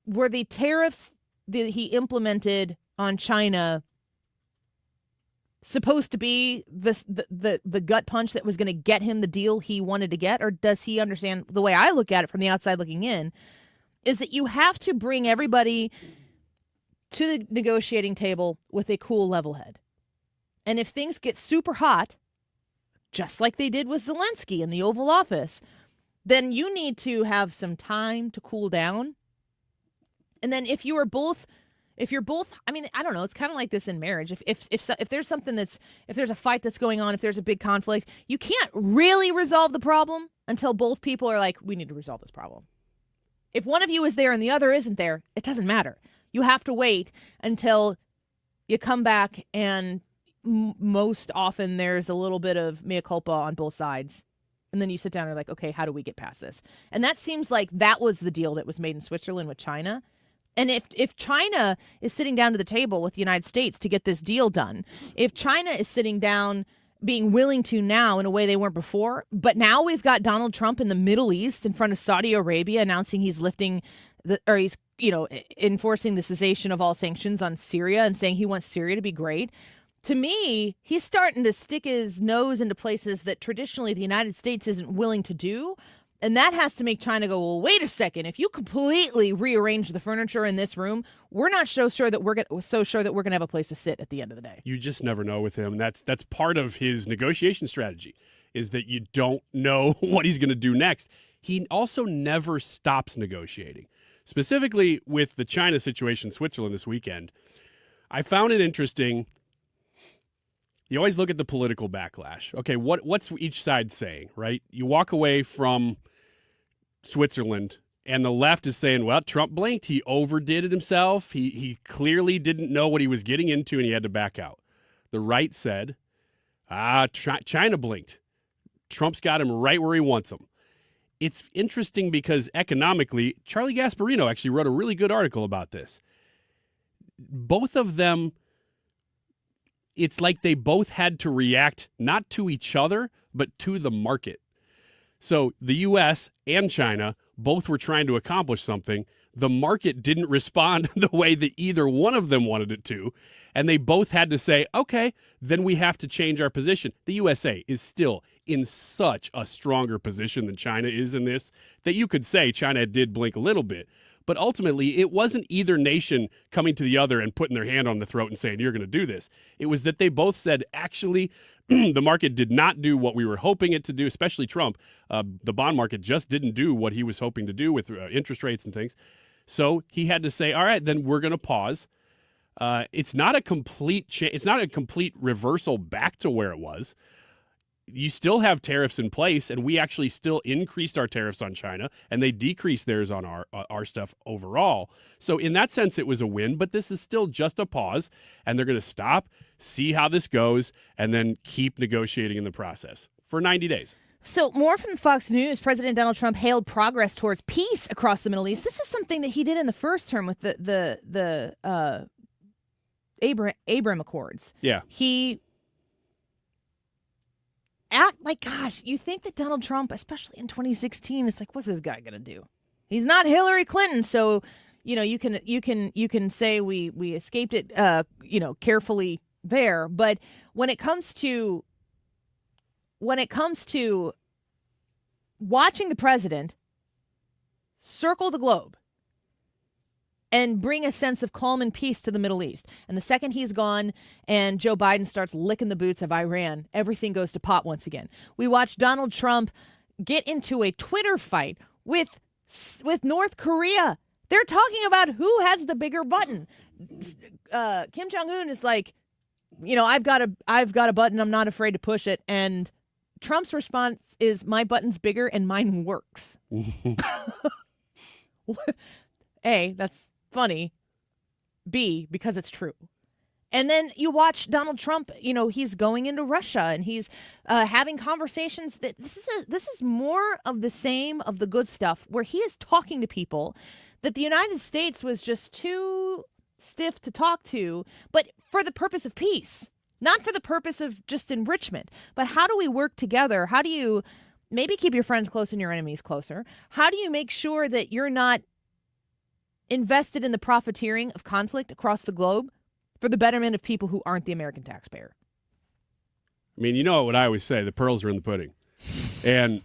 Were the tariffs that he implemented on China supposed to be the gut punch that was going to get him the deal he wanted to get? Or does he understand, the way I look at it from the outside looking in, is that you have to bring everybody to the negotiating table with a cool level head. And if things get super hot, just like they did with Zelensky in the Oval Office, then you need to have some time to cool down. And then if you're both, I mean, I don't know, it's kind of like this in marriage. If there's if there's a fight that's going on, if there's a big conflict, you can't really resolve the problem until both people are like, we need to resolve this problem. If one of you is there and the other isn't there, it doesn't matter. You have to wait until you come back, and most often there's a little bit of mea culpa on both sides. And then you sit down and you're like, okay, how do we get past this? And that seems like that was the deal that was made in Switzerland with China. And if China is sitting down to the table with the United States to get this deal done, if China is sitting down being willing to now in a way they weren't before, but now we've got Donald Trump in the Middle East in front of Saudi Arabia announcing he's enforcing the cessation of all sanctions on Syria and saying he wants Syria to be great. To me, he's starting to stick his nose into places that traditionally the United States isn't willing to do. And that has to make China go, well, wait a second. If you completely rearrange the furniture in this room, we're not so sure that we're going to have a place to sit at the end of the day. You just never know with him. That's part of his negotiation strategy, is that you don't know what he's going to do next. He also never stops negotiating. Specifically with the China situation, Switzerland this weekend, I found it interesting. You always look at the political backlash. Okay, what's each side saying, right? You walk away from Switzerland, and the left is saying, well, Trump blinked. He overdid it himself. He clearly didn't know what he was getting into, and he had to back out. The right said, China blinked. Trump's got him right where he wants him. It's interesting because economically, Charlie Gasparino actually wrote a really good article about this. Both of them, it's like they both had to react not to each other, but to the market. So the U.S. and China both were trying to accomplish something. The market didn't respond the way that either one of them wanted it to, and they both had to say, okay, then we have to change our position. The USA is still in such a stronger position than China is in this that you could say China did blink a little bit. But ultimately, it wasn't either nation coming to the other and putting their hand on the throat and saying, you're going to do this. It was that they both said, actually, the market did not do what we were hoping it to do, especially Trump. The bond market just didn't do what he was hoping to do with interest rates and things. So he had to say, all right, then we're going to pause. It's not a complete it's not a complete reversal back to where it was. You still have tariffs in place, and we actually still increased our tariffs on China, and they decreased theirs on our stuff overall. So in that sense, it was a win, but this is still just a pause, and they're going to stop, see how this goes, and then keep negotiating in the process for 90 days. So more from Fox News. President Donald Trump hailed progress towards peace across the Middle East. This is something that he did in the first term with the Abraham Accords. Yeah. He gosh, you think that Donald Trump, especially in 2016, it's like, what's this guy gonna do? He's not Hillary Clinton, so you can say we escaped it carefully there. But when it comes to watching the president circle the globe and bring a sense of calm and peace to the Middle East, and the second he's gone and Joe Biden starts licking the boots of Iran, everything goes to pot once again. We watched Donald Trump get into a Twitter fight with North Korea. They're talking about who has the bigger button. Kim Jong-un is like, I've got a button, I'm not afraid to push it, and Trump's response is, my button's bigger and mine works. A, that's funny. B, because it's true. And then you watch Donald Trump, he's going into Russia and he's having conversations that this is more of the same of the good stuff, where he is talking to people that the United States was just too stiff to talk to, but for the purpose of peace. Not for the purpose of just enrichment, but how do we work together? How do you maybe keep your friends close and your enemies closer? How do you make sure that you're not invested in the profiteering of conflict across the globe for the betterment of people who aren't the American taxpayer? I mean, you know what I always say, the pearls are in the pudding. And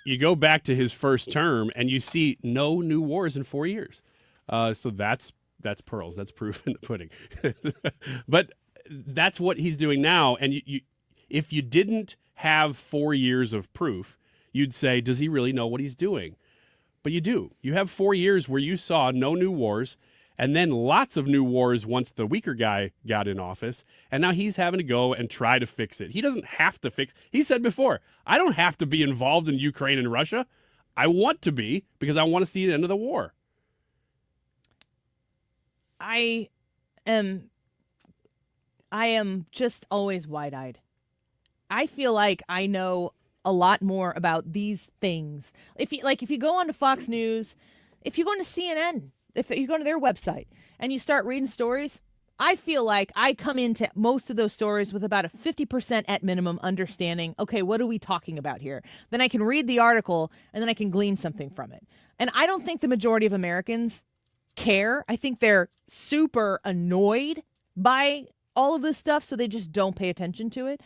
you go back to his first term and you see no new wars in 4 years. So that's pearls. That's proof in the pudding. But that's what he's doing now. And if you didn't have 4 years of proof, you'd say, does he really know what he's doing? But you do. You have 4 years where you saw no new wars, and then lots of new wars once the weaker guy got in office, and now he's having to go and try to fix it. He doesn't have to fix. He said before, I don't have to be involved in Ukraine and Russia. I want to be, because I want to see the end of the war. I am just always wide-eyed. I feel like I know a lot more about these things. If you go onto Fox News, if you go onto CNN, if you go to their website and you start reading stories, I feel like I come into most of those stories with about a 50% at minimum understanding, okay, what are we talking about here? Then I can read the article and then I can glean something from it. And I don't think the majority of Americans care. I think they're super annoyed by all of this stuff, so they just don't pay attention to it.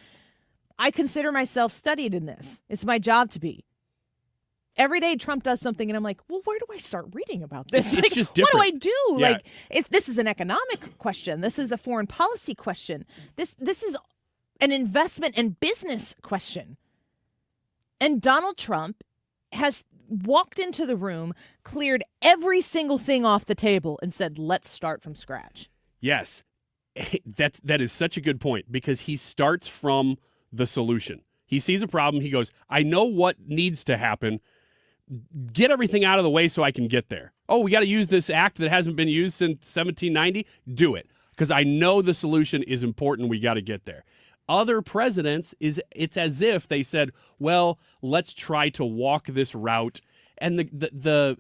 I consider myself studied in this. It's my job to be. Every day Trump does something and I'm like, well, where do I start reading about this? It's just different. What do I do? Yeah. This is an economic question. This is a foreign policy question. This is an investment and business question. And Donald Trump has walked into the room, cleared every single thing off the table and said, let's start from scratch. Yes. That is such a good point, because he starts from the solution. He sees a problem. He goes, I know what needs to happen. Get everything out of the way so I can get there. Oh, we got to use this act that hasn't been used since 1790. Do it, because I know the solution is important. We got to get there. Other presidents, it's as if they said, well, let's try to walk this route. And the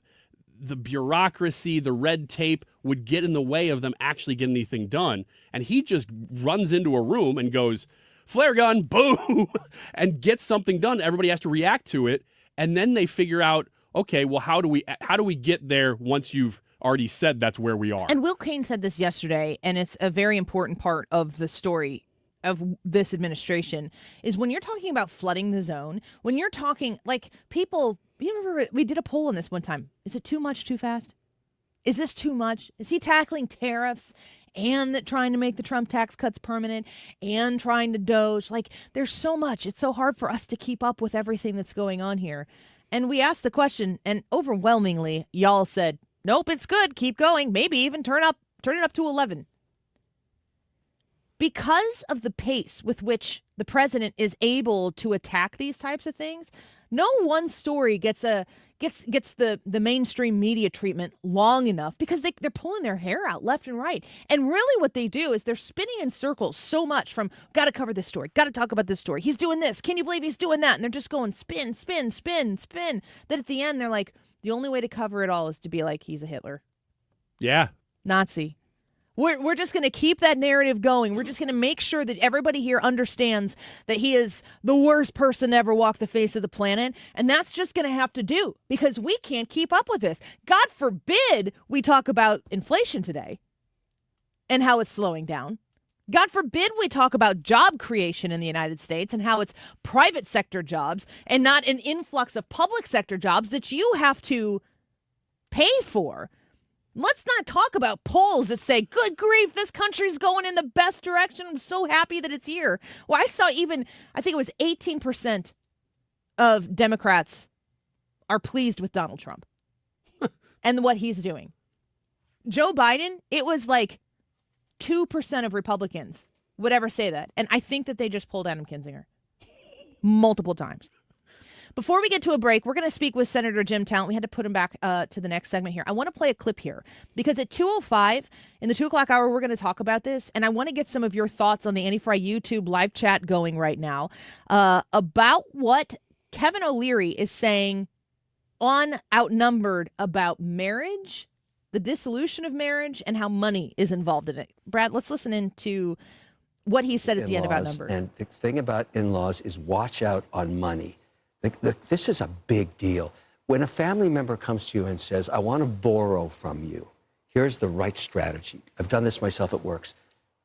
bureaucracy, the red tape would get in the way of them actually getting anything done. And he just runs into a room and goes, flare gun, boom, and gets something done. Everybody has to react to it. And then they figure out okay, well, how do we get there once you've already said that's where we are? And Will Cain said this yesterday, and it's a very important part of the story of this administration, is when you're talking about flooding the zone, when you're talking, like, people, you remember we did a poll on this one time. Is it too much, too fast? Is this too much? Is he tackling tariffs and trying to make the Trump tax cuts permanent and trying to doge? Like, there's so much. It's so hard for us to keep up with everything that's going on here. And we asked the question, and overwhelmingly, y'all said, nope, it's good. Keep going. Maybe even turn it up to 11. Because of the pace with which the president is able to attack these types of things, no one story gets the mainstream media treatment long enough, because they're pulling their hair out left and right. And really what they do is they're spinning in circles so much from, got to cover this story, got to talk about this story. He's doing this. Can you believe he's doing that? And they're just going spin, spin, spin, spin. That at the end, they're like, the only way to cover it all is to be like, he's a Hitler. Yeah. Nazi. We're just going to keep that narrative going. We're just going to make sure that everybody here understands that he is the worst person to ever walk the face of the planet. And that's just going to have to do, because we can't keep up with this. God forbid we talk about inflation today and how it's slowing down. God forbid we talk about job creation in the United States and how it's private sector jobs and not an influx of public sector jobs that you have to pay for. Let's not talk about polls that say, good grief, this country's going in the best direction. I'm so happy that it's here. Well, I saw I think it was 18% of Democrats are pleased with Donald Trump and what he's doing. Joe Biden, it was like 2% of Republicans would ever say that. And I think that they just pulled Adam Kinzinger multiple times. Before we get to a break, we're going to speak with Senator Jim Talent. We had to put him back to the next segment here. I want to play a clip here because at 2:05 in the 2 o'clock hour, we're going to talk about this. And I want to get some of your thoughts on the Anti-Fry YouTube live chat going right now about what Kevin O'Leary is saying on Outnumbered about marriage, the dissolution of marriage, and how money is involved in it. Brad, let's listen in to what he said at the end of Outnumbered. And the thing about in-laws is watch out on money. This is a big deal. When a family member comes to you and says, I want to borrow from you, here's the right strategy. I've done this myself, it works.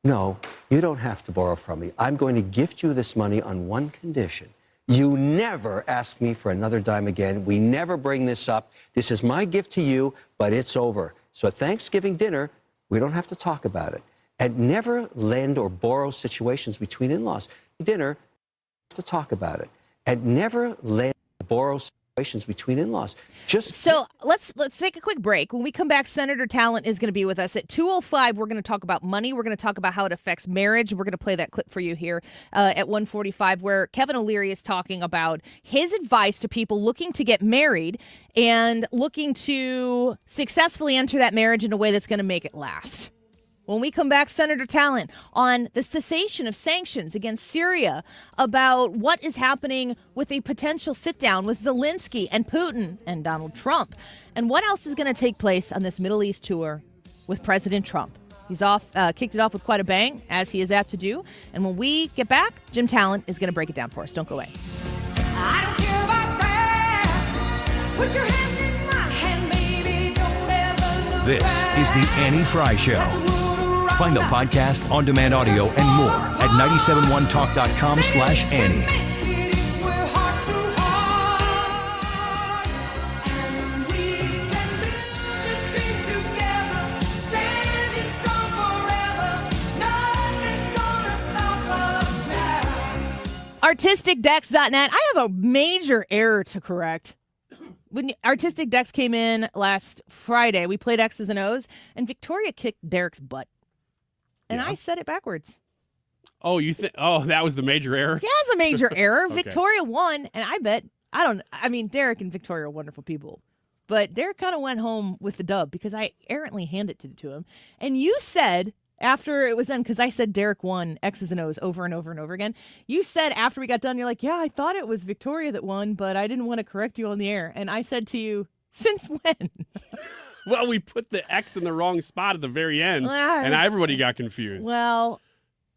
No, you don't have to borrow from me. I'm going to gift you this money on one condition. You never ask me for another dime again. We never bring this up. This is my gift to you, but it's over. So at Thanksgiving dinner, we don't have to talk about it. And never lend or borrow situations between in-laws. Dinner, we have to talk about it. And never lend or borrow situations between in-laws. So let's take a quick break. When we come back, Senator Talent is going to be with us. At 2:05, we're going to talk about money. We're going to talk about how it affects marriage. We're going to play that clip for you here at 1:45, where Kevin O'Leary is talking about his advice to people looking to get married and looking to successfully enter that marriage in a way that's going to make it last. When we come back, Senator Talent on the cessation of sanctions against Syria, about what is happening with a potential sit-down with Zelensky and Putin and Donald Trump, and what else is going to take place on this Middle East tour with President Trump. He's kicked it off with quite a bang, as he is apt to do. And when we get back, Jim Talent is going to break it down for us. Don't go away. I don't care about that. Put your hand in my hand, baby. Don't ever look This is the Annie Fry Show. Find the podcast, on-demand audio, and more at 971talk.com/Annie. ArtisticDex.net. I have a major error to correct. When Artistic Dex came in last Friday, we played X's and O's, and Victoria kicked Derek's butt. And I said it backwards. Oh, that was the major error? Yeah, it was a major error. Okay. Victoria won, and Derek and Victoria are wonderful people. But Derek kind of went home with the dub because I errantly handed it to him. And you said, after it was done, because I said Derek won X's and O's over and over and over again, you said after we got done, you're like, yeah, I thought it was Victoria that won, but I didn't want to correct you on the air. And I said to you, since when? Well, we put the X in the wrong spot at the very end, and everybody got confused. Well,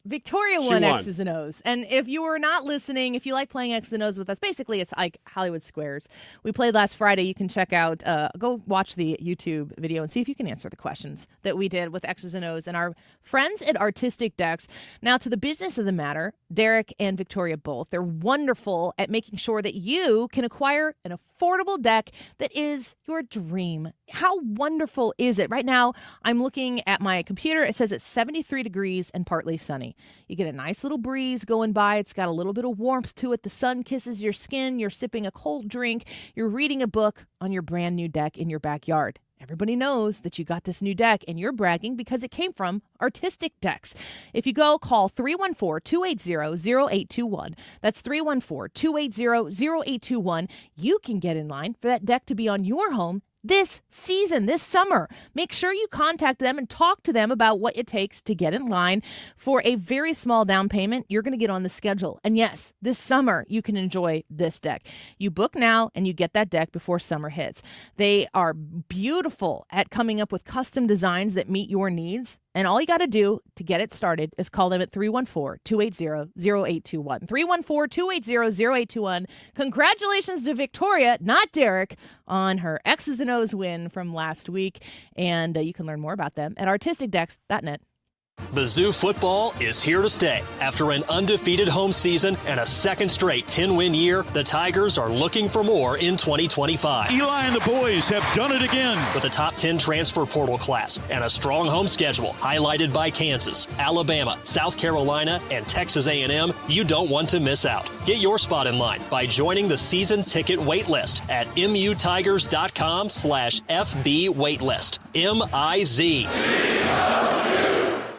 Victoria won X's and O's. And if you were not listening, if you like playing X's and O's with us, basically it's like Hollywood Squares. We played last Friday. You can check out, go watch the YouTube video and see if you can answer the questions that we did with X's and O's and our friends at Artistic Decks. Now, to the business of the matter, Derek and Victoria both, they're wonderful at making sure that you can acquire an affordable deck that is your dream. How wonderful is it? Right now, I'm looking at my computer. It says it's 73 degrees and partly sunny. You get a nice little breeze going by. It's got a little bit of warmth to it. The sun kisses your skin. You're sipping a cold drink. You're reading a book on your brand new deck in your backyard. Everybody knows that you got this new deck, and you're bragging because it came from Artistic Decks. If you go, call 314-280-0821. That's 314-280-0821. You can get in line for that deck to be on your home this season, this summer. Make sure you contact them and talk to them about what it takes to get in line. For a very small down payment, you're going to get on the schedule. And yes, this summer, you can enjoy this deck. You book now and you get that deck before summer hits. They are beautiful at coming up with custom designs that meet your needs. And all you got to do to get it started is call them at 314-280-0821. 314-280-0821. Congratulations to Victoria, not Derek, on her X's and O's win from last week. And you can learn more about them at artisticdecks.net. Mizzou football is here to stay. After an undefeated home season and a second straight 10-win year, the Tigers are looking for more in 2025. Eli and the boys have done it again. With a top 10 transfer portal class and a strong home schedule highlighted by Kansas, Alabama, South Carolina, and Texas A&M, you don't want to miss out. Get your spot in line by joining the season ticket waitlist at mutigers.com/FB waitlist. MIZ.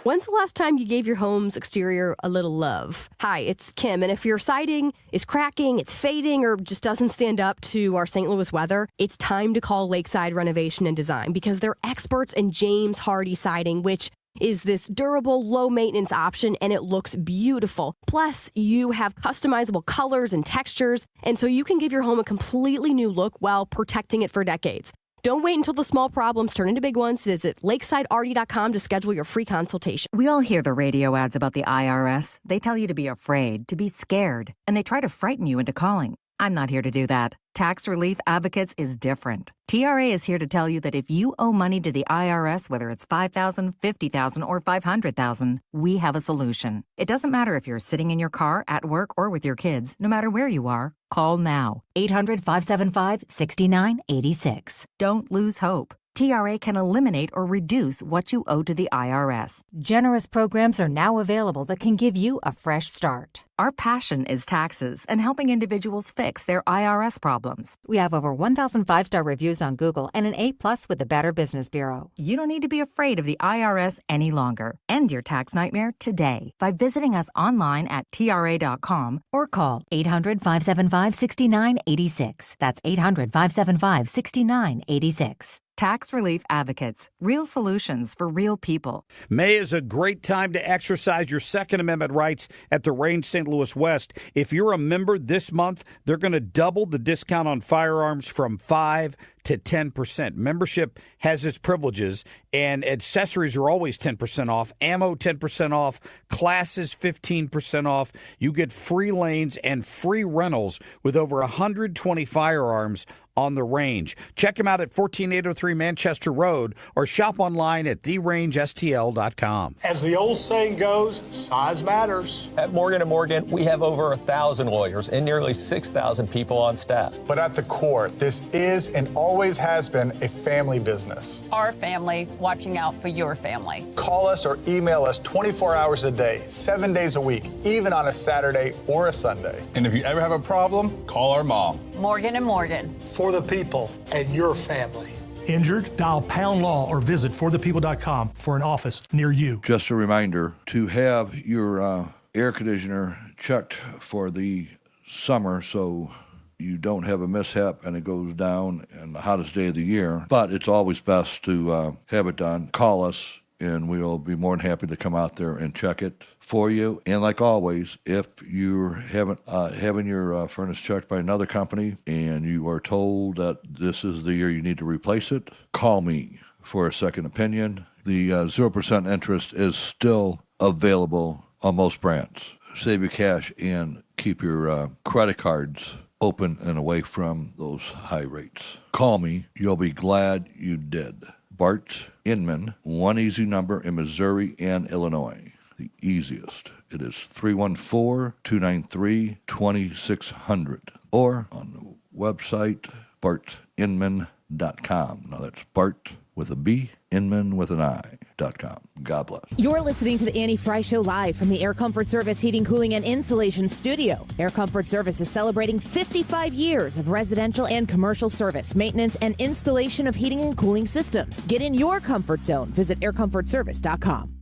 When's the last time you gave your home's exterior a little love? Hi, it's Kim, and if your siding is cracking, it's fading, or just doesn't stand up to our St. Louis weather, it's time to call Lakeside Renovation and Design because they're experts in James Hardy siding, which is this durable, low-maintenance option, and it looks beautiful. Plus, you have customizable colors and textures, and so you can give your home a completely new look while protecting it for decades. Don't wait until the small problems turn into big ones. Visit lakesidearty.com to schedule your free consultation. We all hear the radio ads about the IRS. They tell you to be afraid, to be scared, and they try to frighten you into calling. I'm not here to do that. Tax Relief Advocates is different. TRA is here to tell you that if you owe money to the IRS, whether it's $5,000, $50,000, or $500,000, we have a solution. It doesn't matter if you're sitting in your car, at work, or with your kids. No matter where you are, call now. 800-575-6986. Don't lose hope. TRA can eliminate or reduce what you owe to the IRS. Generous programs are now available that can give you a fresh start. Our passion is taxes and helping individuals fix their IRS problems. We have over 1,000 5-star reviews on Google and an A+ with the Better Business Bureau. You don't need to be afraid of the IRS any longer. End your tax nightmare today by visiting us online at TRA.com or call 800-575-6986. That's 800-575-6986. Tax Relief Advocates. Real solutions for real people. May is a great time to exercise your Second Amendment rights at the Range St. Louis West. If you're a member this month, they're going to double the discount on firearms from 5 to 10%. Membership has its privileges, and accessories are always 10% off. Ammo, 10% off. Classes, 15% off. You get free lanes and free rentals with over 120 firearms on the range. Check them out at 14803 Manchester Road or shop online at therangestl.com. As the old saying goes, size matters. At Morgan & Morgan, we have over 1,000 lawyers and nearly 6,000 people on staff. But at the core, this is and always has been a family business. Our family watching out for your family. Call us or email us 24 hours a day, 7 days a week, even on a Saturday or a Sunday. And if you ever have a problem, call our mom. Morgan & Morgan. For the people and your family. Injured? Dial Pound Law or visit forthepeople.com for an office near you. Just a reminder to have your air conditioner checked for the summer so you don't have a mishap and it goes down in the hottest day of the year. But it's always best to have it done. Call us and we'll be more than happy to come out there and check it for you. And like always, if you're having your furnace checked by another company and you are told that this is the year you need to replace it, call me for a second opinion. The 0% interest is still available on most brands. Save your cash and keep your credit cards open and away from those high rates. Call me. You'll be glad you did. Bart Inman, one easy number in Missouri and Illinois. The easiest. It is 314-293-2600. Or on the website, bartinman.com. Now that's Bart with a B, Inman with an I.com. God bless. You're listening to the Annie Fry Show live from the Air Comfort Service Heating, Cooling, and Insulation Studio. Air Comfort Service is celebrating 55 years of residential and commercial service, maintenance, and installation of heating and cooling systems. Get in your comfort zone. Visit aircomfortservice.com.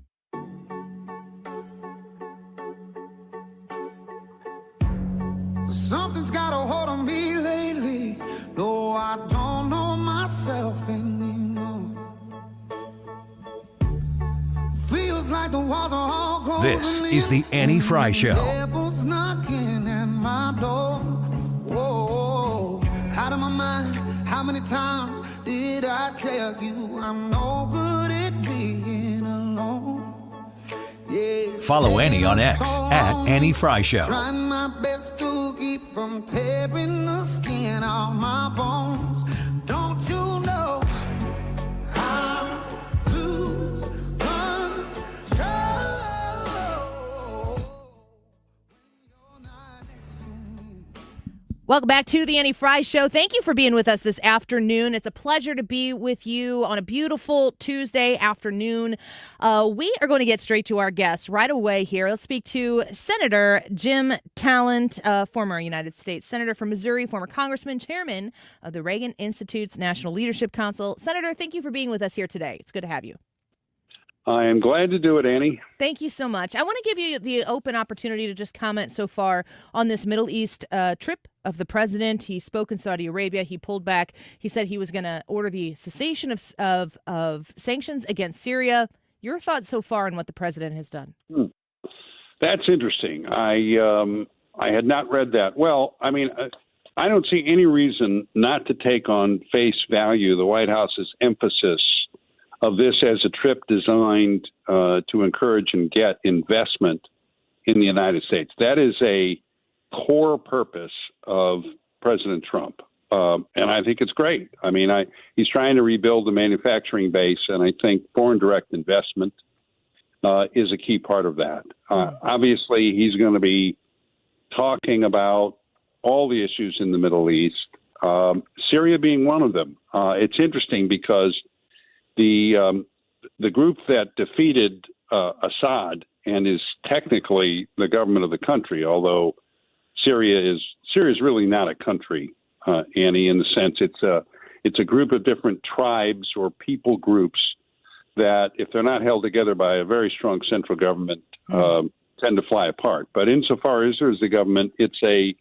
Something's got a hold on me lately, though I don't know myself anymore. Feels like the walls are all closing. This is the Annie Fry Show. Devil's knocking at my door. Whoa, out of my mind. How many times did I tell you I'm no good at being alone? Yeah, Follow Annie on X at Annie Fry Show. Trying my best to keep from tearing the skin off my bones. Don't you know how to control? Welcome back to the Annie Fry Show. Thank you for being with us this afternoon. It's a pleasure to be with you on a beautiful Tuesday afternoon. We are going to get straight to our guest right away here. Let's speak to Senator Jim Talent, former United States Senator from Missouri, former Congressman, Chairman of the Reagan Institute's National Leadership Council. Senator, thank you for being with us here today. It's good to have you. I am glad to do it, Annie. Thank you so much. I want to give you the open opportunity to just comment so far on this Middle East trip of the president. He spoke in Saudi Arabia. He pulled back. He said he was going to order the cessation of sanctions against Syria. Your thoughts so far on what the president has done? That's interesting. I had not read that. Well, I mean, I don't see any reason not to take on face value the White House's emphasis of this as a trip designed to encourage and get investment in the United States. That is a core purpose of President Trump. And I think it's great. I mean, he's trying to rebuild the manufacturing base, and I think foreign direct investment is a key part of that. Obviously, he's going to be talking about all the issues in the Middle East, Syria being one of them. It's interesting because the group that defeated Assad and is technically the government of the country, although Syria is really not a country, Annie, in the sense it's a group of different tribes or people groups that, if they're not held together by a very strong central government, tend to fly apart. But insofar as there is the government, it's a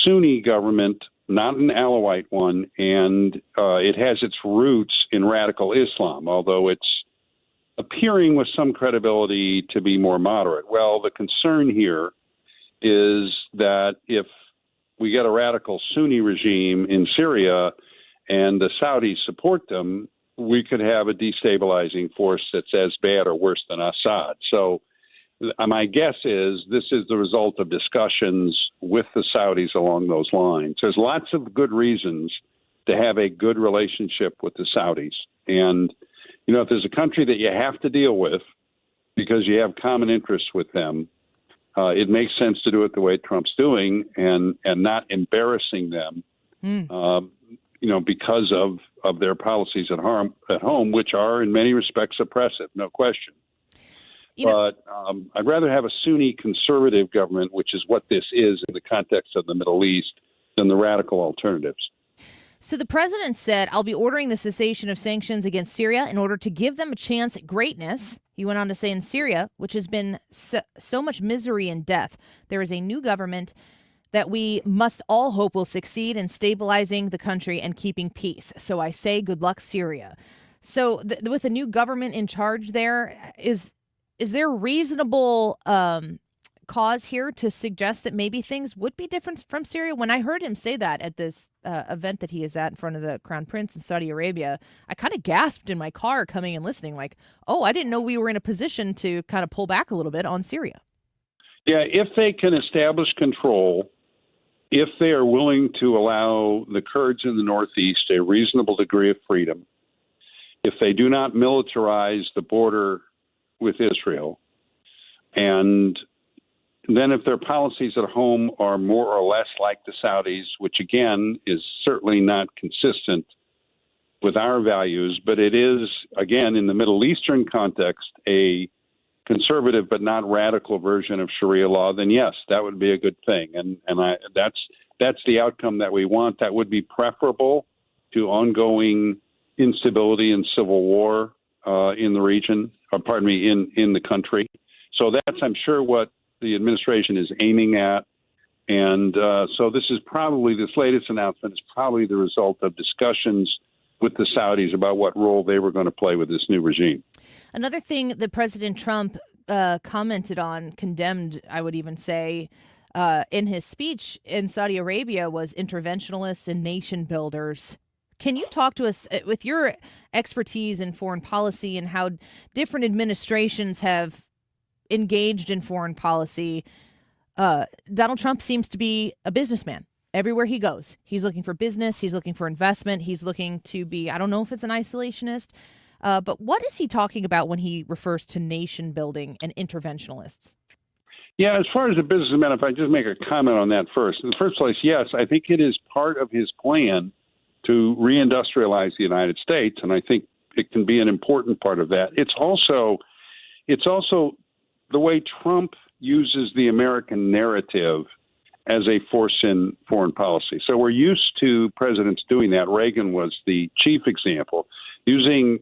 Sunni government, not an Alawite one, and it has its roots in radical Islam, although it's appearing with some credibility to be more moderate. Well, the concern here is that if we get a radical Sunni regime in Syria and the Saudis support them, we could have a destabilizing force that's as bad or worse than Assad. So my guess is this is the result of discussions with the Saudis along those lines. There's lots of good reasons to have a good relationship with the Saudis. And, you know, if there's a country that you have to deal with because you have common interests with them, it makes sense to do it the way Trump's doing and not embarrassing them, because of their policies at home, which are in many respects oppressive, no question. But I'd rather have a Sunni conservative government, which is what this is in the context of the Middle East, than the radical alternatives. So the president said, I'll be ordering the cessation of sanctions against Syria in order to give them a chance at greatness. He went on to say in Syria, which has been so much misery and death, there is a new government that we must all hope will succeed in stabilizing the country and keeping peace. So I say good luck, Syria. So with the new government in charge there, is there reasonable cause here to suggest that maybe things would be different from Syria? When I heard him say that at this event that he is at in front of the Crown Prince in Saudi Arabia, I kind of gasped in my car coming and listening, like, oh, I didn't know we were in a position to kind of pull back a little bit on Syria. Yeah, if they can establish control, if they are willing to allow the Kurds in the Northeast a reasonable degree of freedom, if they do not militarize the border with Israel, and then if their policies at home are more or less like the Saudis, which again is certainly not consistent with our values, but it is, again, in the Middle Eastern context, a conservative but not radical version of Sharia law, then yes, that would be a good thing. And that's the outcome that we want. That would be preferable to ongoing instability and civil war in the region, in the country. So that's, I'm sure, what the administration is aiming at. And so this latest announcement is probably the result of discussions with the Saudis about what role they were going to play with this new regime. Another thing that President Trump commented on, condemned, I would even say, in his speech in Saudi Arabia was interventionalists and nation builders. Can you talk to us with your expertise in foreign policy and how different administrations have engaged in foreign policy? Donald Trump seems to be a businessman. Everywhere he goes, he's looking for business. He's looking for investment. He's looking to be, I don't know if it's an isolationist, but what is he talking about when he refers to nation building and interventionalists? Yeah, as far as the businessman, if I just make a comment on that first. In the first place, yes, I think it is part of his plan to reindustrialize the United States, and I think it can be an important part of that. It's also the way Trump uses the American narrative as a force in foreign policy. So we're used to presidents doing that. Reagan was the chief example, using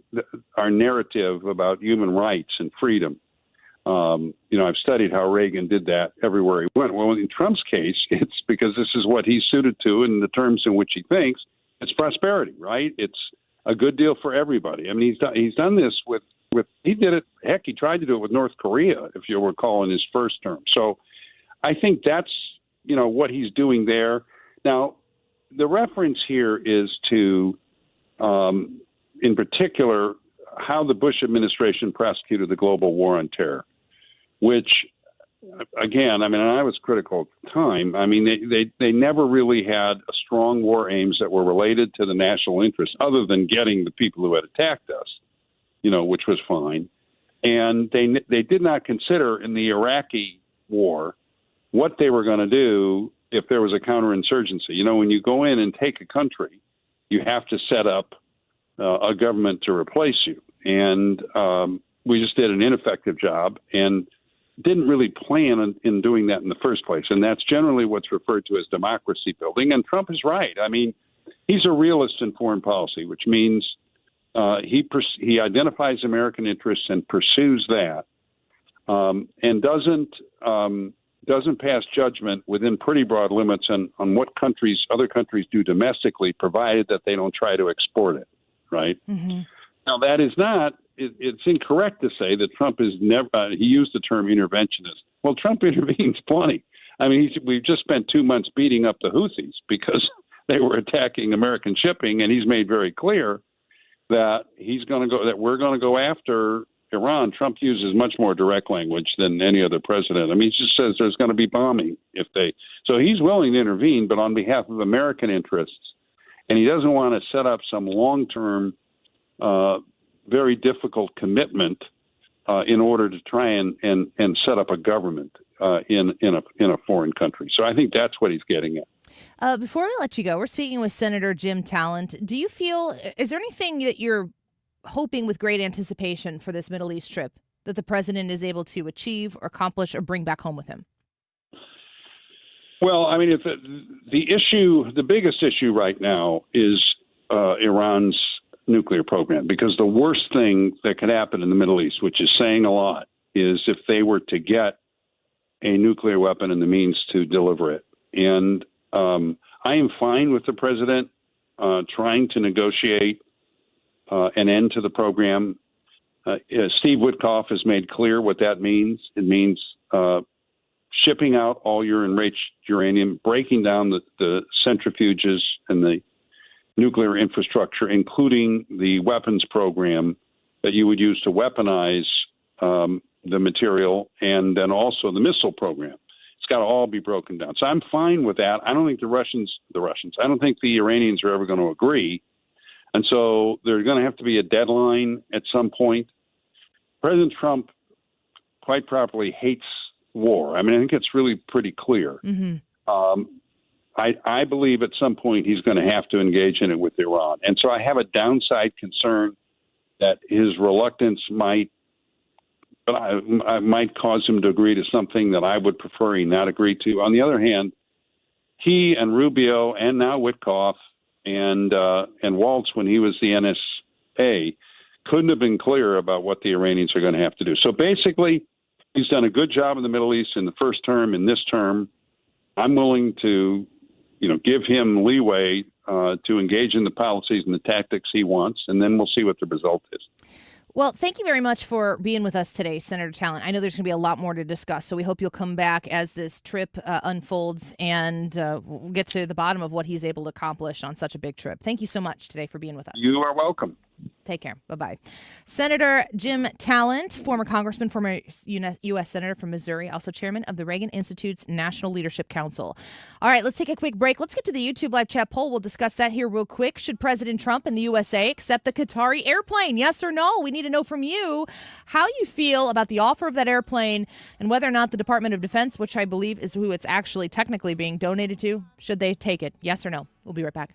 our narrative about human rights and freedom. I've studied how Reagan did that everywhere he went. Well, in Trump's case, it's because this is what he's suited to in the terms in which he thinks. It's prosperity, right? It's a good deal for everybody. I mean, he's done this with he did it. Heck, he tried to do it with North Korea, if you'll recall, in his first term. So I think that's, what he's doing there. Now, the reference here is to, in particular, how the Bush administration prosecuted the global war on terror, which, again, I was critical at the time. They never really had a strong war aims that were related to the national interest, other than getting the people who had attacked us, which was fine. And they did not consider in the Iraqi war what they were going to do if there was a counterinsurgency. When you go in and take a country, you have to set up a government to replace you. And we just did an ineffective job and didn't really plan in doing that in the first place. And that's generally what's referred to as democracy building. And Trump is right. He's a realist in foreign policy, which means he identifies American interests and pursues that, and doesn't pass judgment within pretty broad limits on what other countries do domestically, provided that they don't try to export it, right? Mm-hmm. Now, that is not, it's incorrect to say that Trump is never, he used the term interventionist. Well, Trump intervenes plenty. We've just spent 2 months beating up the Houthis because they were attacking American shipping, and he's made very clear that we're going to go after Iran. Trump uses much more direct language than any other president. He just says there's going to be bombing so he's willing to intervene, but on behalf of American interests. And he doesn't want to set up some long-term, very difficult commitment in order to try and set up a government in a foreign country. So I think that's what he's getting at. Before we let you go, we're speaking with Senator Jim Talent. Do you feel, is there anything that you're hoping with great anticipation for this Middle East trip that the president is able to achieve or accomplish or bring back home with him? Well, it's the biggest issue right now is Iran's nuclear program, because the worst thing that could happen in the Middle East, which is saying a lot, is if they were to get a nuclear weapon and the means to deliver it. And I am fine with the president trying to negotiate an end to the program. Steve Witkoff has made clear what that means. It means shipping out all your enriched uranium, breaking down the centrifuges and the nuclear infrastructure, including the weapons program that you would use to weaponize the material, and then also the missile program. It's got to all be broken down. So I'm fine with that. I don't think I don't think the Iranians are ever going to agree. And so there's going to have to be a deadline at some point. President Trump, quite properly, hates war. I mean, I think it's really pretty clear. Mm-hmm. I believe at some point he's going to have to engage in it with Iran. And so I have a downside concern that his reluctance might cause him to agree to something that I would prefer he not agree to. On the other hand, he and Rubio and now Witkoff and Waltz, when he was the NSA, couldn't have been clearer about what the Iranians are going to have to do. So basically, he's done a good job in the Middle East in the first term. In this term, I'm willing to, give him leeway to engage in the policies and the tactics he wants, and then we'll see what the result is. Well, thank you very much for being with us today, Senator Talent. I know there's going to be a lot more to discuss, so we hope you'll come back as this trip unfolds, and we'll get to the bottom of what he's able to accomplish on such a big trip. Thank you so much today for being with us. You are welcome. Take care. Bye-bye. Senator Jim Talent, former congressman, former U.S. Senator from Missouri, also chairman of the Reagan Institute's National Leadership Council. All right, let's take a quick break. Let's get to the YouTube live chat poll. We'll discuss that here real quick. Should President Trump and the USA accept the Qatari airplane? Yes or no? We need to know from you how you feel about the offer of that airplane and whether or not the Department of Defense, which I believe is who it's actually technically being donated to, should they take it? Yes or no? We'll be right back.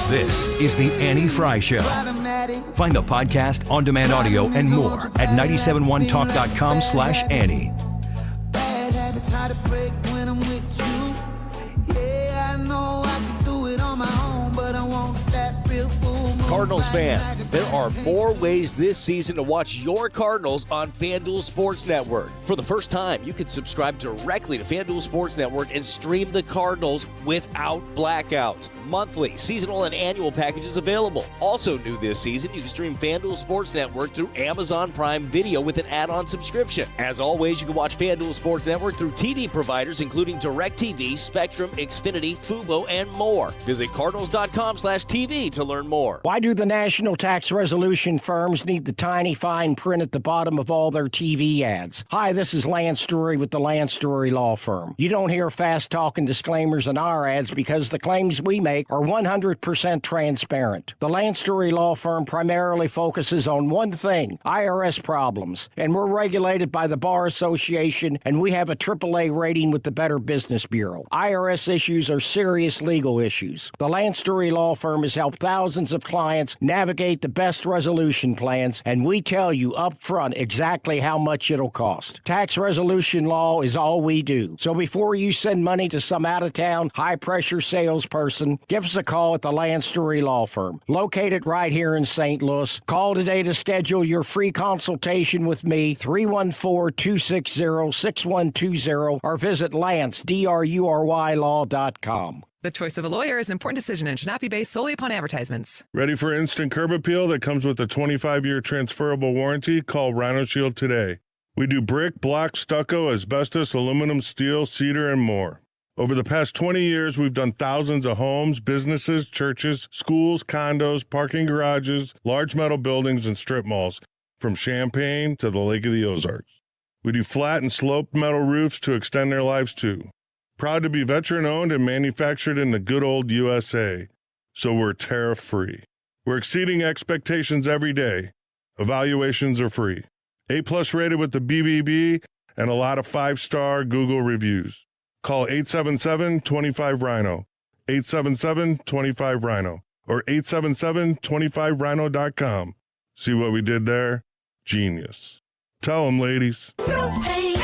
This is the Annie Fry Show. Find the podcast, on-demand audio, and more at 971talk.com/Annie. Bad habits hard to break when I'm with you. Yeah, I know I can do it on my own, but I want that real full moon. Cardinals fans, there are more ways this season to watch your Cardinals on FanDuel Sports Network. For the first time, you can subscribe directly to FanDuel Sports Network and stream the Cardinals without blackouts. Monthly, seasonal, and annual packages available. Also new this season, you can stream FanDuel Sports Network through Amazon Prime Video with an add-on subscription. As always, you can watch FanDuel Sports Network through TV providers including DirecTV, Spectrum, Xfinity, Fubo, and more. Visit Cardinals.com/TV to learn more. Why do the national tax resolution firms need the tiny fine print at the bottom of all their TV ads? Hi, this is Lance Story with the Lance Story Law Firm. You don't hear fast-talking disclaimers in our ads because the claims we make are 100% transparent. The Lance Story Law Firm primarily focuses on one thing, IRS problems, and we're regulated by the Bar Association, and we have a AAA rating with the Better Business Bureau. IRS issues are serious legal issues. The Lance Story Law Firm has helped thousands of clients navigate the best resolution plans, and we tell you up front exactly how much it'll cost. Tax resolution law is all we do. So before you send money to some out-of-town, high-pressure salesperson, give us a call at the Lance Story Law Firm, located right here in St. Louis. Call today to schedule your free consultation with me, 314-260-6120, or visit LanceDruryLaw.com. The choice of a lawyer is an important decision and should not be based solely upon advertisements. Ready for instant curb appeal that comes with a 25-year transferable warranty? Call Rhino Shield today. We do brick, block, stucco, asbestos, aluminum, steel, cedar, and more. Over the past 20 years, we've done thousands of homes, businesses, churches, schools, condos, parking garages, large metal buildings, and strip malls, from Champaign to the Lake of the Ozarks. We do flat and sloped metal roofs to extend their lives too. Proud to be veteran-owned and manufactured in the good old USA, so we're tariff-free. We're exceeding expectations every day. Evaluations are free. A+ rated with the BBB and a lot of 5-star Google reviews. Call 877-25-RHINO, 877-25-RHINO, or 877-25rhino.com. See what we did there? Genius. Tell them, ladies. Don't hate,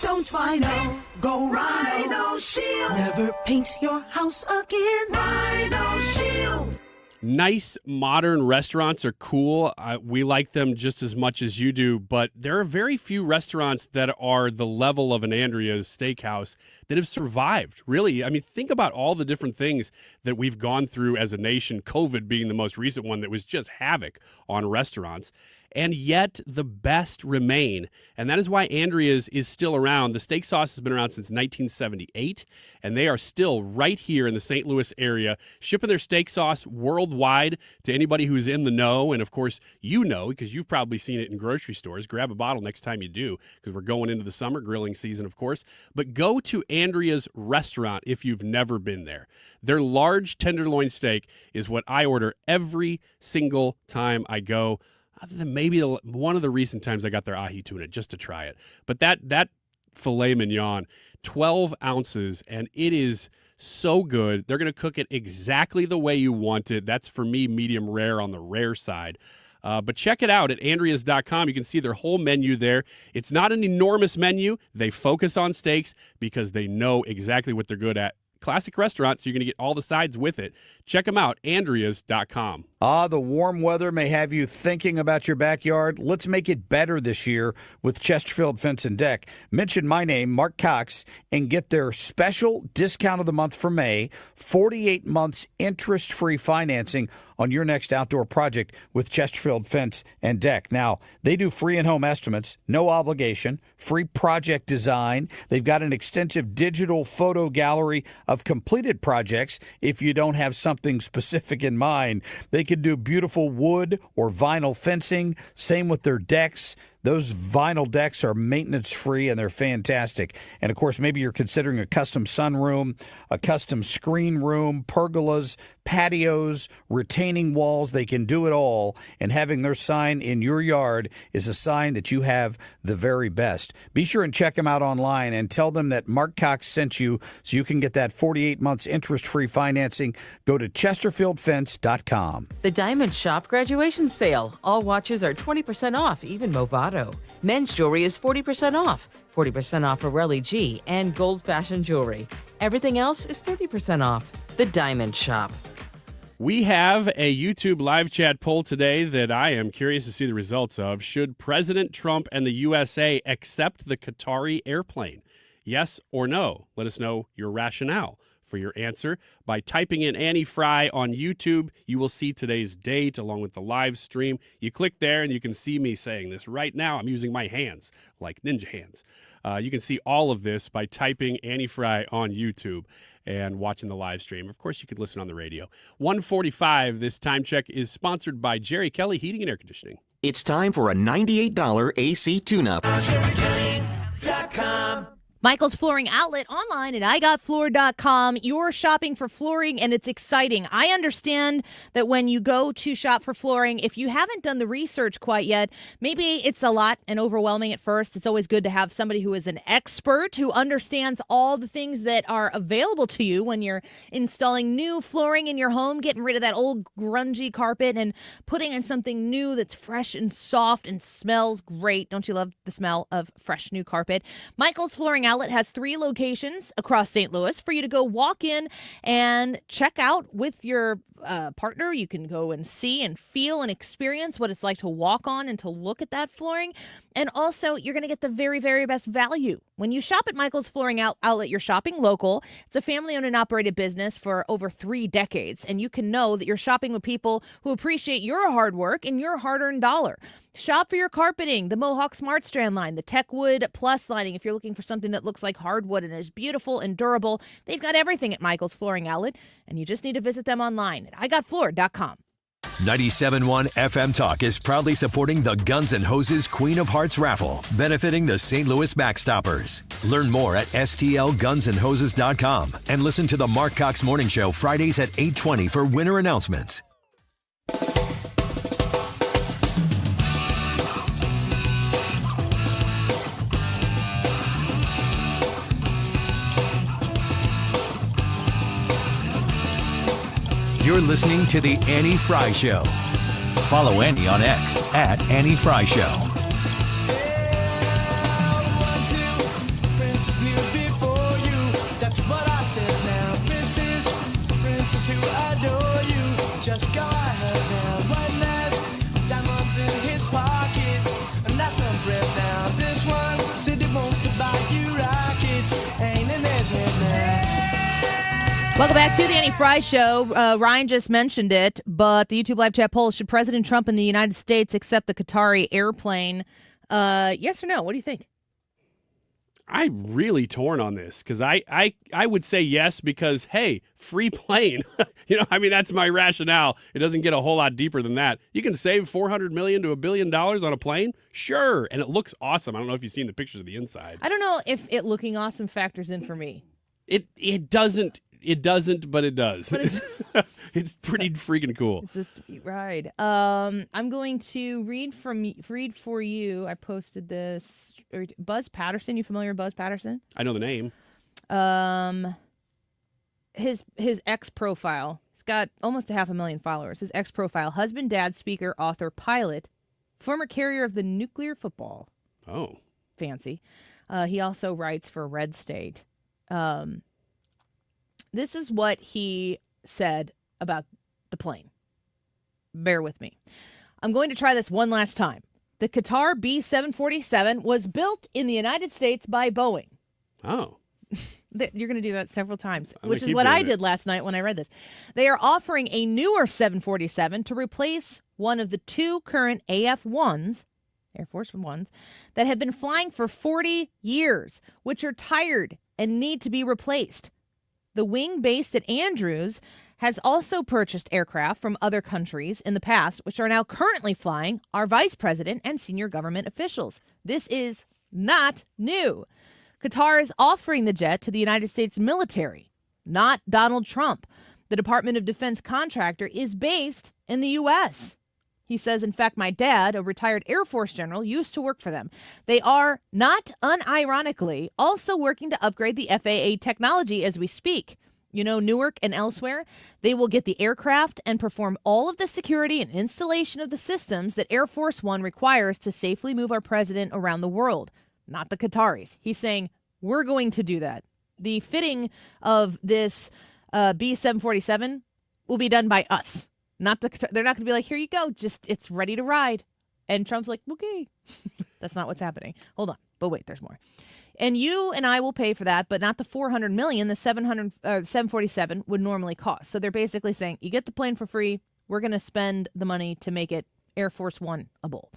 don't Rhino, go Rhino Shield. Never paint your house again. Rhino Shield. Nice modern restaurants are cool. We like them just as much as you do, but there are very few restaurants that are the level of an Andrea's Steakhouse that have survived. Really, I mean, think about all the different things that we've gone through as a nation, COVID being the most recent one that was just havoc on restaurants. and yet the best remain. And that is why Andrea's is still around. The steak sauce has been around since 1978, and they are still right here in the St. Louis area, shipping their steak sauce worldwide to anybody who's in the know. And of course, you know, because you've probably seen it in grocery stores. Grab a bottle next time you do, because we're going into the summer grilling season, of course. But go to Andrea's restaurant if you've never been there. Their large tenderloin steak is what I order every single time I go, other than maybe one of the recent times I got their ahi tuna just to try it. But that filet mignon, 12 ounces, and it is so good. They're going to cook it exactly the way you want it. That's, for me, medium rare on the rare side. But check it out at Andreas.com. You can see their whole menu there. It's not an enormous menu. They focus on steaks because they know exactly what they're good at. Classic restaurant, so you're going to get all the sides with it. Check them out, Andreas.com. The warm weather may have you thinking about your backyard. Let's make it better this year with Chesterfield Fence and Deck. Mention my name, Mark Cox, and get their special discount of the month for May, 48 months interest-free financing on your next outdoor project with Chesterfield Fence and Deck. Now, they do free in-home estimates, no obligation, free project design. They've got an extensive digital photo gallery of completed projects if you don't have something specific in mind. They can do beautiful wood or vinyl fencing. Same with their decks. Those vinyl decks are maintenance-free, and they're fantastic. And, of course, maybe you're considering a custom sunroom, a custom screen room, pergolas, patios, retaining walls. They can do it all, and having their sign in your yard is a sign that you have the very best. Be sure and check them out online and tell them that Mark Cox sent you so you can get that 48 months interest-free financing. Go to ChesterfieldFence.com. The Diamond Shop graduation sale. All watches are 20% off, even Movado. Men's jewelry is 40% off. 40% off Pirelli G and gold fashion jewelry. Everything else is 30% off. The Diamond Shop. We have a YouTube live chat poll today that I am curious to see the results of. Should President Trump and the USA accept the Qatari airplane? Yes or no? Let us know your rationale for your answer by typing in Annie Fry on YouTube. You will see today's date along with the live stream. You click there and you can see me saying this right now. I'm using my hands like ninja hands. You can see all of this by typing Annie Fry on YouTube and watching the live stream. Of course, you could listen on the radio. 1:45, this time check is sponsored by Jerry Kelly Heating and Air Conditioning. It's time for a $98 AC tune-up. Michael's Flooring Outlet online at igotfloor.com. You're shopping for flooring, and it's exciting. I understand that when you go to shop for flooring, if you haven't done the research quite yet, maybe it's a lot and overwhelming at first. It's always good to have somebody who is an expert, who understands all the things that are available to you when you're installing new flooring in your home, getting rid of that old grungy carpet and putting in something new that's fresh and soft and smells great. Don't you love the smell of fresh new carpet? Michael's Flooring Outlet has 3 locations across St. Louis for you to go walk in and check out with your partner. You can go and see and feel and experience what it's like to walk on and to look at that flooring. And also, you're going to get the very, very best value. When you shop at Michael's Flooring Outlet, you're shopping local. It's a family-owned and operated business for over 3 decades, and you can know that you're shopping with people who appreciate your hard work and your hard-earned dollar. Shop for your carpeting, the Mohawk Smart Strand line, the Techwood Plus lining. If you're looking for something that looks like hardwood and is beautiful and durable, they've got everything at Michael's Flooring Outlet, and you just need to visit them online at igotfloor.com. 97.1 FM Talk is proudly supporting the Guns N' Hoses Queen of Hearts raffle, benefiting the St. Louis Backstoppers. Learn more at stlgunsandhoses.com and listen to the Mark Cox Morning Show Fridays at 8:20 for winner announcements. You're listening to The Annie Fry Show. Follow Annie on X at Annie Fry Show. Princess knew before you. That's what I said now. Princess who adore you. Just go ahead now. One has diamonds in his pockets. And that's some bread now. This one said he wants to buy you rockets. Ain't in his head now. Welcome back to the Annie Fry Show. Ryan just mentioned it, but the YouTube live chat poll, should President Trump in the United States accept the Qatari airplane? Yes or no? What do you think? I'm really torn on this because I would say yes because, hey, free plane. That's my rationale. It doesn't get a whole lot deeper than that. You can save $400 million to $1 billion on a plane? Sure. And it looks awesome. I don't know if you've seen the pictures of the inside. I don't know if it looking awesome factors in for me. It doesn't. It doesn't, but it does. But it's pretty freaking cool. It's a sweet ride. I'm going to read for you. I posted this. Buzz Patterson. You familiar with Buzz Patterson? I know the name. His ex profile. He's got almost 500,000 followers. His ex profile: husband, dad, speaker, author, pilot, former carrier of the nuclear football. Oh, fancy. He also writes for Red State. This is what he said about the plane. Bear with me. I'm going to try this one last time. The Qatar B-747 was built in the United States by Boeing. Oh. You're going to do that several times, I'm which gonna is keep what doing I it. did last night when I read this. They are offering a newer 747 to replace one of the two current AF-1s, Air Force Ones, that have been flying for 40 years, which are tired and need to be replaced. The wing based at Andrews has also purchased aircraft from other countries in the past, which are now currently flying our vice president and senior government officials. This is not new. Qatar is offering the jet to the United States military, not Donald Trump. The Department of Defense contractor is based in the U.S. He says, in fact, my dad, a retired Air Force general, used to work for them. They are, not unironically, also working to upgrade the FAA technology as we speak. Newark and elsewhere, they will get the aircraft and perform all of the security and installation of the systems that Air Force One requires to safely move our president around the world, not the Qataris. He's saying, we're going to do that. The fitting of this B-747 will be done by us. They're not going to be like, here you go, just it's ready to ride. And Trump's like, okay. That's not what's happening. Hold on. But wait, there's more. And you and I will pay for that, but not the $400 million the 747 would normally cost. So they're basically saying, you get the plane for free. We're going to spend the money to make it Air Force One-able.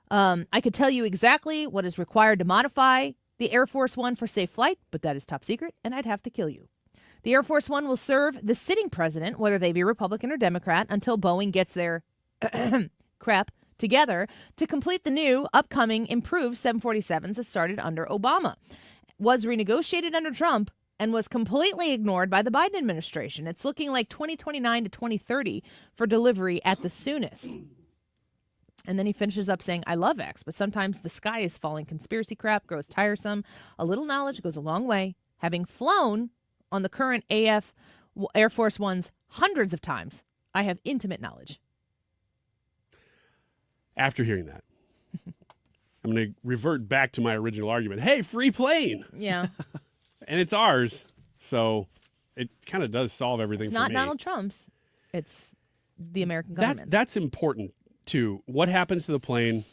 I could tell you exactly what is required to modify the Air Force One for safe flight, but that is top secret, and I'd have to kill you. The Air Force One will serve the sitting president, whether they be Republican or Democrat, until Boeing gets their crap together to complete the new, upcoming, improved 747s that started under Obama, was renegotiated under Trump, and was completely ignored by the Biden administration. It's looking like 2029 to 2030 for delivery at the soonest. And then he finishes up saying, I love X, but sometimes the sky is falling. Conspiracy crap grows tiresome. A little knowledge goes a long way. Having flown on the current Air Force Ones hundreds of times, I have intimate knowledge. After hearing that, I'm going to revert back to my original argument. Hey, free plane. Yeah. And it's ours. So it kind of does solve everything It's for not me. Donald Trump's. It's the American government. That's important, too. What happens to the plane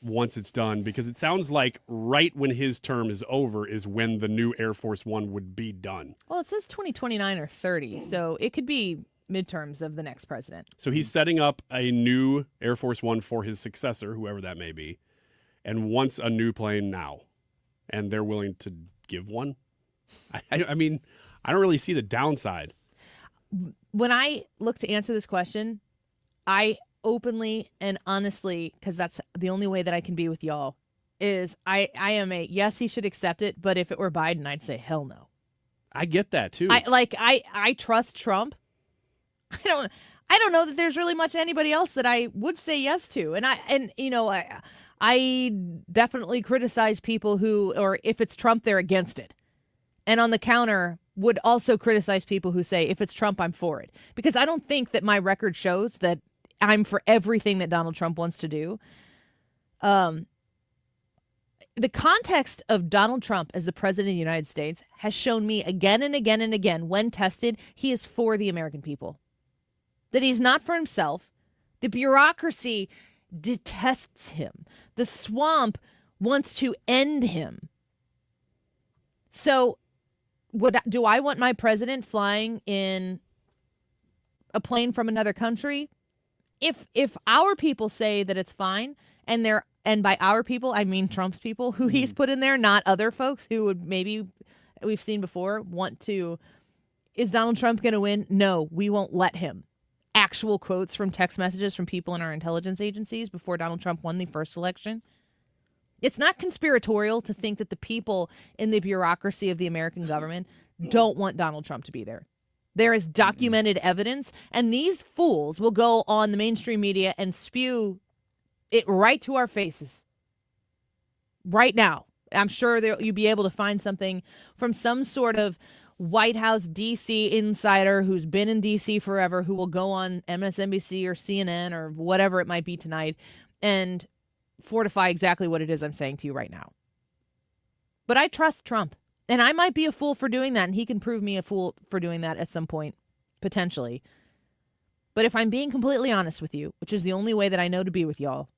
once it's done? Because it sounds like right when his term is over is when the new Air Force One would be done. Well, it says 2029 or 30, so it could be midterms of the next president. So he's setting up a new Air Force One for his successor, whoever that may be, and wants a new plane now. And they're willing to give one? I mean, I don't really see the downside. When I look to answer this question, I openly and honestly, because that's the only way that I can be with y'all, is I am a, yes, he should accept it, but if it were Biden, I'd say hell no. I get that, too. I trust Trump. I don't know that there's really much anybody else that I would say yes to. And I definitely criticize people who, or if it's Trump, they're against it. And on the counter, would also criticize people who say, if it's Trump, I'm for it. Because I don't think that my record shows that I'm for everything that Donald Trump wants to do. The context of Donald Trump as the president of the United States has shown me again and again and again, when tested, he is for the American people. That he's not for himself. The bureaucracy detests him. The swamp wants to end him. So Do I want my president flying in a plane from another country? If our people say that it's fine, and by our people I mean Trump's people who he's put in there, not other folks who would maybe we've seen before want to. Is Donald Trump going to win? No, we won't let him. Actual quotes from text messages from people in our intelligence agencies before Donald Trump won the first election. It's not conspiratorial to think that the people in the bureaucracy of the American government don't want Donald Trump to be there. There is documented evidence, and these fools will go on the mainstream media and spew it right to our faces. Right now. I'm sure you'll be able to find something from some sort of White House D.C. insider who's been in D.C. forever, who will go on MSNBC or CNN or whatever it might be tonight and fortify exactly what it is I'm saying to you right now. But I trust Trump, and I might be a fool for doing that, and he can prove me a fool for doing that at some point, potentially. But if I'm being completely honest with you, which is the only way that I know to be with y'all,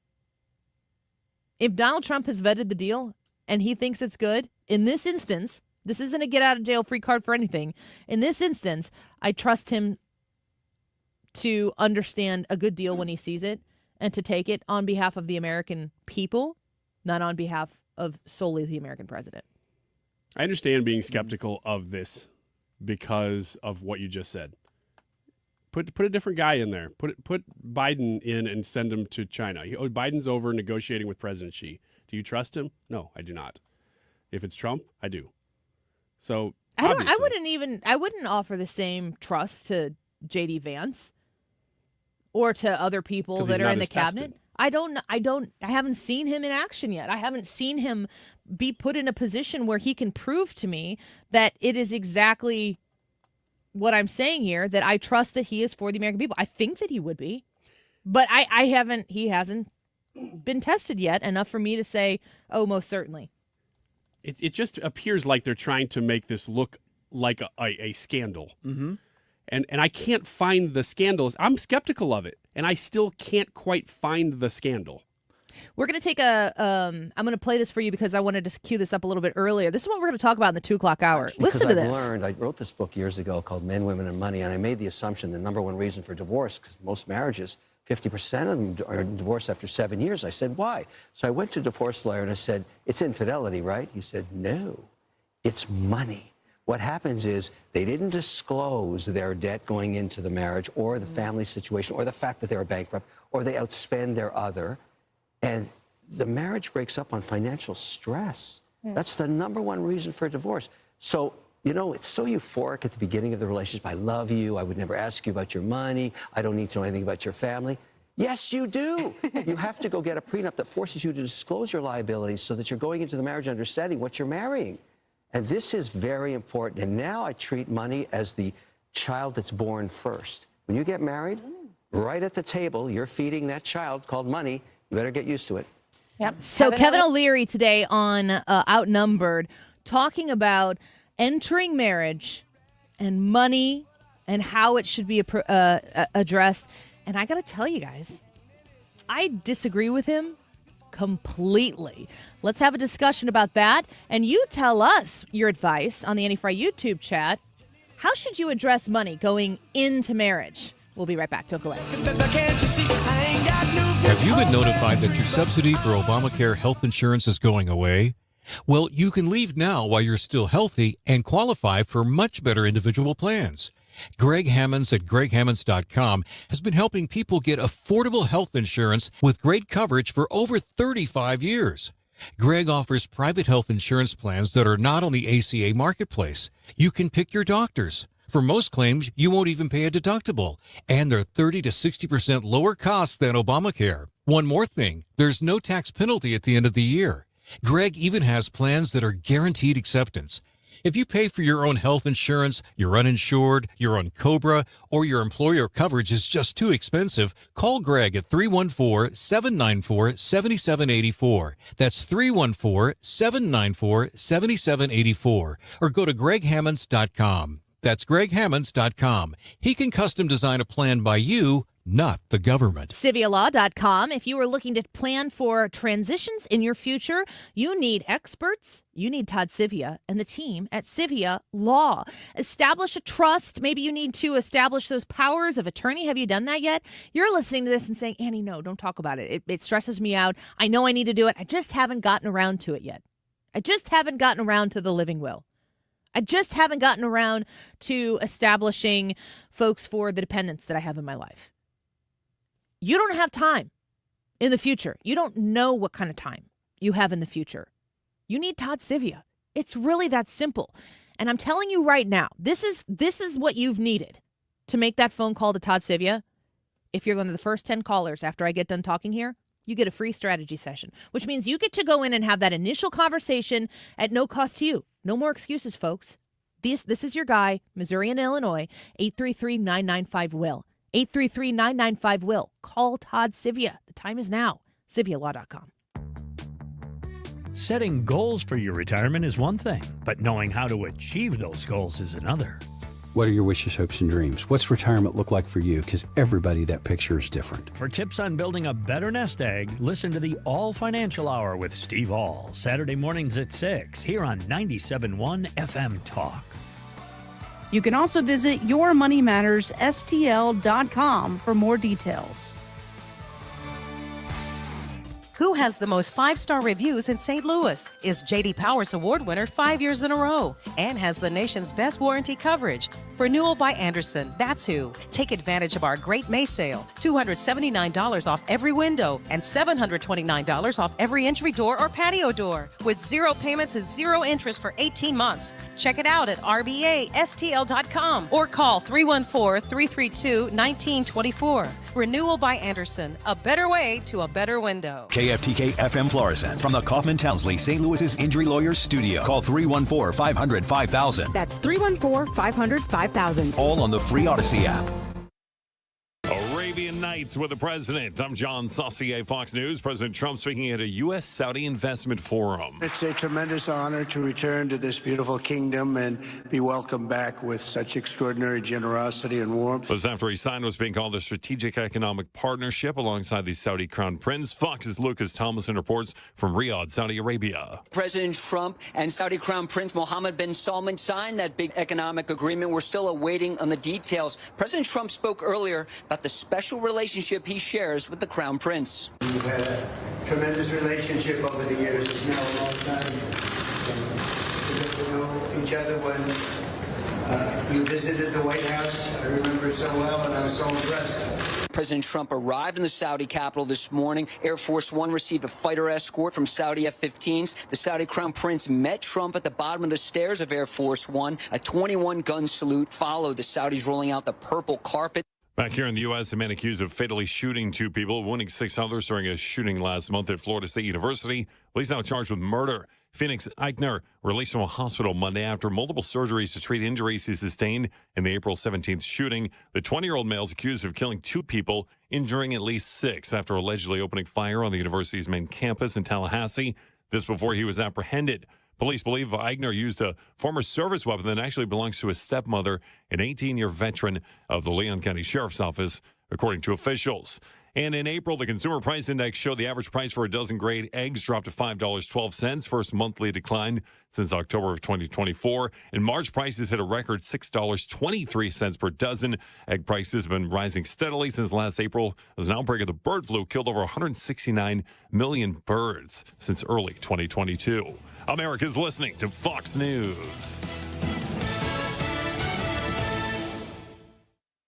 if Donald Trump has vetted the deal and he thinks it's good, in this instance, this isn't a get-out-of-jail-free card for anything. In this instance, I trust him to understand a good deal when he sees it and to take it on behalf of the American people, not on behalf of solely the American president. I understand being skeptical of this because of what you just said. Put a different guy in there. Put Biden in and send him to China. Biden's over negotiating with President Xi. Do you trust him? No, I do not. If it's Trump, I do. So I wouldn't offer the same trust to J.D. Vance or to other people that are in the cabinet. I haven't seen him in action yet. I haven't seen him be put in a position where he can prove to me that it is exactly what I'm saying here, that I trust that he is for the American people. I think that he would be, but he hasn't been tested yet enough for me to say, oh, most certainly. It just appears like they're trying to make this look like a scandal. Mm-hmm. And I can't find the scandals. I'm skeptical of it, and I still can't quite find the scandal. We're going to take I'm going to play this for you because I wanted to cue this up a little bit earlier. This is what we're going to talk about in the 2 o'clock hour. Listen to this. I wrote this book years ago called Men, Women, and Money, and I made the assumption the number one reason for divorce, because most marriages, 50% of them are divorced after 7 years. I said, why? So I went to a divorce lawyer and I said, it's infidelity, right? He said, no, it's money. What happens is they didn't disclose their debt going into the marriage or the family situation or the fact that they were bankrupt or they outspend their other. And the marriage breaks up on financial stress. That's the number one reason for a divorce. So, it's so euphoric at the beginning of the relationship. I love you. I would never ask you about your money. I don't need to know anything about your family. Yes, you do. You have to go get a prenup that forces you to disclose your liabilities so that you're going into the marriage understanding what you're marrying. And this is very important. And now I treat money as the child that's born first. When you get married, right at the table, you're feeding that child called money. You better get used to it. Yep. So Kevin O'Leary today on Outnumbered talking about entering marriage and money and how it should be addressed. And I got to tell you guys, I disagree with him completely. Let's have a discussion about that. And you tell us your advice on the Annie Fry YouTube chat. How should you address money going into marriage? We'll be right back. Don't go away. Have you been notified that your subsidy for Obamacare health insurance is going away? Well, you can leave now while you're still healthy and qualify for much better individual plans. Greg Hammonds at GregHammonds.com has been helping people get affordable health insurance with great coverage for over 35 years. Greg offers private health insurance plans that are not on the ACA marketplace. You can pick your doctors. For most claims, you won't even pay a deductible, and they're 30 to 60% lower cost than Obamacare. One more thing, there's no tax penalty at the end of the year. Greg even has plans that are guaranteed acceptance. If you pay for your own health insurance, you're uninsured, you're on COBRA, or your employer coverage is just too expensive, call Greg at 314-794-7784. That's 314-794-7784. Or go to GregHammonds.com. That's GregHammonds.com. He can custom design a plan by you, not the government. CiviaLaw.com. If you are looking to plan for transitions in your future, you need experts. You need Todd Civia and the team at Civia Law. Establish a trust. Maybe you need to establish those powers of attorney. Have you done that yet? You're listening to this and saying, Annie, no, don't talk about it. It stresses me out. I know I need to do it. I just haven't gotten around to it yet. I just haven't gotten around to the living will. I just haven't gotten around to establishing folks for the dependents that I have in my life. You don't have time in the future. You don't know what kind of time you have in the future. You need Todd Civia. It's really that simple. And I'm telling you right now, this is what you've needed to make that phone call to Todd Civia. If you're one of the first 10 callers after I get done talking here, you get a free strategy session, which means you get to go in and have that initial conversation at no cost to you. No more excuses, folks. This is your guy, Missouri and Illinois, 833-995-WILL. 833-995-WILL. Call Todd Civia. The time is now. CiviaLaw.com. Setting goals for your retirement is one thing, but knowing how to achieve those goals is another. What are your wishes, hopes, and dreams? What's retirement look like for you? Because everybody, that picture is different. For tips on building a better nest egg, listen to the All Financial Hour with Steve All, Saturday mornings at 6, here on 97.1 FM Talk. You can also visit yourmoneymattersstl.com for more details. Who has the most 5-star reviews in St. Louis? Is J.D. Powers Award winner 5 years in a row and has the nation's best warranty coverage. Renewal by Andersen, that's who. Take advantage of our great May sale. $279 off every window and $729 off every entry door or patio door with 0 payments and 0 interest for 18 months. Check it out at rbastl.com or call 314-332-1924. Renewal by Andersen, a better way to a better window. KFTK FM Florissant from the Kaufman Townsley St. Louis's Injury Lawyers Studio. Call 314-500-5000. That's 314-500-5000. All on the free Odyssey app. Arabian Nights with the President. I'm John Saucier, Fox News. President Trump speaking at a U.S.-Saudi investment forum. It's a tremendous honor to return to this beautiful kingdom and be welcomed back with such extraordinary generosity and warmth. This after he signed what's being called a strategic economic partnership alongside the Saudi Crown Prince. Fox's Lucas Thomason reports from Riyadh, Saudi Arabia. President Trump and Saudi Crown Prince Mohammed bin Salman signed that big economic agreement. We're still awaiting on the details. President Trump spoke earlier about the special relationship he shares with the Crown Prince. We've had a tremendous relationship over the years. It's now a long time. We got to know each other when you visited the White House. I remember it so well, and I was so impressed. President Trump arrived in the Saudi capital this morning. Air Force One received a fighter escort from Saudi F-15s. The Saudi Crown Prince met Trump at the bottom of the stairs of Air Force One. A 21-gun salute followed, the Saudis rolling out the purple carpet. Back here in the U.S., a man accused of fatally shooting 2 people, wounding 6 others during a shooting last month at Florida State University. Well, he's now charged with murder. Phoenix Eichner released from a hospital Monday after multiple surgeries to treat injuries he sustained in the April 17th shooting. The 20-year-old male is accused of killing 2 people, injuring at least 6 after allegedly opening fire on the university's main campus in Tallahassee. This before he was apprehended. Police believe Eigner used a former service weapon that actually belongs to his stepmother, an 18-year veteran of the Leon County Sheriff's Office, according to officials. And in April, the Consumer Price Index showed the average price for a dozen grade eggs dropped to $5.12, first monthly decline since October of 2024. In March, prices hit a record $6.23 per dozen. Egg prices have been rising steadily since last April as an outbreak of the bird flu killed over 169 million birds since early 2022. America's listening to Fox News.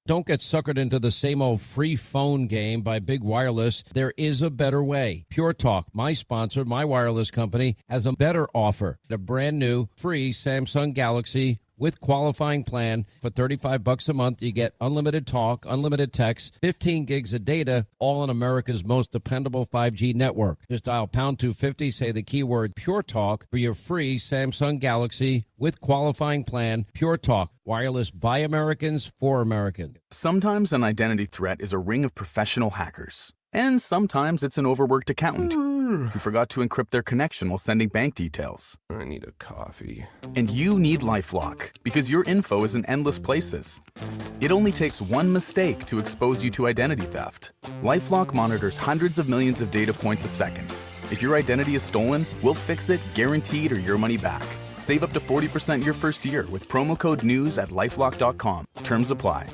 Don't get suckered into the same old free phone game by Big Wireless. There is a better way. Pure Talk, my sponsor, my wireless company, has a better offer. A brand new free Samsung Galaxy with qualifying plan for $35 a month. You get unlimited talk, unlimited text, 15 gigs of data, all on America's most dependable 5G network. Just dial pound 250, say the keyword Pure Talk for your free Samsung Galaxy with qualifying plan. Pure Talk, wireless by Americans for Americans. Sometimes an identity threat is a ring of professional hackers. And sometimes it's an overworked accountant who forgot to encrypt their connection while sending bank details. I need a coffee. And you need LifeLock, because your info is in endless places. It only takes one mistake to expose you to identity theft. LifeLock monitors hundreds of millions of data points a second. If your identity is stolen, we'll fix it, guaranteed, or your money back. Save up to 40% your first year with promo code NEWS at LifeLock.com. Terms apply.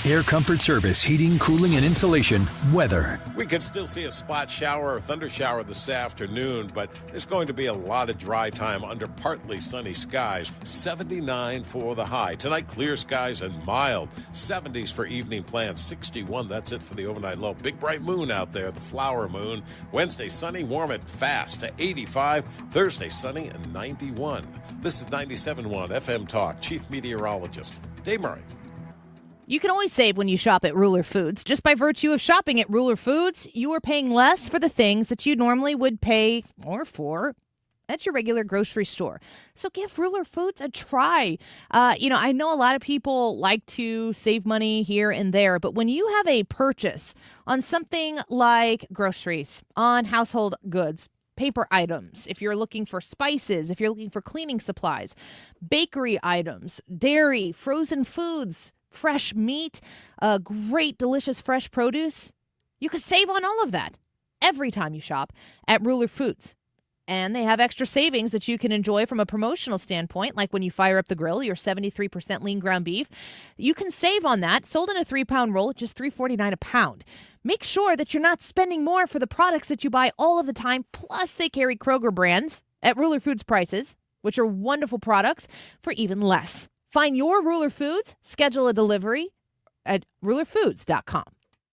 Air Comfort Service, heating, cooling, and insulation, weather. We could still see a spot shower or thunder shower this afternoon, but there's going to be a lot of dry time under partly sunny skies. 79 for the high. Tonight, clear skies and mild. 70s for evening plans. 61, that's it for the overnight low. Big bright moon out there, the flower moon. Wednesday, sunny, warm and fast to 85. Thursday, sunny and 91. This is 97.1 FM Talk. Chief Meteorologist Dave Murray. You can always save when you shop at Ruler Foods. Just by virtue of shopping at Ruler Foods, you are paying less for the things that you normally would pay more for at your regular grocery store. So give Ruler Foods a try. I know a lot of people like to save money here and there, but when you have a purchase on something like groceries, on household goods, paper items, if you're looking for spices, if you're looking for cleaning supplies, bakery items, dairy, frozen foods, fresh meat, great, delicious, fresh produce. You could save on all of that every time you shop at Ruler Foods. And they have extra savings that you can enjoy from a promotional standpoint, like when you fire up the grill, your 73% lean ground beef. You can save on that, sold in a 3-pound roll at just $3.49 a pound. Make sure that you're not spending more for the products that you buy all of the time. Plus, they carry Kroger brands at Ruler Foods prices, which are wonderful products for even less. Find your Ruler Foods, schedule a delivery at rulerfoods.com.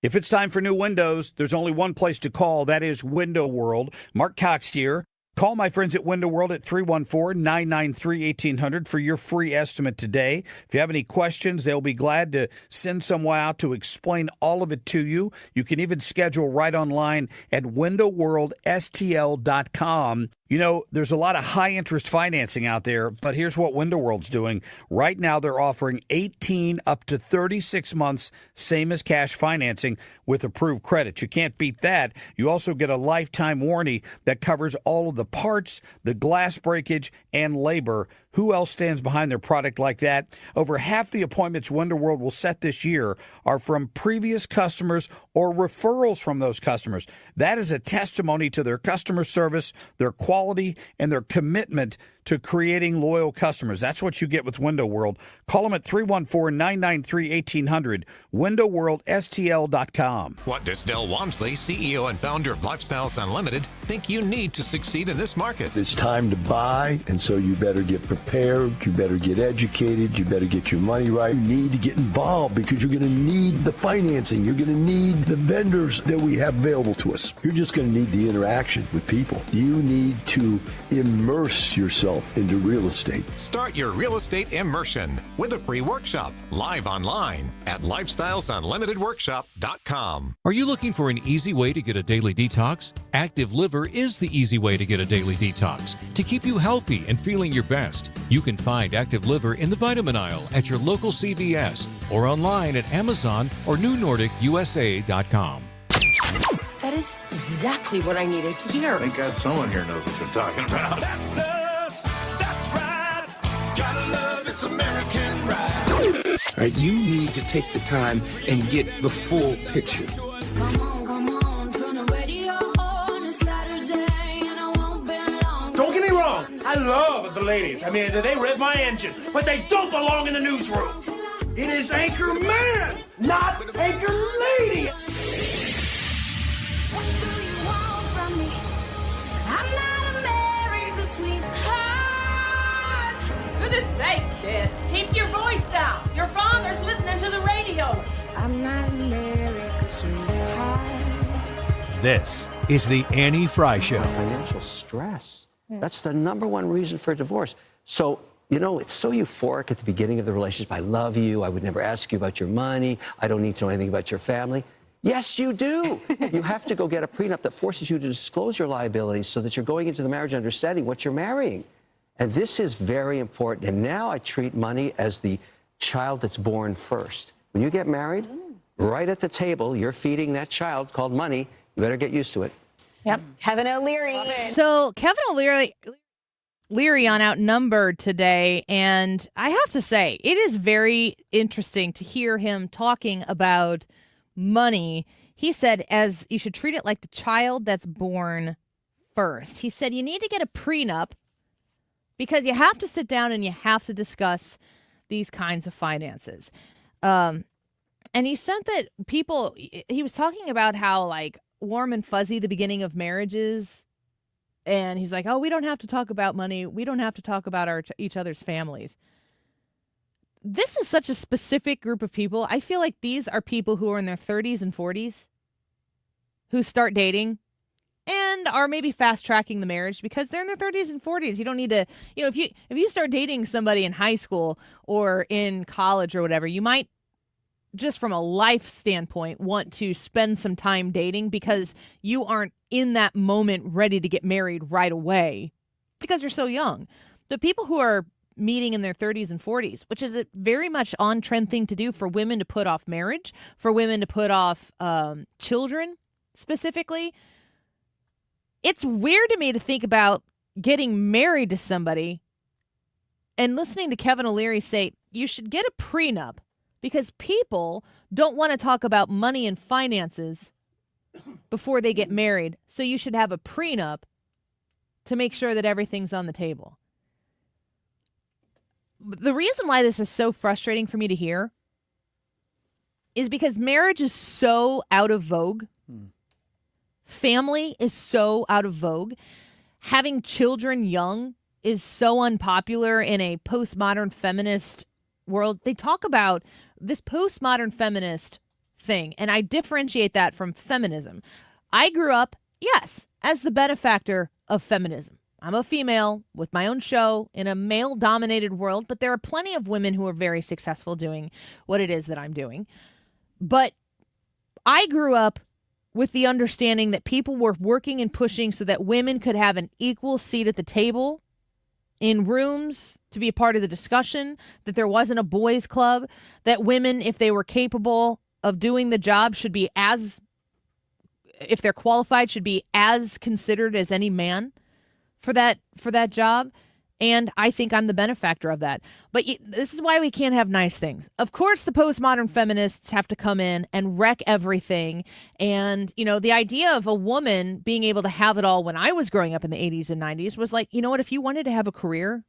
If it's time for new windows, there's only one place to call. That is Window World. Mark Cox here. Call my friends at Window World at 314-993-1800 for your free estimate today. If you have any questions, they'll be glad to send someone out to explain all of it to you. You can even schedule right online at windowworldstl.com. You know, there's a lot of high-interest financing out there, but here's what Window World's doing. Right now, they're offering 18 up to 36 months, same as cash financing with approved credit. You can't beat that. You also get a lifetime warranty that covers all of the parts, the glass breakage, and labor. Who else stands behind their product like that? Over half the appointments Window World will set this year are from previous customers or referrals from those customers. That is a testimony to their customer service, their quality, and their commitment to creating loyal customers. That's what you get with Window World. Call them at 314-993-1800, windowworldstl.com. What does Del Walmsley, CEO and founder of Lifestyles Unlimited, think you need to succeed in this market? It's time to buy, and so you better get prepared, you better get educated, you better get your money right. You need to get involved because you're going to need the financing. You're going to need the vendors that we have available to us. You're just going to need the interaction with people. You need to immerse yourself into real estate. Start your real estate immersion with a free workshop live online at lifestylesunlimitedworkshop.com. Are you looking for an easy way to get a daily detox? Active Liver is the easy way to get a daily detox. To keep you healthy and feeling your best, you can find Active Liver in the vitamin aisle at your local CVS or online at Amazon or NewNordicUSA.com. That is exactly what I needed to hear. Thank God someone here knows what they're talking about. That's us. That's right. Gotta love this American ride. All right, you need to take the time and get the full picture. Don't get me wrong, I love the ladies. I mean, they rev my engine, but they don't belong in the newsroom. It is Anchor Man, not Anchor Lady. Goodness sake, kid. Keep your voice down. Your father's listening to the radio. I'm not America's sweetheart. This is the Annie Fry Show. Financial stress. That's the number one reason for divorce. So, you know, it's so euphoric at the beginning of the relationship. I love you. I would never ask you about your money. I don't need to know anything about your family. Yes, you do. You have to go get a prenup that forces you to disclose your liabilities so that you're going into the marriage understanding what you're marrying. And this is very important. And now I treat money as the child that's born first. When you get married, right at the table, you're feeding that child called money. You better get used to it. Yep. Kevin O'Leary. So Kevin O'Leary on Outnumbered today, and I have to say, it is very interesting to hear him talking about money. He said, as you should treat it like the child that's born first. He said you need to get a prenup because you have to sit down and you have to discuss these kinds of finances. And he said that he was talking about how like warm and fuzzy the beginning of marriage is. And he's like, oh, we don't have to talk about money. We don't have to talk about each other's families. This is such a specific group of people. I feel like these are people who are in their 30s and 40s who start dating and are maybe fast tracking the marriage because they're in their 30s and 40s. You don't need to, if you start dating somebody in high school or in college or whatever, you might just from a life standpoint want to spend some time dating because you aren't in that moment ready to get married right away because you're so young. The people who are meeting in their 30s and 40s, which is a very much on-trend thing to do for women to put off marriage, for women to put off children specifically. It's weird to me to think about getting married to somebody and listening to Kevin O'Leary say, you should get a prenup because people don't want to talk about money and finances before they get married. So you should have a prenup to make sure that everything's on the table. The reason why this is so frustrating for me to hear is because marriage is so out of vogue. Family is so out of vogue. Having children young is so unpopular in a postmodern feminist world. They talk about this postmodern feminist thing, and I differentiate that from feminism. I grew up, yes, as the benefactor of feminism. I'm a female with my own show in a male-dominated world, but there are plenty of women who are very successful doing what it is that I'm doing. But I grew up with the understanding that people were working and pushing so that women could have an equal seat at the table, in rooms, to be a part of the discussion, that there wasn't a boys' club, that women, if they were capable of doing the job, should be if they're qualified, should be as considered as any man for that job. And I think I'm the benefactor of that. But this is why we can't have nice things. Of course, the postmodern feminists have to come in and wreck everything. And, the idea of a woman being able to have it all when I was growing up in the 80s and 90s was like, you know what, if you wanted to have a career,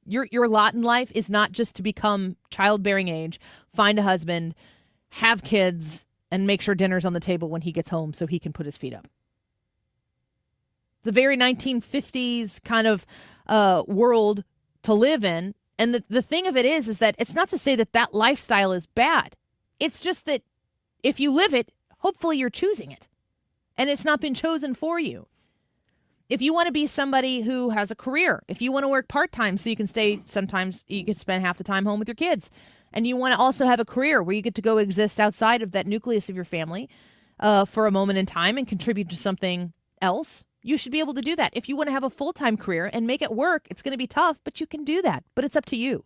your lot in life is not just to become childbearing age, find a husband, have kids, and make sure dinner's on the table when he gets home so he can put his feet up. The very 1950s kind of world to live in. And the thing of it is that it's not to say that lifestyle is bad. It's just that if you live it, hopefully you're choosing it. And it's not been chosen for you. If you want to be somebody who has a career, if you want to work part-time so you can sometimes you can spend half the time home with your kids, and you want to also have a career where you get to go exist outside of that nucleus of your family for a moment in time and contribute to something else, you should be able to do that. If you want to have a full-time career and make it work, it's going to be tough, but you can do that. But it's up to you.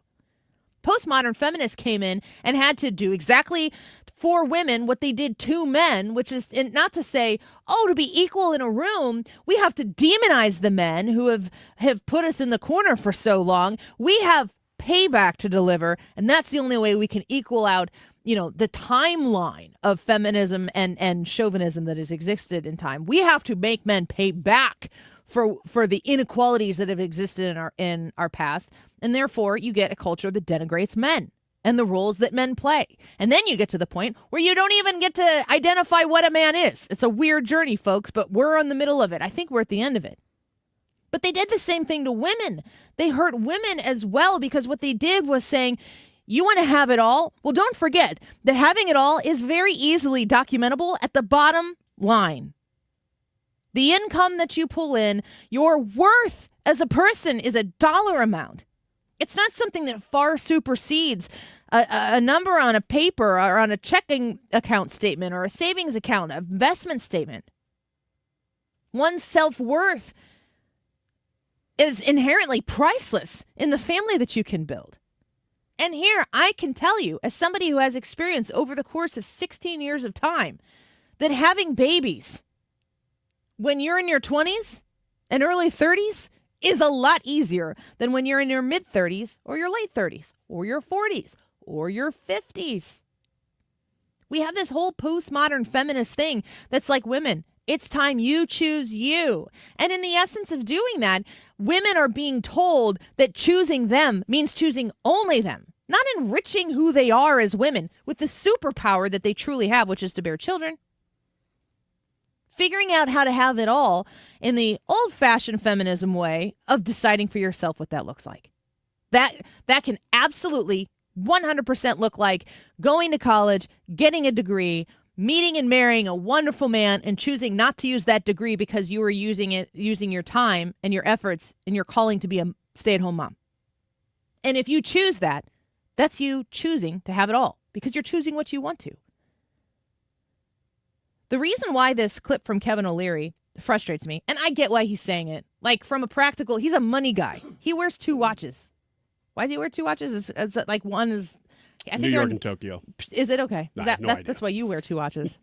Postmodern feminists came in and had to do exactly for women what they did to men, which is not to say, to be equal in a room, we have to demonize the men who have put us in the corner for so long. We have payback to deliver, and that's the only way we can equal out the timeline of feminism and chauvinism that has existed in time. We have to make men pay back for the inequalities that have existed in our past. And therefore, you get a culture that denigrates men and the roles that men play. And then you get to the point where you don't even get to identify what a man is. It's a weird journey, folks, but we're in the middle of it. I think we're at the end of it. But they did the same thing to women. They hurt women as well because what they did was saying, you want to have it all? Well, don't forget that having it all is very easily documentable at the bottom line. The income that you pull in, your worth as a person is a dollar amount. It's not something that far supersedes a number on a paper or on a checking account statement or a savings account, an investment statement. One's self-worth is inherently priceless in the family that you can build. And here, I can tell you, as somebody who has experience over the course of 16 years of time, that having babies when you're in your 20s and early 30s is a lot easier than when you're in your mid 30s or your late 30s or your 40s or your 50s. We have this whole postmodern feminist thing that's like, women, it's time you choose you. And in the essence of doing that, women are being told that choosing them means choosing only them, not enriching who they are as women with the superpower that they truly have, which is to bear children. Figuring out how to have it all in the old-fashioned feminism way of deciding for yourself what that looks like. That can absolutely 100% look like going to college, getting a degree, meeting and marrying a wonderful man, and choosing not to use that degree because you were using your time and your efforts and your calling to be a stay-at-home mom. And if you choose that, that's you choosing to have it all because you're choosing what you want to. The reason why this clip from Kevin O'Leary frustrates me, and I get why he's saying it, like from a practical, he's a money guy. He wears 2 watches. Why does he wear 2 watches? It's like one is... I think New York and Tokyo. Is it okay? No, That's why you wear 2 watches.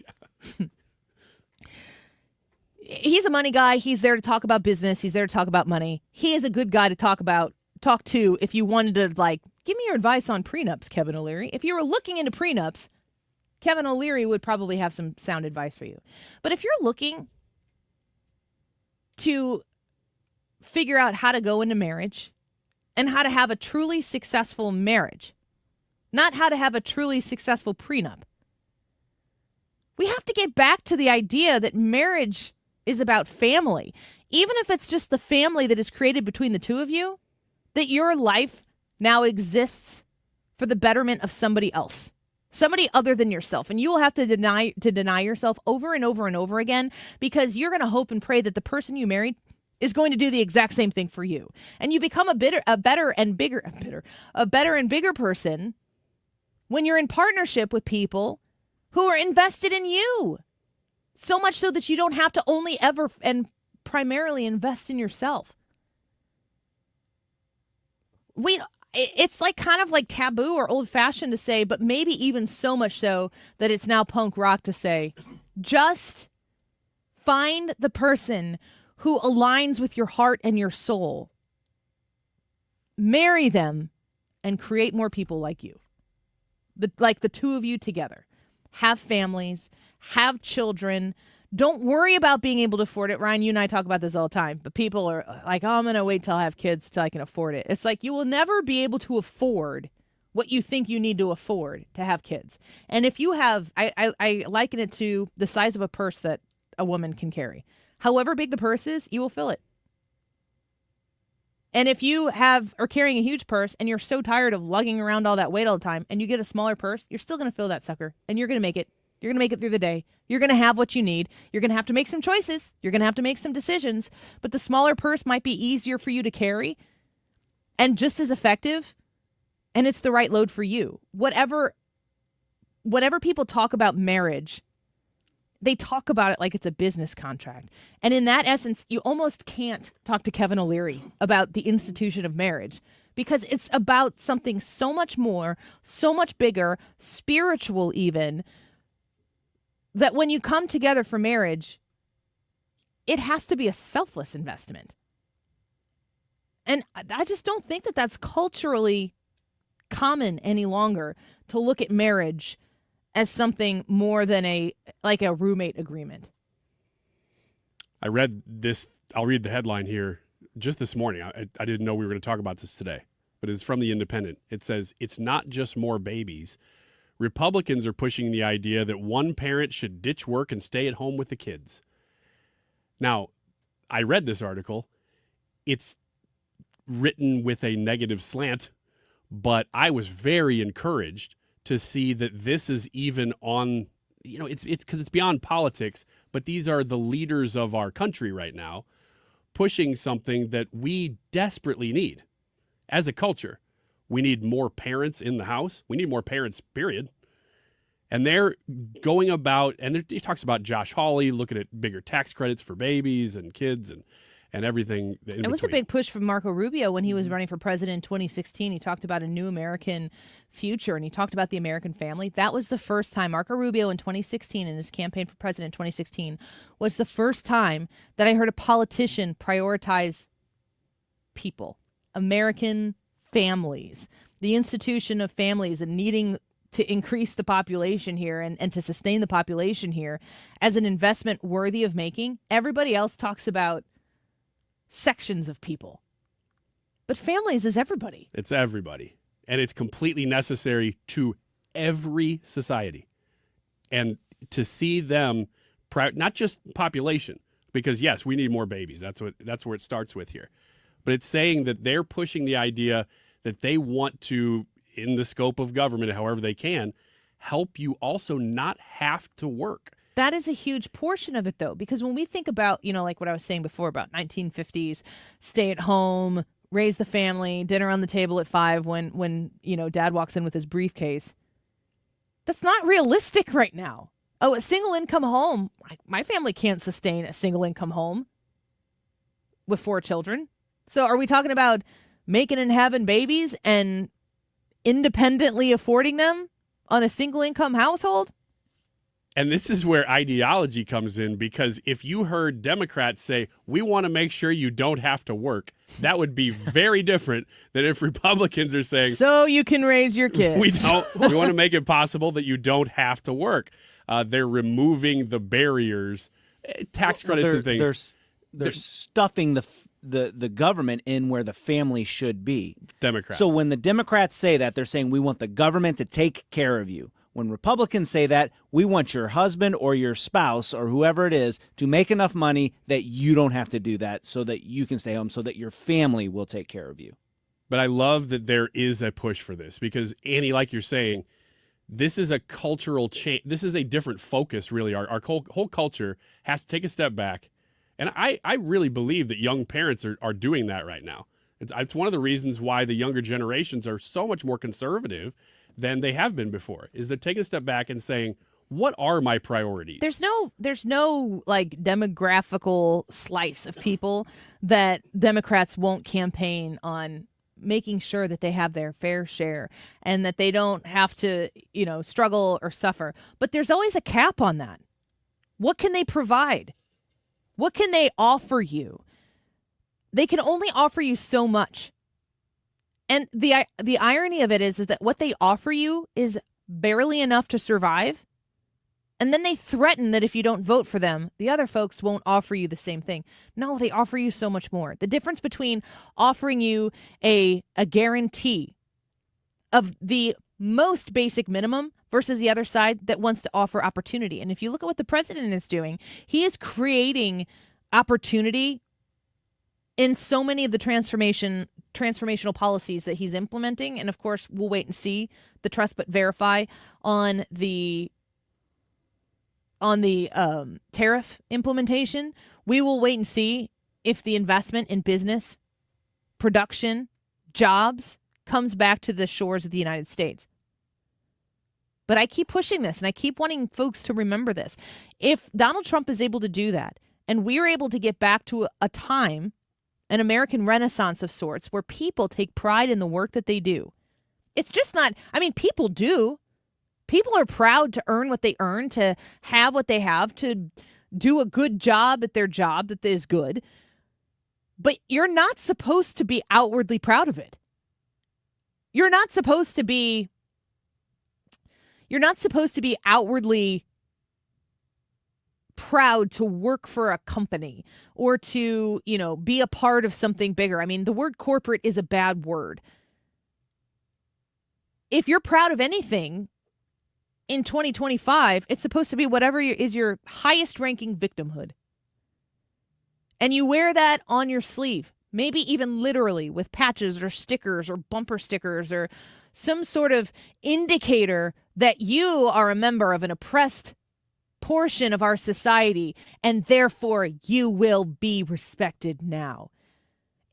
He's a money guy. He's there to talk about business. He's there to talk about money. He is a good guy to talk to if you wanted to, like, give me your advice on prenups, Kevin O'Leary. If you were looking into prenups, Kevin O'Leary would probably have some sound advice for you. But if you're looking to figure out how to go into marriage and how to have a truly successful marriage, not how to have a truly successful prenup, we have to get back to the idea that marriage is about family. Even if it's just the family that is created between the two of you, that your life now exists for the betterment of somebody else, somebody other than yourself. And you will have to deny yourself over and over and over again because you're going to hope and pray that the person you married is going to do the exact same thing for you. And you become a better and bigger person when you're in partnership with people who are invested in you. So much so that you don't have to only ever and primarily invest in yourself. It's like kind of like taboo or old fashioned to say, but maybe even so much so that it's now punk rock to say, just find the person who aligns with your heart and your soul. Marry them and create more people like you. Like the two of you together. Have families, have children. Don't worry about being able to afford it. Ryan, you and I talk about this all the time, but people are like, oh, I'm going to wait till I have kids till I can afford it. It's like you will never be able to afford what you think you need to afford to have kids. And if you have, I liken it to the size of a purse that a woman can carry. However big the purse is, you will fill it. And if you are carrying a huge purse and you're so tired of lugging around all that weight all the time and you get a smaller purse, you're still going to fill that sucker and you're going to make it. You're going to make it through the day. You're going to have what you need. You're going to have to make some choices. You're going to have to make some decisions. But the smaller purse might be easier for you to carry and just as effective. And it's the right load for you. Whatever people talk about marriage, they talk about it like it's a business contract. And in that essence, you almost can't talk to Kevin O'Leary about the institution of marriage because it's about something so much more, so much bigger, spiritual even, that when you come together for marriage, it has to be a selfless investment. And I just don't think that that's culturally common any longer to look at marriage as something more than a roommate agreement. I read this. I'll read the headline here just this morning. I didn't know we were going to talk about this today, but it's from The Independent. It says, it's not just more babies. Republicans are pushing the idea that one parent should ditch work and stay at home with the kids. Now, I read this article. It's written with a negative slant, but I was very encouraged to see that this is even on, it's because it's beyond politics, but these are the leaders of our country right now pushing something that we desperately need as a culture. We need more parents in the house. We need more parents, period. And they're going about, and he talks about Josh Hawley looking at bigger tax credits for babies and kids and everything in It was a between. big push from Marco Rubio when he was running for president in 2016. He talked about a new American future, and he talked about the American family. That was the first time Marco Rubio in 2016, in his campaign for president in 2016, was the first time that I heard a politician prioritize people, American families, the institution of families, and needing to increase the population here and to sustain the population here as an investment worthy of making. Everybody else talks about sections of people, but families is everybody. It's everybody. And it's completely necessary to every society. And to see them, not just population, because yes, we need more babies. That's where it starts with here. But it's saying that they're pushing the idea that they want to, in the scope of government, however they can, help you also not have to work. That is a huge portion of it, though, because when we think about, like what I was saying before about 1950s, stay at home, raise the family, dinner on the table at 5 when dad walks in with his briefcase, that's not realistic right now. Oh, a single income home. My family can't sustain a single income home with 4 children. So are we talking about making and having babies and independently affording them on a single income household? And this is where ideology comes in, because if you heard Democrats say, we want to make sure you don't have to work, that would be very different than if Republicans are saying, so you can raise your kids. We want to make it possible that you don't have to work. They're removing the barriers, tax credits and things. They're stuffing the government in where the family should be. Democrats. So when the Democrats say that, they're saying we want the government to take care of you. When Republicans say that, we want your husband or your spouse or whoever it is to make enough money that you don't have to do that, so that you can stay home, so that your family will take care of you. But I love that there is a push for this because, Annie, like you're saying, this is a cultural change. This is a different focus, really. Our whole culture has to take a step back. And I really believe that young parents are doing that right now. It's one of the reasons why the younger generations are so much more conservative than they have been before, is they're taking a step back and saying, what are my priorities? There's no like demographical slice of people that Democrats won't campaign on making sure that they have their fair share and that they don't have to, struggle or suffer. But there's always a cap on that. What can they provide? What can they offer you? They can only offer you so much. And the irony of it is that what they offer you is barely enough to survive. And then they threaten that if you don't vote for them, the other folks won't offer you the same thing. No, they offer you so much more. The difference between offering you a guarantee of the most basic minimum versus the other side that wants to offer opportunity. And if you look at what the president is doing, he is creating opportunity in so many of the transformational policies that he's implementing. And of course, we'll wait and see the trust but verify on the tariff implementation. We will wait and see if the investment in business, production, jobs comes back to the shores of the United States. But I keep pushing this, and I keep wanting folks to remember this. If Donald Trump is able to do that, and we're able to get back to a time, an American renaissance of sorts, where people take pride in the work that they do. It's just not, people do. People are proud to earn what they earn, to have what they have, to do a good job at their job that is good. But you're not supposed to be outwardly proud of it. You're not supposed to be outwardly proud to work for a company or to, be a part of something bigger. The word corporate is a bad word. If you're proud of anything in 2025, it's supposed to be whatever is your highest ranking victimhood. And you wear that on your sleeve, maybe even literally with patches or stickers or bumper stickers or some sort of indicator that you are a member of an oppressed portion of our society, and therefore you will be respected now.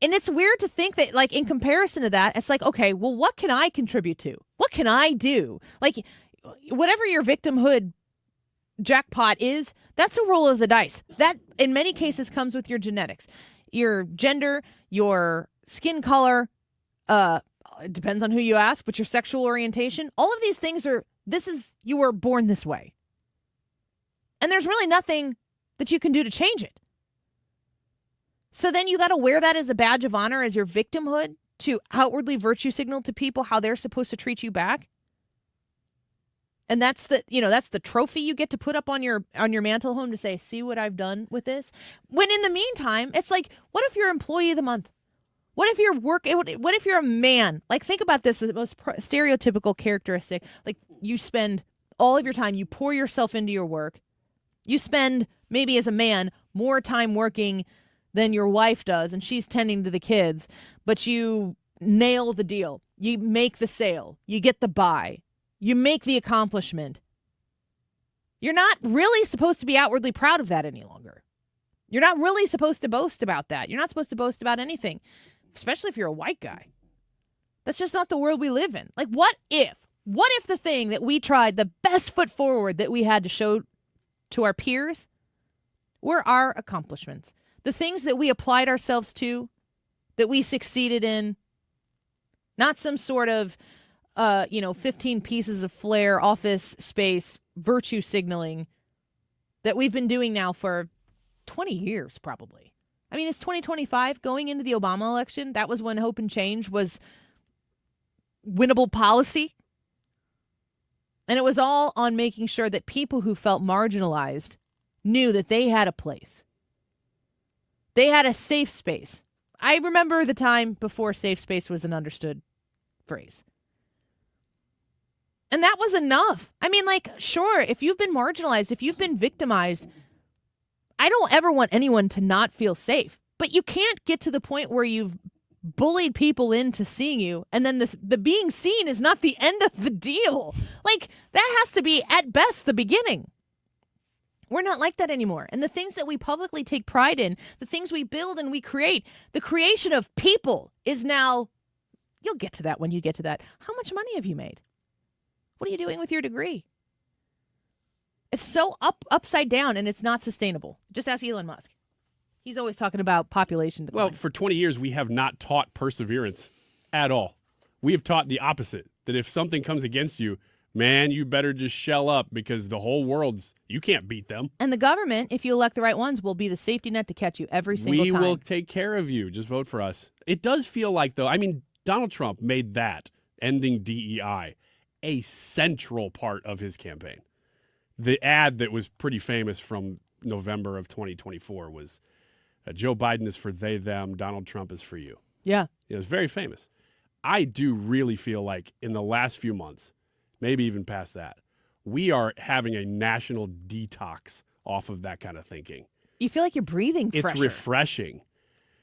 And it's weird to think that, like, in comparison to that, it's like, okay, well, what can I contribute to? What can I do? Like, whatever your victimhood jackpot is, that's a roll of the dice. That, in many cases, comes with your genetics. your gender, your skin color, it depends on who you ask, but your sexual orientation, all of these things you were born this way. And there's really nothing that you can do to change it. So then you got to wear that as a badge of honor, as your victimhood, to outwardly virtue signal to people how they're supposed to treat you back. And that's the trophy you get to put up on your mantle home to say, see what I've done with this. When in the meantime, it's like, what if you're employee of the month? What if you're a man? Like, think about this as the most stereotypical characteristic. Like, you spend all of your time, you pour yourself into your work. You spend, maybe as a man, more time working than your wife does, and she's tending to the kids, but you nail the deal. You make the sale. You get the buy. You make the accomplishment. You're not really supposed to be outwardly proud of that any longer. You're not really supposed to boast about that. You're not supposed to boast about anything, especially if you're a white guy. That's just not the world we live in. Like, what if the thing that we tried, the best foot forward that we had to show to our peers, were our accomplishments? The things that we applied ourselves to, that we succeeded in, not some sort of 15 pieces of flair, office space, virtue signaling that we've been doing now for 20 years, probably. I mean, it's 2025 going into the Obama election. That was when hope and change was winnable policy. And it was all on making sure that people who felt marginalized knew that they had a place. They had a safe space. I remember the time before safe space was an understood phrase. And that was enough. I mean, like, sure, if you've been marginalized, if you've been victimized, I don't ever want anyone to not feel safe. But you can't get to the point where you've bullied people into seeing you, and then the being seen is not the end of the deal. Like, that has to be, at best, the beginning. We're not like that anymore. And the things that we publicly take pride in, the things we build and we create, the creation of people is now, you'll get to that when you get to that. How much money have you made? What are you doing with your degree? It's so upside down, and it's not sustainable. Just ask Elon Musk. He's always talking about population decline. Well, for 20 years, we have not taught perseverance at all. We have taught the opposite, that if something comes against you, man, you better just shell up, because the whole you can't beat them. And the government, if you elect the right ones, will be the safety net to catch you every single time. We will take care of you. Just vote for us. It does feel like, though, I mean, Donald Trump made that, ending DEI, a central part of his campaign. The ad that was pretty famous from November of 2024 was, Joe Biden is for they, them, Donald Trump is for you. Yeah. It was very famous. I do really feel like in the last few months, maybe even past that, we are having a national detox off of that kind of thinking. You feel like you're breathing fresher. It's refreshing.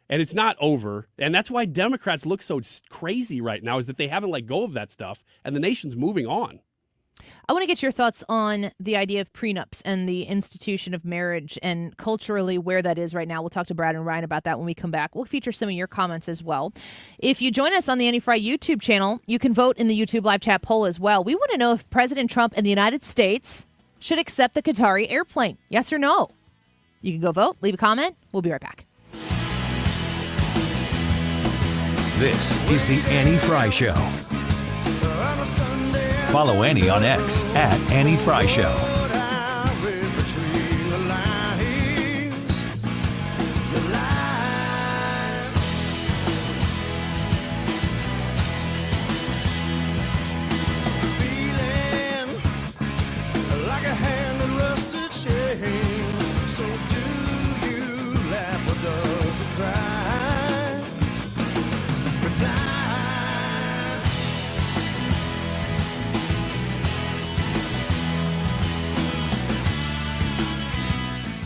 And it's not over. And that's why Democrats look so crazy right now, is that they haven't let go of that stuff, and the nation's moving on. I want to get your thoughts on the idea of prenups and the institution of marriage and culturally where that is right now. We'll talk to Brad and Ryan about that when we come back. We'll feature some of your comments as well. If you join us on the Annie Fry YouTube channel, you can vote in the YouTube live chat poll as well. We want to know if President Trump and the United States should accept the Qatari airplane. Yes or no? You can go vote, leave a comment. We'll be right back. This is the Annie Fry Show. Follow Annie on X at Annie Fry Show.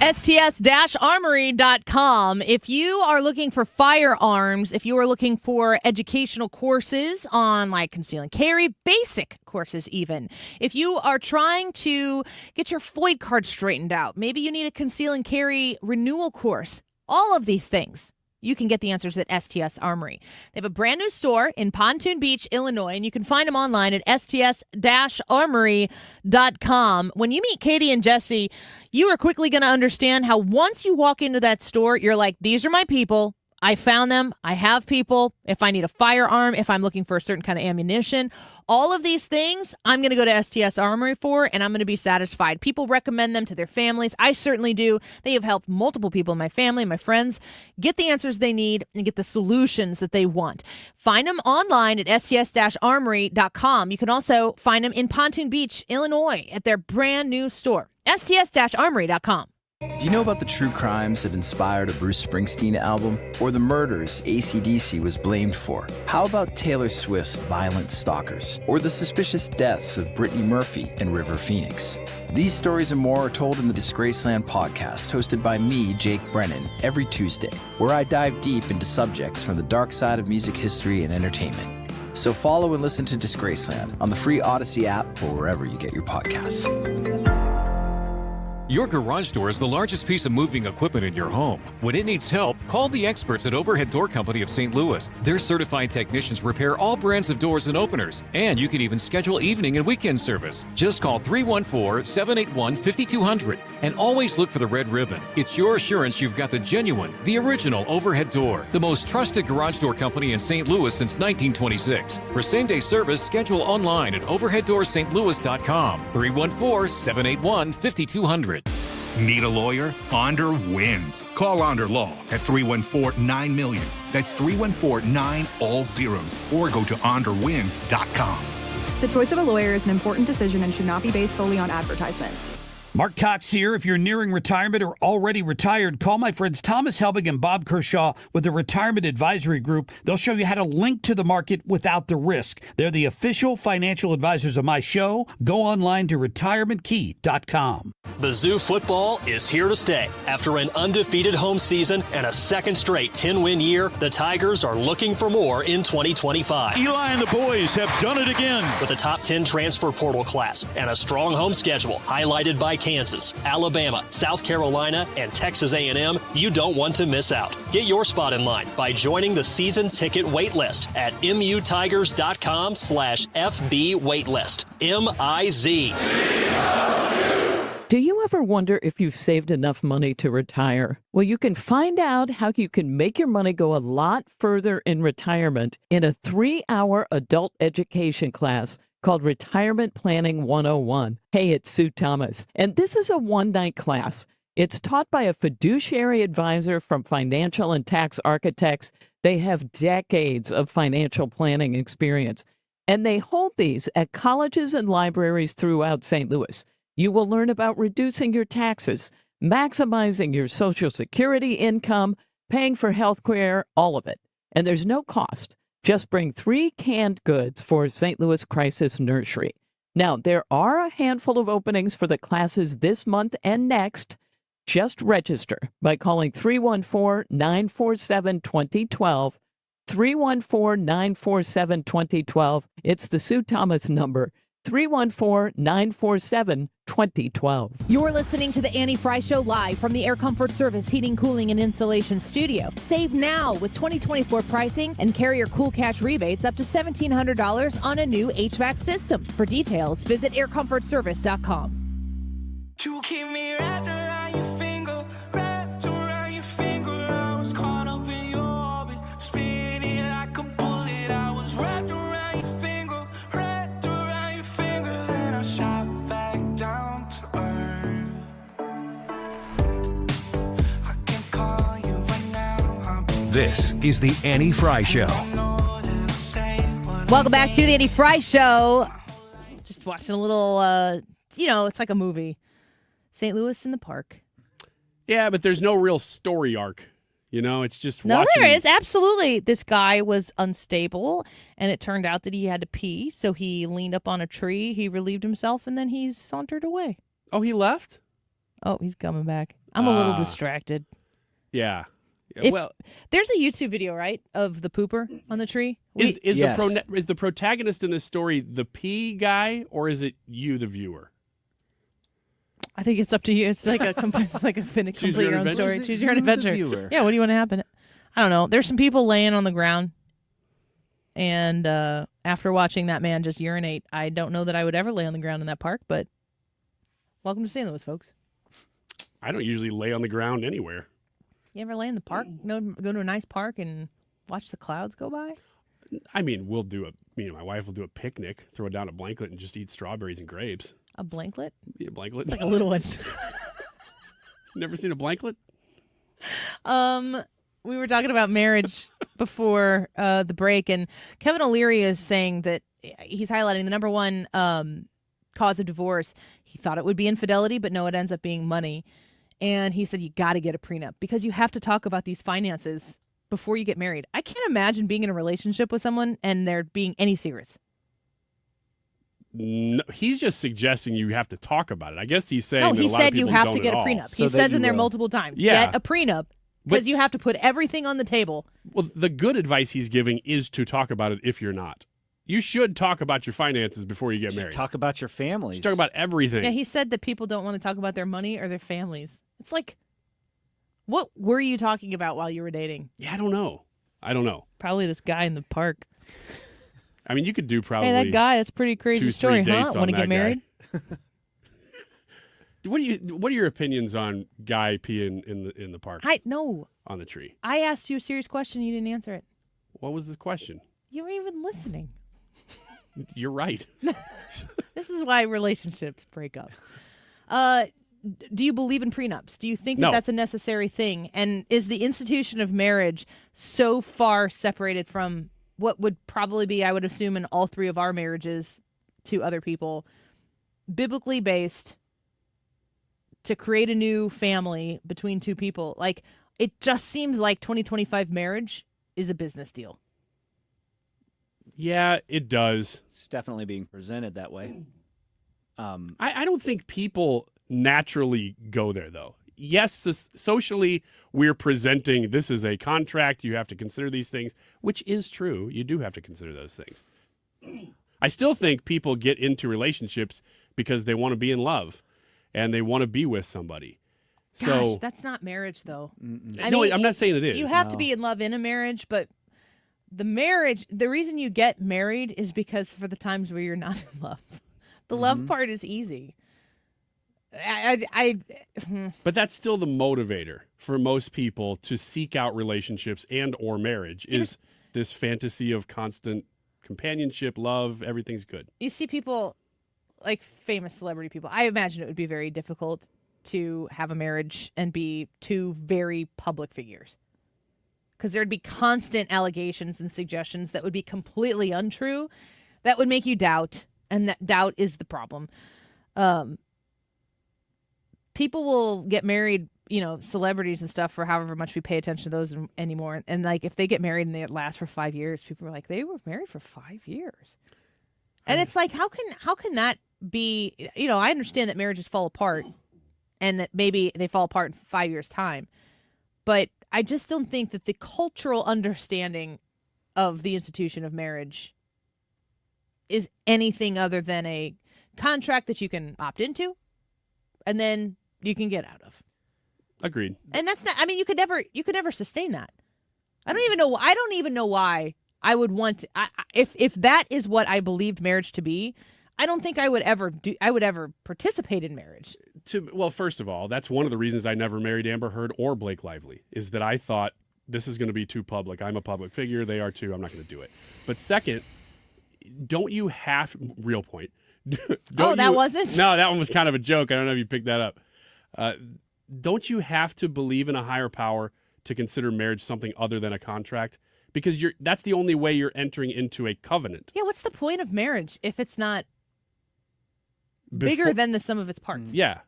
STS-armory.com. If you are looking for firearms, if you are looking for educational courses on like conceal and carry, basic courses even, if you are trying to get your FOID card straightened out, maybe you need a conceal and carry renewal course, all of these things you can get the answers at STS Armory. They have a brand new store in Pontoon Beach, Illinois, and you can find them online at sts-armory.com. When you meet Katie and Jesse, you are quickly going to understand how once you walk into that store, you're like, these are my people. I found them. I have people. If I need a firearm, if I'm looking for a certain kind of ammunition, all of these things I'm going to go to STS Armory for, and I'm going to be satisfied. People recommend them to their families. I certainly do. They have helped multiple people in my family, my friends, get the answers they need and get the solutions that they want. Find them online at sts-armory.com. You can also find them in Pontoon Beach, Illinois, at their brand new store, sts-armory.com. Do you know about the true crimes that inspired a Bruce Springsteen album? Or the murders AC/DC was blamed for? How about Taylor Swift's Violent Stalkers? Or the suspicious deaths of Brittany Murphy and River Phoenix? These stories and more are told in the Disgraceland podcast, hosted by me, Jake Brennan, every Tuesday, where I dive deep into subjects from the dark side of music history and entertainment. So follow and listen to Disgraceland on the free Odyssey app or wherever you get your podcasts. Your garage door is the largest piece of moving equipment in your home. When it needs help, call the experts at Overhead Door Company of St. Louis. Their certified technicians repair all brands of doors and openers, and you can even schedule evening and weekend service. Just call 314-781-5200 and always look for the red ribbon. It's your assurance you've got the genuine, the original Overhead Door, the most trusted garage door company in St. Louis since 1926. For same-day service, schedule online at overheaddoorsstlouis.com. 314-781-5200. Need a lawyer? Onder wins. Call Onder Law at 314-9-MILLION. That's 314-9-all-zeros. Or go to onderwins.com. The choice of a lawyer is an important decision and should not be based solely on advertisements. Mark Cox here. If you're nearing retirement or already retired, call my friends Thomas Helbig and Bob Kershaw with the Retirement Advisory Group. They'll show you how to link to the market without the risk. They're the official financial advisors of my show. Go online to retirementkey.com. Mizzou football is here to stay. After an undefeated home season and a second straight 10-win year, the Tigers are looking for more in 2025. Eli and the boys have done it again. With a top 10 transfer portal class and a strong home schedule highlighted by Kansas, Alabama, South Carolina, and Texas A&M, you don't want to miss out. Get your spot in line by joining the season ticket waitlist at mutigers.com/FB waitlist. MIZ. Do you ever wonder if you've saved enough money to retire? Well, you can find out how you can make your money go a lot further in retirement in a 3-hour adult education class called Retirement Planning 101. Hey, it's Sue Thomas, and this is a one-night class. It's taught by a fiduciary advisor from Financial and Tax Architects. They have decades of financial planning experience, and they hold these at colleges and libraries throughout St. Louis. You will learn about reducing your taxes, maximizing your Social Security income, paying for health care, all of it. And there's no cost. Just bring 3 canned goods for St. Louis Crisis Nursery. Now, there are a handful of openings for the classes this month and next. Just register by calling 314-947-2012. 314-947-2012. It's the Sue Thomas number. 314-947-2012. You're listening to the Annie Fry Show live from the Air Comfort Service Heating, Cooling, and Insulation Studio. Save now with 2024 pricing and Carrier Cool Cash rebates up to $1,700 on a new HVAC system. For details, visit aircomfortservice.com. You keep me wrapped around your finger, wrapped around your finger. I was caught up in your orbit, spinning like a bullet. I was wrapped around your finger, wrapped around your finger. Then I shot back down to earth. I can call you right now. This is the Annie Fry Show. Welcome back to the Annie Fry Show. Just watching a little, it's like a movie. St. Louis in the park. Yeah, but there's no real story arc. It's just No, watching. there is. Absolutely. This guy was unstable, and it turned out that he had to pee, so he leaned up on a tree, he relieved himself, and then he sauntered away. Oh, he left? Oh, he's coming back. I'm a little distracted. Yeah. Well, there's a YouTube video, right, of the pooper on the tree? Is the protagonist in this story the pee guy, or is it you, the viewer? I think it's up to you. It's like a complete your own story. Choose your own adventure. Yeah, what do you want to happen? I don't know. There's some people laying on the ground. And after watching that man just urinate, I don't know that I would ever lay on the ground in that park, but welcome to St. Louis, folks. I don't usually lay on the ground anywhere. You ever lay in the park? No, go to a nice park and watch the clouds go by? I mean, my wife will do a picnic, throw down a blanket, and just eat strawberries and grapes. A blanket? Yeah, a blanket. It's like a little one. Never seen a blanket? We were talking about marriage before the break, and Kevin O'Leary is saying that he's highlighting the number one cause of divorce. He thought it would be infidelity, but no, it ends up being money. And he said you got to get a prenup because you have to talk about these finances before you get married. I can't imagine being in a relationship with someone and there being any secrets. No, he's just suggesting you have to talk about it. I guess he's saying No, that he a lot said of people you have don't to get a at all. prenup. He says in there multiple times, Yeah. get a prenup because you have to put everything on the table. Well, the good advice he's giving is to talk about it if you're not. You should talk about your finances before you get married. Talk about your families. Just talk about everything. Yeah, he said that people don't want to talk about their money or their families. It's like, what were you talking about while you were dating? Yeah, I don't know. Probably this guy in the park. I mean, you could do probably. Hey, that guy, that's a pretty crazy 2-3 story, huh? dates on Want to that get married? What are your opinions on guy peeing in the park? No. On the tree. I asked you a serious question. You didn't answer it. What was the question? You weren't even listening. You're right. This is why relationships break up. Do you believe in prenups? Do you think that No. that's a necessary thing? And is the institution of marriage so far separated from what would probably be, I would assume, in all three of our marriages to other people, biblically based to create a new family between two people? Like, it just seems like 2025 marriage is a business deal. Yeah, it does. It's definitely being presented that way. I don't think people naturally go there, though. Yes, socially, we're presenting this is a contract. You have to consider these things, which is true. You do have to consider those things. I still think people get into relationships because they want to be in love and they want to be with somebody. Gosh, that's not marriage, though. I'm not saying it is. You have to be in love in a marriage, but the reason you get married is because for the times where you're not in love. The love part is easy. But that's still the motivator for most people to seek out relationships and or marriage is this fantasy of constant companionship, love, everything's good. You see people like famous celebrity people. I imagine it would be very difficult to have a marriage and be two very public figures. Because there'd be constant allegations and suggestions that would be completely untrue. That would make you doubt, and that doubt is the problem. People will get married, celebrities and stuff, for however much we pay attention to those anymore. And like, if they get married and they last for 5 years, people are like, they were married for 5 years. And it's like, how can that be? I understand that marriages fall apart and that maybe they fall apart in 5 years' time. But I just don't think that the cultural understanding of the institution of marriage is anything other than a contract that you can opt into and then you can get out of. Agreed. And that's not, you could never sustain that. I don't even know why I would want to, if that is what I believed marriage to be, I don't think I would ever participate in marriage. Well, first of all, that's one of the reasons I never married Amber Heard or Blake Lively, is that I thought this is going to be too public. I'm a public figure. They are too. I'm not going to do it. But second, don't you have, real point. Wasn't? No, that one was kind of a joke. I don't know if you picked that up. Don't you have to believe in a higher power to consider marriage something other than a contract? Because that's the only way you're entering into a covenant. Yeah, what's the point of marriage if it's not bigger than the sum of its parts? Yeah.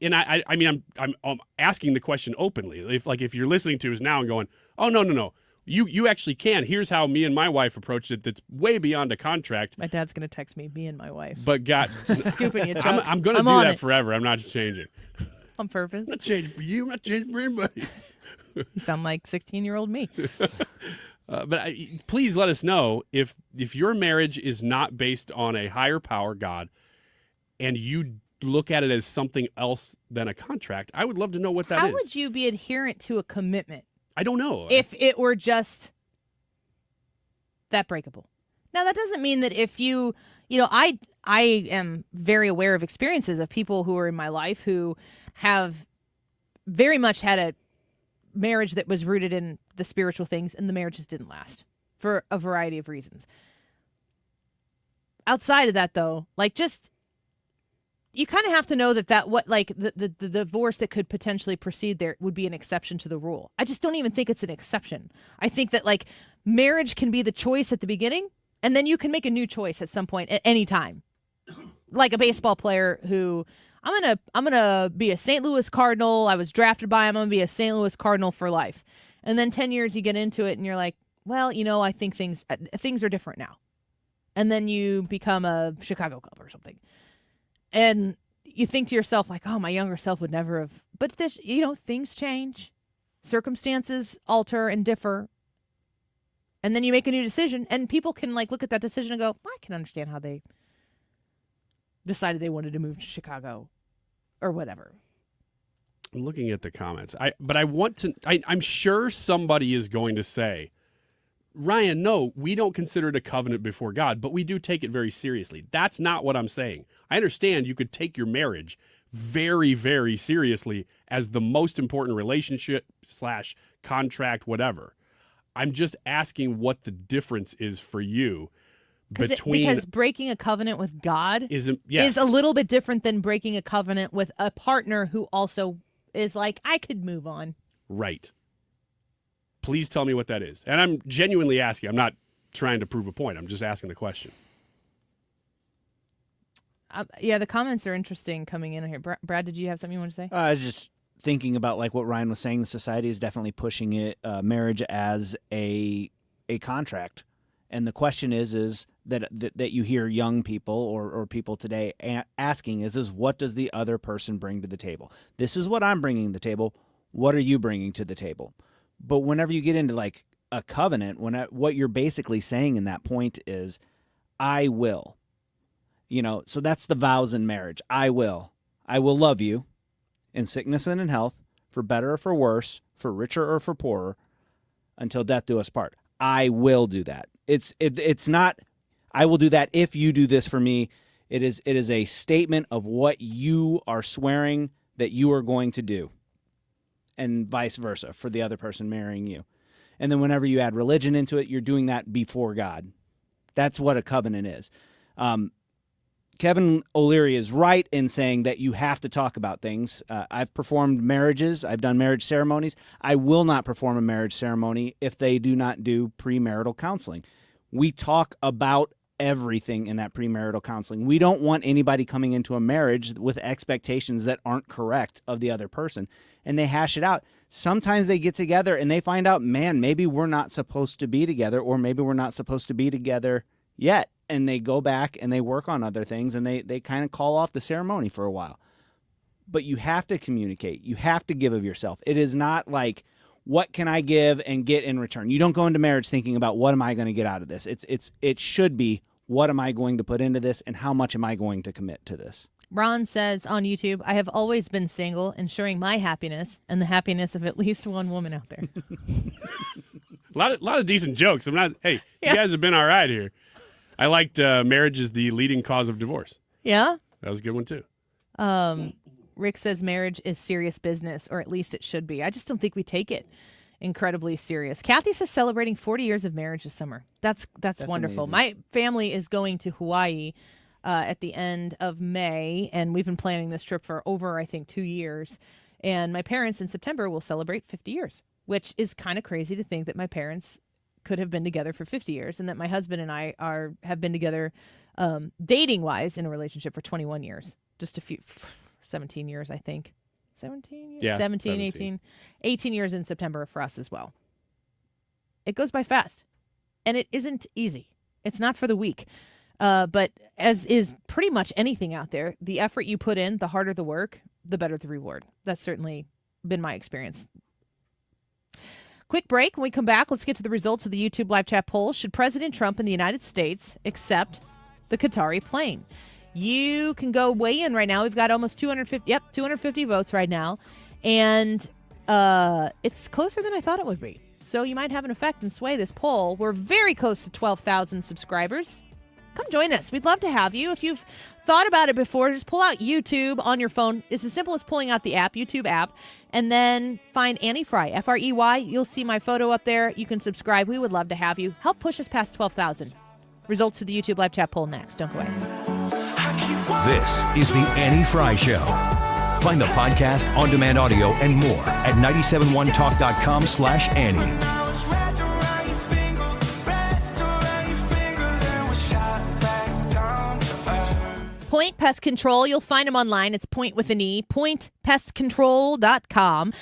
And I'm asking the question openly. If you're listening to us now and going, oh, no. You actually can. Here's how me and my wife approached it. That's way beyond a contract. My dad's going to text me and my wife. But scooping you, Chuck. I'm going to do that forever. I'm not changing. On purpose. I'm not changing for you. I'm not changing for anybody. You sound like 16-year-old me. But please let us know if your marriage is not based on a higher power, God, and you look at it as something else than a contract. I would love to know what that is. How would you be adherent to a commitment I don't know. If it were just that breakable. Now, that doesn't mean that if I am very aware of experiences of people who are in my life who have very much had a marriage that was rooted in the spiritual things, and the marriages didn't last for a variety of reasons. Outside of that, though, you kind of have to know that the divorce that could potentially proceed there would be an exception to the rule. I just don't even think it's an exception. I think that marriage can be the choice at the beginning, and then you can make a new choice at some point at any time. Like a baseball player who, I'm gonna be a St. Louis Cardinal. I was drafted by him. I'm gonna be a St. Louis Cardinal for life. And then 10 years you get into it and you're like, well, I think things are different now. And then you become a Chicago Cub or something. And you think to yourself, oh, my younger self would never have. But this, things change. Circumstances alter and differ. And then you make a new decision. And people can look at that decision and go, I can understand how they decided they wanted to move to Chicago or whatever. I'm looking at the comments. I'm sure somebody is going to say, Ryan, no, we don't consider it a covenant before God, but we do take it very seriously. That's not what I'm saying. I understand you could take your marriage very, very seriously as the most important relationship / contract, whatever. I'm just asking what the difference is for you because breaking a covenant with God is a little bit different than breaking a covenant with a partner who also is I could move on. Right. Please tell me what that is. And I'm genuinely asking. I'm not trying to prove a point. I'm just asking the question. The comments are interesting coming in here. Brad, did you have something you want to say? I was just thinking about what Ryan was saying. The society is definitely pushing it, marriage as a contract. And the question is that you hear young people or people today asking is what does the other person bring to the table? This is what I'm bringing to the table. What are you bringing to the table? But whenever you get into a covenant, what you're basically saying in that point is, I will. So that's the vows in marriage. I will love you in sickness and in health, for better or for worse, for richer or for poorer, until death do us part. I will do that. It's not, I will do that if you do this for me. It is a statement of what you are swearing that you are going to do. And vice versa for the other person marrying you. And then whenever you add religion into it, you're doing that before God. That's what a covenant is. Kevin O'Leary is right in saying that you have to talk about things. I've performed marriages. I've done marriage ceremonies. I will not perform a marriage ceremony if they do not do premarital counseling. We talk about everything in that premarital counseling. We don't want anybody coming into a marriage with expectations that aren't correct of the other person. And they hash it out. Sometimes they get together and they find out, man, maybe we're not supposed to be together, or maybe we're not supposed to be together yet. And they go back and they work on other things, and they kind of call off the ceremony for a while. But you have to communicate. You have to give of yourself. It is not what can I give and get in return? You don't go into marriage thinking about what am I going to get out of this. It should be, what am I going to put into this, and how much am I going to commit to this? Ron says on YouTube, I have always been single, ensuring my happiness and the happiness of at least one woman out there. A lot of decent jokes. You guys have been all right here. I liked marriage is the leading cause of divorce. Yeah? That was a good one, too. Rick says marriage is serious business, or at least it should be. I just don't think we take it incredibly serious. Kathy says celebrating 40 years of marriage this summer. That's wonderful. Amazing. My family is going to Hawaii at the end of May, and we've been planning this trip for over, I think, 2 years. And my parents in September will celebrate 50 years, which is kind of crazy to think that my parents could have been together for 50 years, and that my husband and I have been together dating-wise in a relationship for 21 years. Just 17 years, I think. 17 years? Yeah, 17. 18 years in September for us as well. It goes by fast, and it isn't easy. It's not for the weak. But as is pretty much anything out there, the effort you put in, the harder the work, the better the reward. That's certainly been my experience. Quick break. When we come back, let's get to the results of the YouTube live chat poll. Should President Trump in the United States accept the Qatari plane? You can go weigh in right now. We've got almost 250 votes right now. And it's closer than I thought it would be. So you might have an effect and sway this poll. We're very close to 12,000 subscribers. Come join us. We'd love to have you. If you've thought about it before, just pull out YouTube on your phone. It's as simple as pulling out the app, YouTube app, and then find Annie Fry, F-R-E-Y. You'll see my photo up there. You can subscribe. We would love to have you. Help push us past 12,000. Results to the YouTube live chat poll next. Don't go away. This is the Annie Fry Show. Find the podcast, on-demand audio, and more at 971talk.com/Annie. Point Pest Control. You'll find them online. It's Point with an E. PointPestControl.com.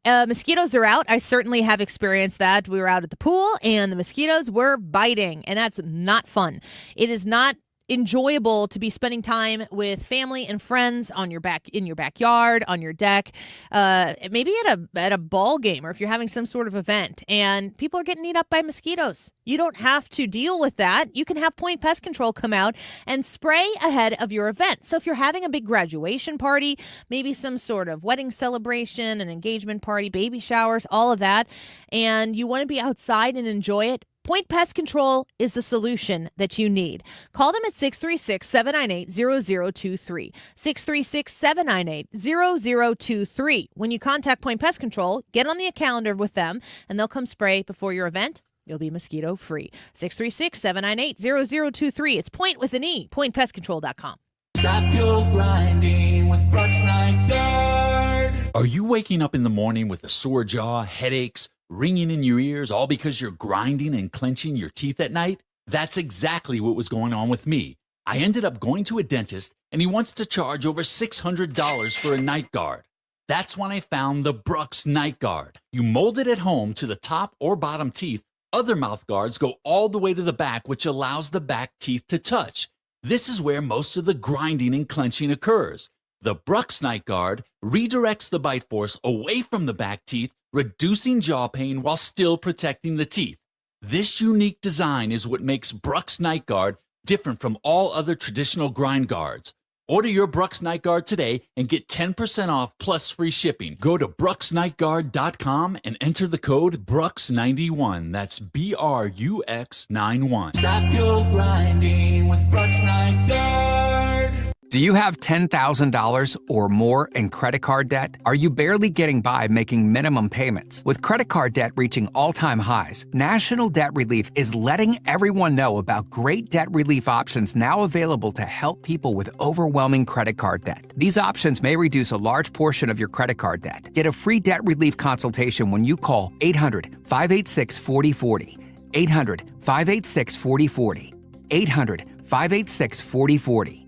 Mosquitoes are out. I certainly have experienced that. We were out at the pool, and the mosquitoes were biting, and that's not fun. It is not enjoyable to be spending time with family and friends in your backyard, on your deck, maybe at a ball game, or if you're having some sort of event and people are getting eaten up by mosquitoes. You don't have to deal with that. You can have Point Pest Control come out and spray ahead of your event. So if you're having a big graduation party, maybe some sort of wedding celebration, an engagement party, baby showers, all of that, and you want to be outside and enjoy it, Point Pest Control is the solution that you need. Call them at 636-798-0023. 636-798-0023. When you contact Point Pest Control, get on the calendar with them, and they'll come spray before your event. You'll be mosquito-free. 636-798-0023. It's Point with an E. PointPestControl.com. Stop your grinding with Brooks Night Guard. Are you waking up in the morning with a sore jaw, headaches, ringing in your ears, all because you're grinding and clenching your teeth at night? That's exactly what was going on with me. I ended up going to a dentist, and he wants to charge over $600 for a night guard. That's when I found the Brooks Night Guard. You mold it at home to the top or bottom teeth. Other mouth guards go all the way to the back, which allows the back teeth to touch. This is where most of the grinding and clenching occurs. The Brooks Night Guard redirects the bite force away from the back teeth, reducing jaw pain while still protecting the teeth. This unique design is what makes Brooks Night Guard different from all other traditional grind guards. Order your Brooks Night Guard today and get 10% off plus free shipping. Go to brooksnightguard.com and enter the code BRUX91. That's BRUX91. Stop your grinding with Brooks Night Guard. Do you have $10,000 or more in credit card debt? Are you barely getting by making minimum payments? With credit card debt reaching all-time highs, National Debt Relief is letting everyone know about great debt relief options now available to help people with overwhelming credit card debt. These options may reduce a large portion of your credit card debt. Get a free debt relief consultation when you call 800-586-4040. 800-586-4040. 800-586-4040.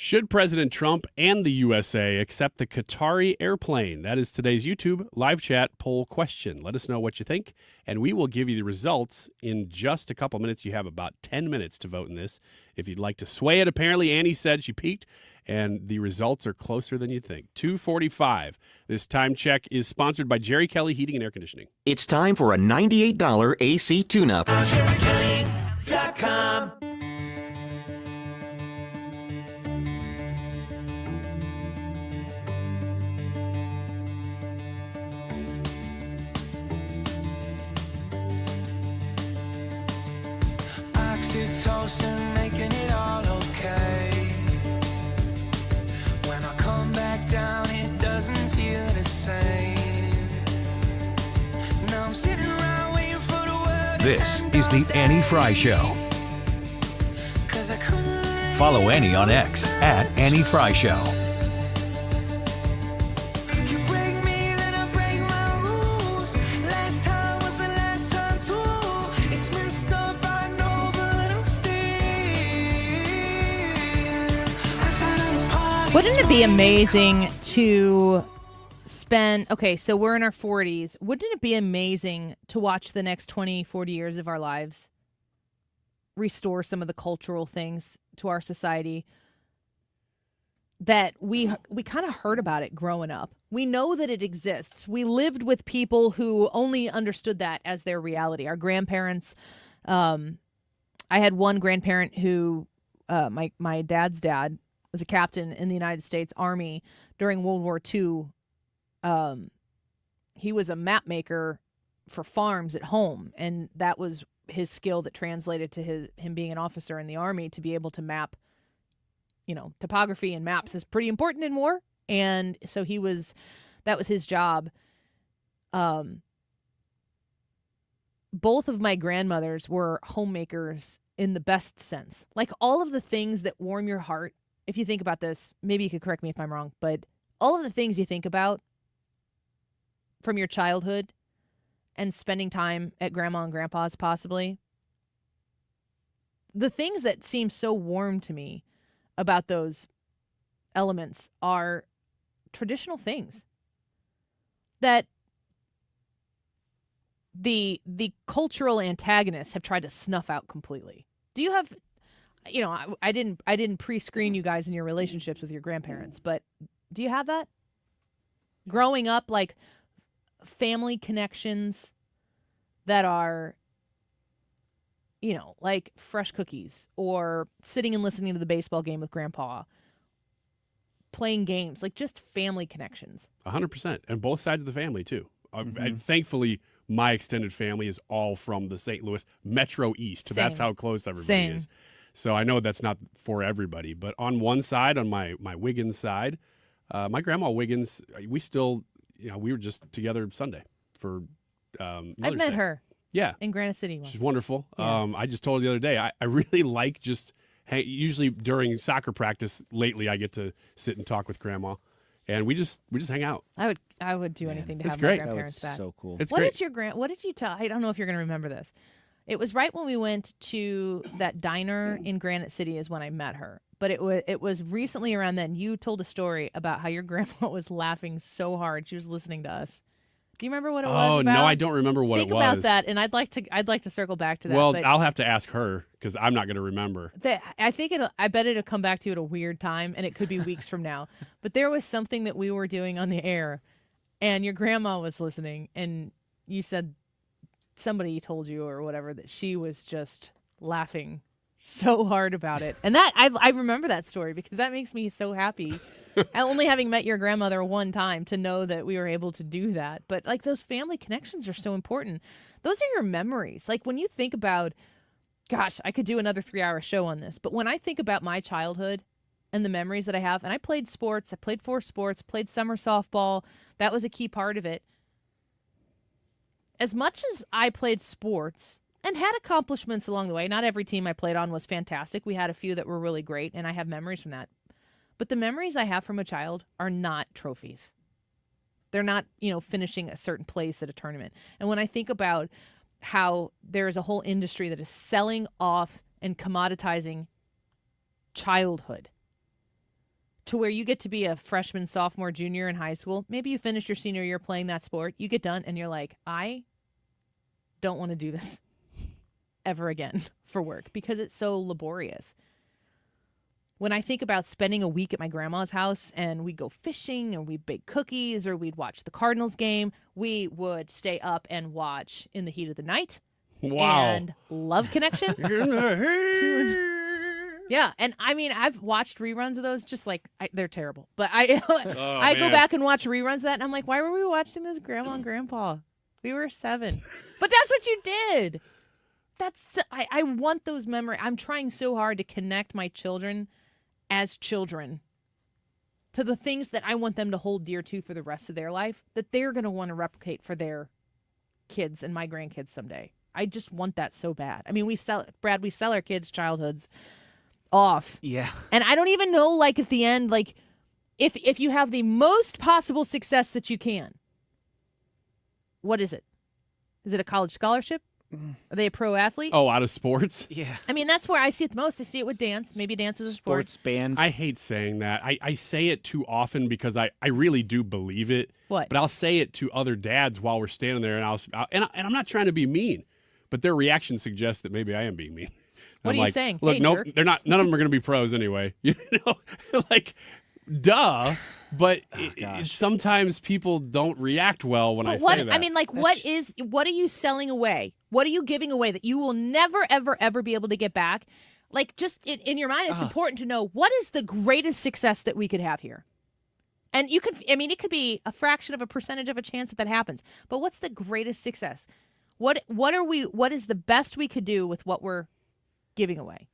Should President Trump and the USA accept the Qatari airplane? That is today's YouTube live chat poll question. Let us know what you think, and we will give you the results in just a couple minutes. You have about 10 minutes to vote in this. If you'd like to sway it, apparently Annie said she peaked, and the results are closer than you think. 2:45. This time check is sponsored by Jerry Kelly Heating and Air Conditioning. It's time for a $98 AC tune-up. JerryKelly.com. Oxytocin making it all okay. When I come back down, it doesn't feel the same. Now I'm sitting around waiting for the world. This is the Annie Fry Show. Follow Annie on X at Annie Fry Show. Wouldn't it be amazing to spend, okay, so we're in our 40s. Wouldn't it be amazing to watch the next 20, 40 years of our lives restore some of the cultural things to our society that we kind of heard about it growing up? We know that it exists. We lived with people who only understood that as their reality. Our grandparents, I had one grandparent who, my dad's dad, was a captain in the United States Army during World War II. he was a map maker for farms at home, and that was his skill that translated to him being an officer in the Army to be able to map. Topography and maps is pretty important in war, and so that was his job. Both of my grandmothers were homemakers in the best sense. Like, all of the things that warm your heart, if you think about this, maybe you could correct me if I'm wrong, but all of the things you think about from your childhood and spending time at grandma and grandpa's possibly, the things that seem so warm to me about those elements are traditional things that the cultural antagonists have tried to snuff out completely. Do you have, I didn't pre-screen you guys in your relationships with your grandparents, but do you have that? Growing up, like, family connections that are, like fresh cookies, or sitting and listening to the baseball game with grandpa, playing games, like just family connections. 100%. And both sides of the family, too. And thankfully, my extended family is all from the St. Louis Metro East. Same. That's how close everybody is. So I know that's not for everybody. But on one side, on my Wiggins side, my grandma Wiggins, we still, we were just together Sunday for Mother's I've met Day. her. Yeah. In Granite City once. She's wonderful. Yeah. I just told her the other day, I really like just, usually during soccer practice lately, I get to sit and talk with grandma. And we just hang out. I would do anything to it's have great. my grandparents That was back. so cool. It's what great. What did you tell? I don't know if you're going to remember this. It was right when we went to that diner in Granite City is when I met her. But it was recently around then. You told a story about how your grandma was laughing so hard she was listening to us. Do you remember what it was? Oh, about? no, I don't remember what Think it was. about that, and I'd like to circle back to that. Well, but I'll have to ask her because I'm not going to remember. I bet it'll come back to you at a weird time, and it could be weeks from now. But there was something that we were doing on the air, and your grandma was listening, and you said somebody told you or whatever that she was just laughing so hard about it. And that I remember that story because that makes me so happy. Only having met your grandmother one time to know that we were able to do that. But like those family connections are so important. Those are your memories. Like when you think about, gosh, I could do another 3-hour show on this. But when I think about my childhood and the memories that I have, and I played sports, I played 4 sports, played summer softball. That was a key part of it. As much as I played sports and had accomplishments along the way, not every team I played on was fantastic. We had a few that were really great, and I have memories from that. But the memories I have from a child are not trophies. They're not, finishing a certain place at a tournament. And when I think about how there is a whole industry that is selling off and commoditizing childhood to where you get to be a freshman, sophomore, junior in high school, maybe you finish your senior year playing that sport, you get done, and you're like, I don't want to do this ever again for work because it's so laborious. When I think about spending a week at my grandma's house and we'd go fishing or we'd bake cookies or we'd watch the Cardinals game, we would stay up and watch In the Heat of the Night. Wow. And Love Connection. Yeah, and I mean, I've watched reruns of those, just like, they're terrible. But I go back and watch reruns of that, and I'm like, why were we watching this, Grandma and Grandpa? We were 7. But that's what you did. I want those memories. I'm trying so hard to connect my children as children to the things that I want them to hold dear to for the rest of their life, that they're going to want to replicate for their kids and my grandkids someday. I just want that so bad. I mean, we sell our kids' childhoods off. Yeah. And I don't even know, like, at the end, like, if you have the most possible success that you can, what is it? Is it a college scholarship? Are they a pro athlete? Oh, out of sports? Yeah. I mean, that's where I see it the most. I see it with dance. Maybe dance is a sport. Sports band. I hate saying that. I say it too often because I really do believe it. What? But I'll say it to other dads while we're standing there, and I'm not trying to be mean, but their reaction suggests that maybe I am being mean. What I'm are you like, saying? Look, Hey, no, jerk. they're not. None of them are going to be pros anyway. Like, duh. But sometimes people don't react well when I say that. I mean, like, what are you selling away? What are you giving away that you will never, ever, ever be able to get back? Like, just in your mind, it's important to know what is the greatest success that we could have here. And you could, I mean, it could be a fraction of a percentage of a chance that happens. But what's the greatest success? What is the best we could do with what we're giving away?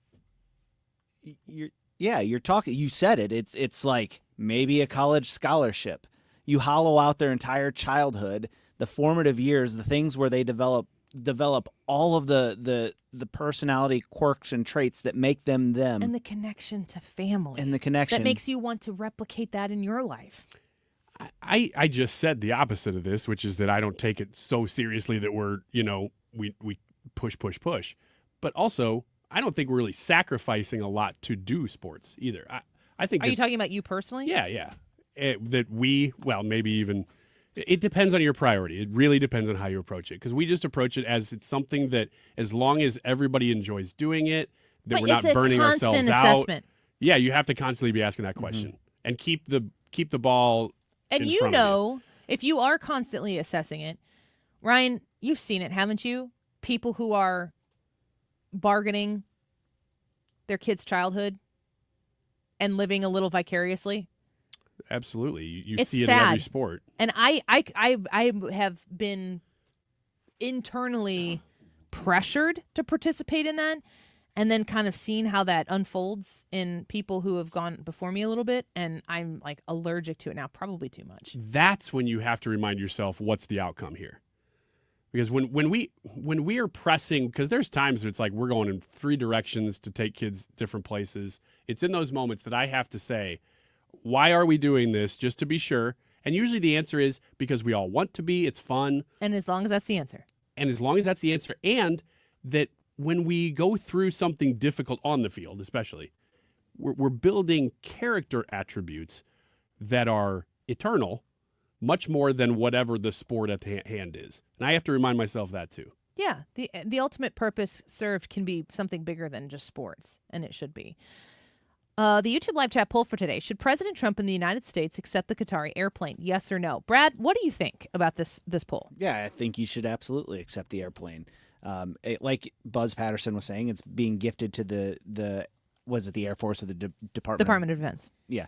You're talking. You said it. It's like maybe a college scholarship. You hollow out their entire childhood, the formative years, the things where they develop all of the personality quirks and traits that make them them, and the connection to family, and the connection that makes you want to replicate that in your life. I just said the opposite of this, which is that I don't take it so seriously that we're, we push. But also, I don't think we're really sacrificing a lot to do sports either. I think. Are you talking about you personally? Yeah. Maybe even. It depends on your priority. It really depends on how you approach it. Because we just approach it as it's something that, as long as everybody enjoys doing it, that we're not burning ourselves out. Yeah, you have to constantly be asking that question and keep the ball. And in front of you. If you are constantly assessing it, Ryan, you've seen it, haven't you? People who are bargaining their kids' childhood and living a little vicariously. Absolutely. You It's see it sad. in every sport. And I have been internally pressured to participate in that, and then kind of seen how that unfolds in people who have gone before me a little bit, and I'm like allergic to it now, probably too much. That's when you have to remind yourself what's the outcome here. Because when we are pressing, because there's times where it's like we're going in 3 directions to take kids different places. It's in those moments that I have to say, why are we doing this? Just to be sure. And usually the answer is because we all want to be. It's fun. And as long as that's the answer. And as long as that's the answer, and that when we go through something difficult on the field, especially, we're building character attributes that are eternal, much more than whatever the sport at hand is. And I have to remind myself that too. Yeah, the ultimate purpose served can be something bigger than just sports, and it should be. The YouTube live chat poll for today: should President Trump in the United States accept the Qatari airplane? Yes or no? Brad, what do you think about this poll? Yeah, I think you should absolutely accept the airplane. Like Buzz Patterson was saying, it's being gifted to the Air Force or the Department of Defense. Yeah.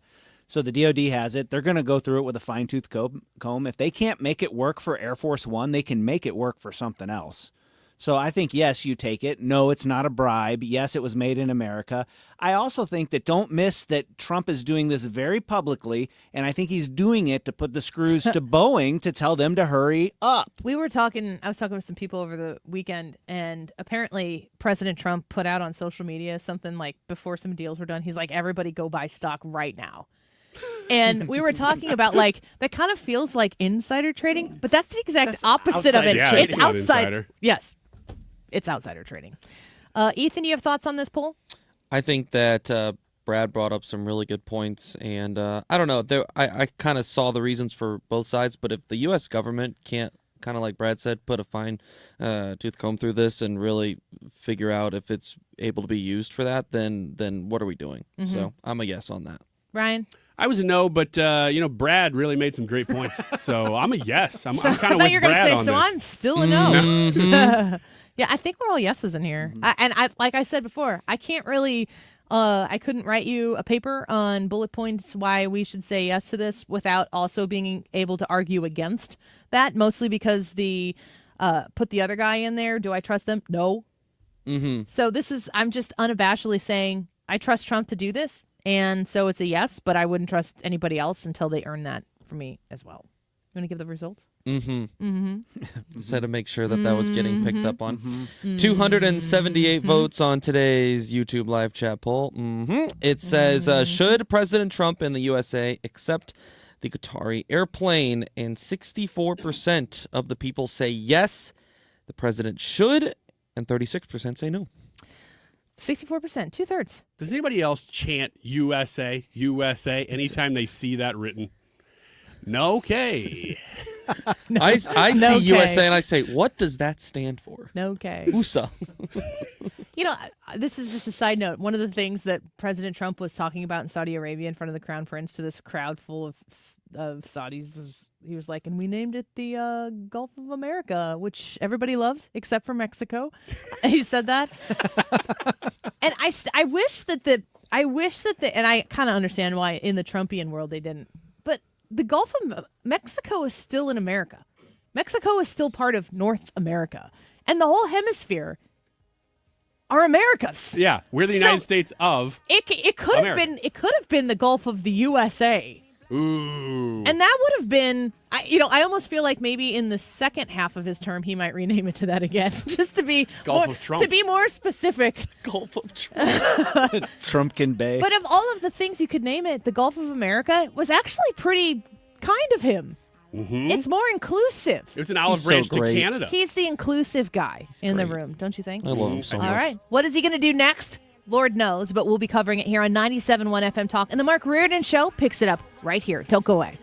So the DOD has it. They're going to go through it with a fine-tooth comb. If they can't make it work for Air Force One, they can make it work for something else. So I think, yes, you take it. No, it's not a bribe. Yes, it was made in America. I also think that don't miss that Trump is doing this very publicly, and I think he's doing it to put the screws to Boeing to tell them to hurry up. I was talking with some people over the weekend, and apparently President Trump put out on social media something like, before some deals were done, he's like, everybody go buy stock right now. And we were talking about, like, that kind of feels like insider trading, but that's the exact opposite of it. Yeah, it's outside. insider. Yes. It's outsider trading. Ethan, do you have thoughts on this poll? I think that Brad brought up some really good points, and I don't know. I kind of saw the reasons for both sides, but if the U.S. government can't, kind of like Brad said, put a fine tooth comb through this and really figure out if it's able to be used for that, then what are we doing? Mm-hmm. So I'm a yes on that. Ryan? I was a no, but Brad really made some great points, so I'm a yes. I'm kind of with Brad on this. I thought you were going to say, so I'm still a no. Mm-hmm. Yeah, I think we're all yeses in here. I like I said before, I can't really, I couldn't write you a paper on bullet points why we should say yes to this without also being able to argue against that, mostly because put the other guy in there. Do I trust them? No. Mm-hmm. So I'm just unabashedly saying I trust Trump to do this, and so it's a yes, but I wouldn't trust anybody else until they earn that for me as well. You want to give the results? Mm-hmm. Mm-hmm. Just had to make sure that was getting picked up on. Mm-hmm. 278 votes on today's YouTube live chat poll. Mm-hmm. It says, should President Trump in the USA accept the Qatari airplane? And 64% of the people say yes, the president should, and 36% say no. 64%, 2/3. Does anybody else chant USA, USA anytime they see that written? No K. I see USA and I say, what does that stand for? No K. USA. This is just a side note. One of the things that President Trump was talking about in Saudi Arabia in front of the Crown Prince to this crowd full of Saudis he was like, and we named it the Gulf of America, which everybody loves except for Mexico. He said that. And I wish that and I kind of understand why in the Trumpian world they didn't. But the Gulf of Mexico is still in America. Mexico is still part of North America. And the whole hemisphere are Americas. Yeah, we're the United States of it could have been the Gulf of the USA. Ooh. And that would have been, I almost feel like maybe in the second half of his term he might rename it to that again, just to be Gulf of Trump. To be more specific. Gulf of Trump. Trumpkin Bay. But of all of the things you could name it, the Gulf of America was actually pretty kind of him. Mm-hmm. It's more inclusive. It was an olive branch to Canada. He's the inclusive guy in the room, don't you think? I love him so much. All right. What is he going to do next? Lord knows, but we'll be covering it here on 97.1 FM Talk. And the Mark Reardon Show picks it up right here. Don't go away.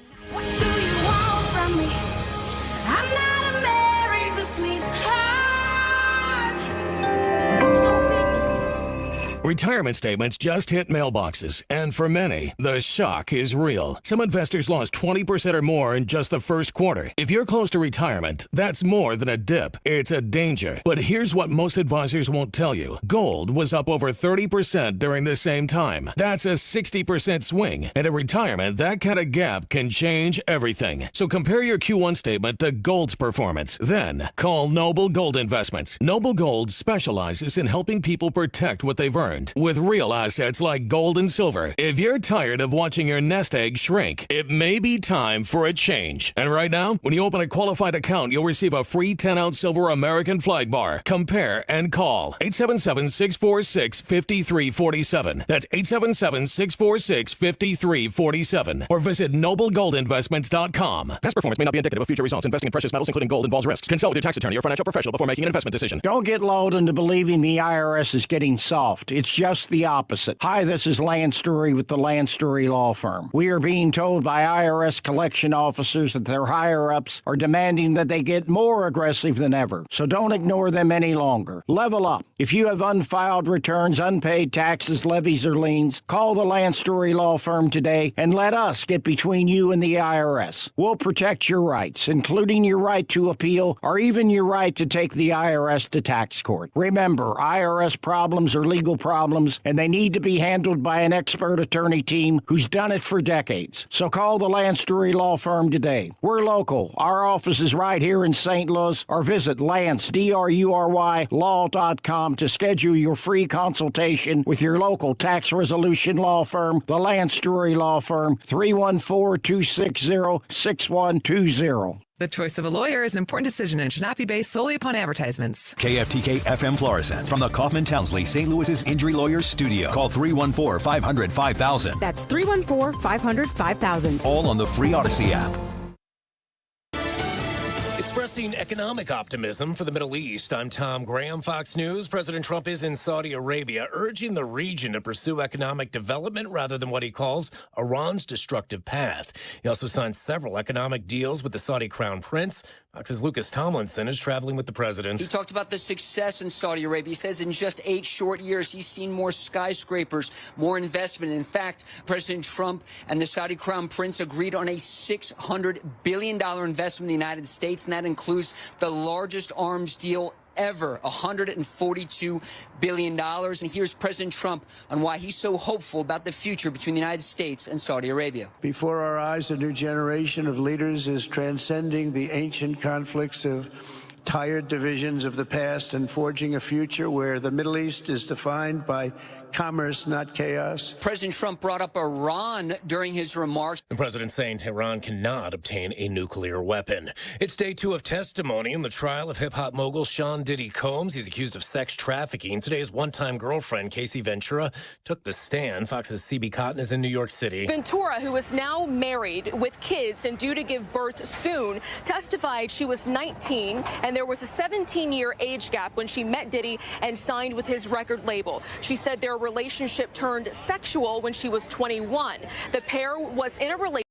Retirement statements just hit mailboxes, and for many, the shock is real. Some investors lost 20% or more in just the first quarter. If you're close to retirement, that's more than a dip. It's a danger. But here's what most advisors won't tell you. Gold was up over 30% during the same time. That's a 60% swing. And in retirement, that kind of gap can change everything. So compare your Q1 statement to gold's performance. Then call Noble Gold Investments. Noble Gold specializes in helping people protect what they've earned with real assets like gold and silver. If you're tired of watching your nest egg shrink, it may be time for a change. And right now, when you open a qualified account, you'll receive a free 10-ounce silver American flag bar. Compare and call 877-646-5347. That's 877-646-5347. Or visit noblegoldinvestments.com. Past performance may not be indicative of future results. Investing in precious metals, including gold, involves risks. Consult with your tax attorney or financial professional before making an investment decision. Don't get lulled into believing the IRS is getting soft. It's just the opposite. Hi, this is Lance Story with the Lance Story Law Firm. We are being told by IRS collection officers that their higher-ups are demanding that they get more aggressive than ever. So don't ignore them any longer. Level up. If you have unfiled returns, unpaid taxes, levies, or liens, call the Lance Story Law Firm today and let us get between you and the IRS. We'll protect your rights, including your right to appeal or even your right to take the IRS to tax court. Remember, IRS problems are legal problems, and they need to be handled by an expert attorney team who's done it for decades. So call the Lance Story Law Firm today. We're local. Our office is right here in St. Louis, or visit Lance, D-R-U-R-Y, law.com to schedule your free consultation with your local tax resolution law firm, the Lance Story Law Firm, 314-260-6120. The choice of a lawyer is an important decision and should not be based solely upon advertisements. KFTK FM Florissant from the Kaufman Townsley St. Louis's Injury Lawyers Studio. Call 314-500-5000. That's 314-500-5000. All on the free Odyssey app. Expressing economic optimism for the Middle East, I'm Tom Graham, Fox News. President Trump is in Saudi Arabia, urging the region to pursue economic development rather than what he calls Iran's destructive path. He also signed several economic deals with the Saudi Crown Prince. Fox's Lucas Tomlinson is traveling with the president. He talked about the success in Saudi Arabia. He says in just 8 short years, he's seen more skyscrapers, more investment. In fact, President Trump and the Saudi Crown Prince agreed on a $600 billion investment in the United States, and that includes the largest arms deal ever, $142 billion. And here's President Trump on why he's so hopeful about the future between the United States and Saudi Arabia. Before our eyes, a new generation of leaders is transcending the ancient conflicts of tired divisions of the past and forging a future where the Middle East is defined by commerce, not chaos. President Trump brought up Iran during his remarks. The president saying Tehran cannot obtain a nuclear weapon. It's day 2 of testimony in the trial of hip-hop mogul Sean Diddy Combs. He's accused of sex trafficking. Today, his one-time girlfriend, Casey Ventura, took the stand. Fox's CB Cotton is in New York City. Ventura, who is now married with kids and due to give birth soon, testified she was 19 and there was a 17-year age gap when she met Diddy and signed with his record label. She said their relationship turned sexual when she was 21. The pair was in a relationship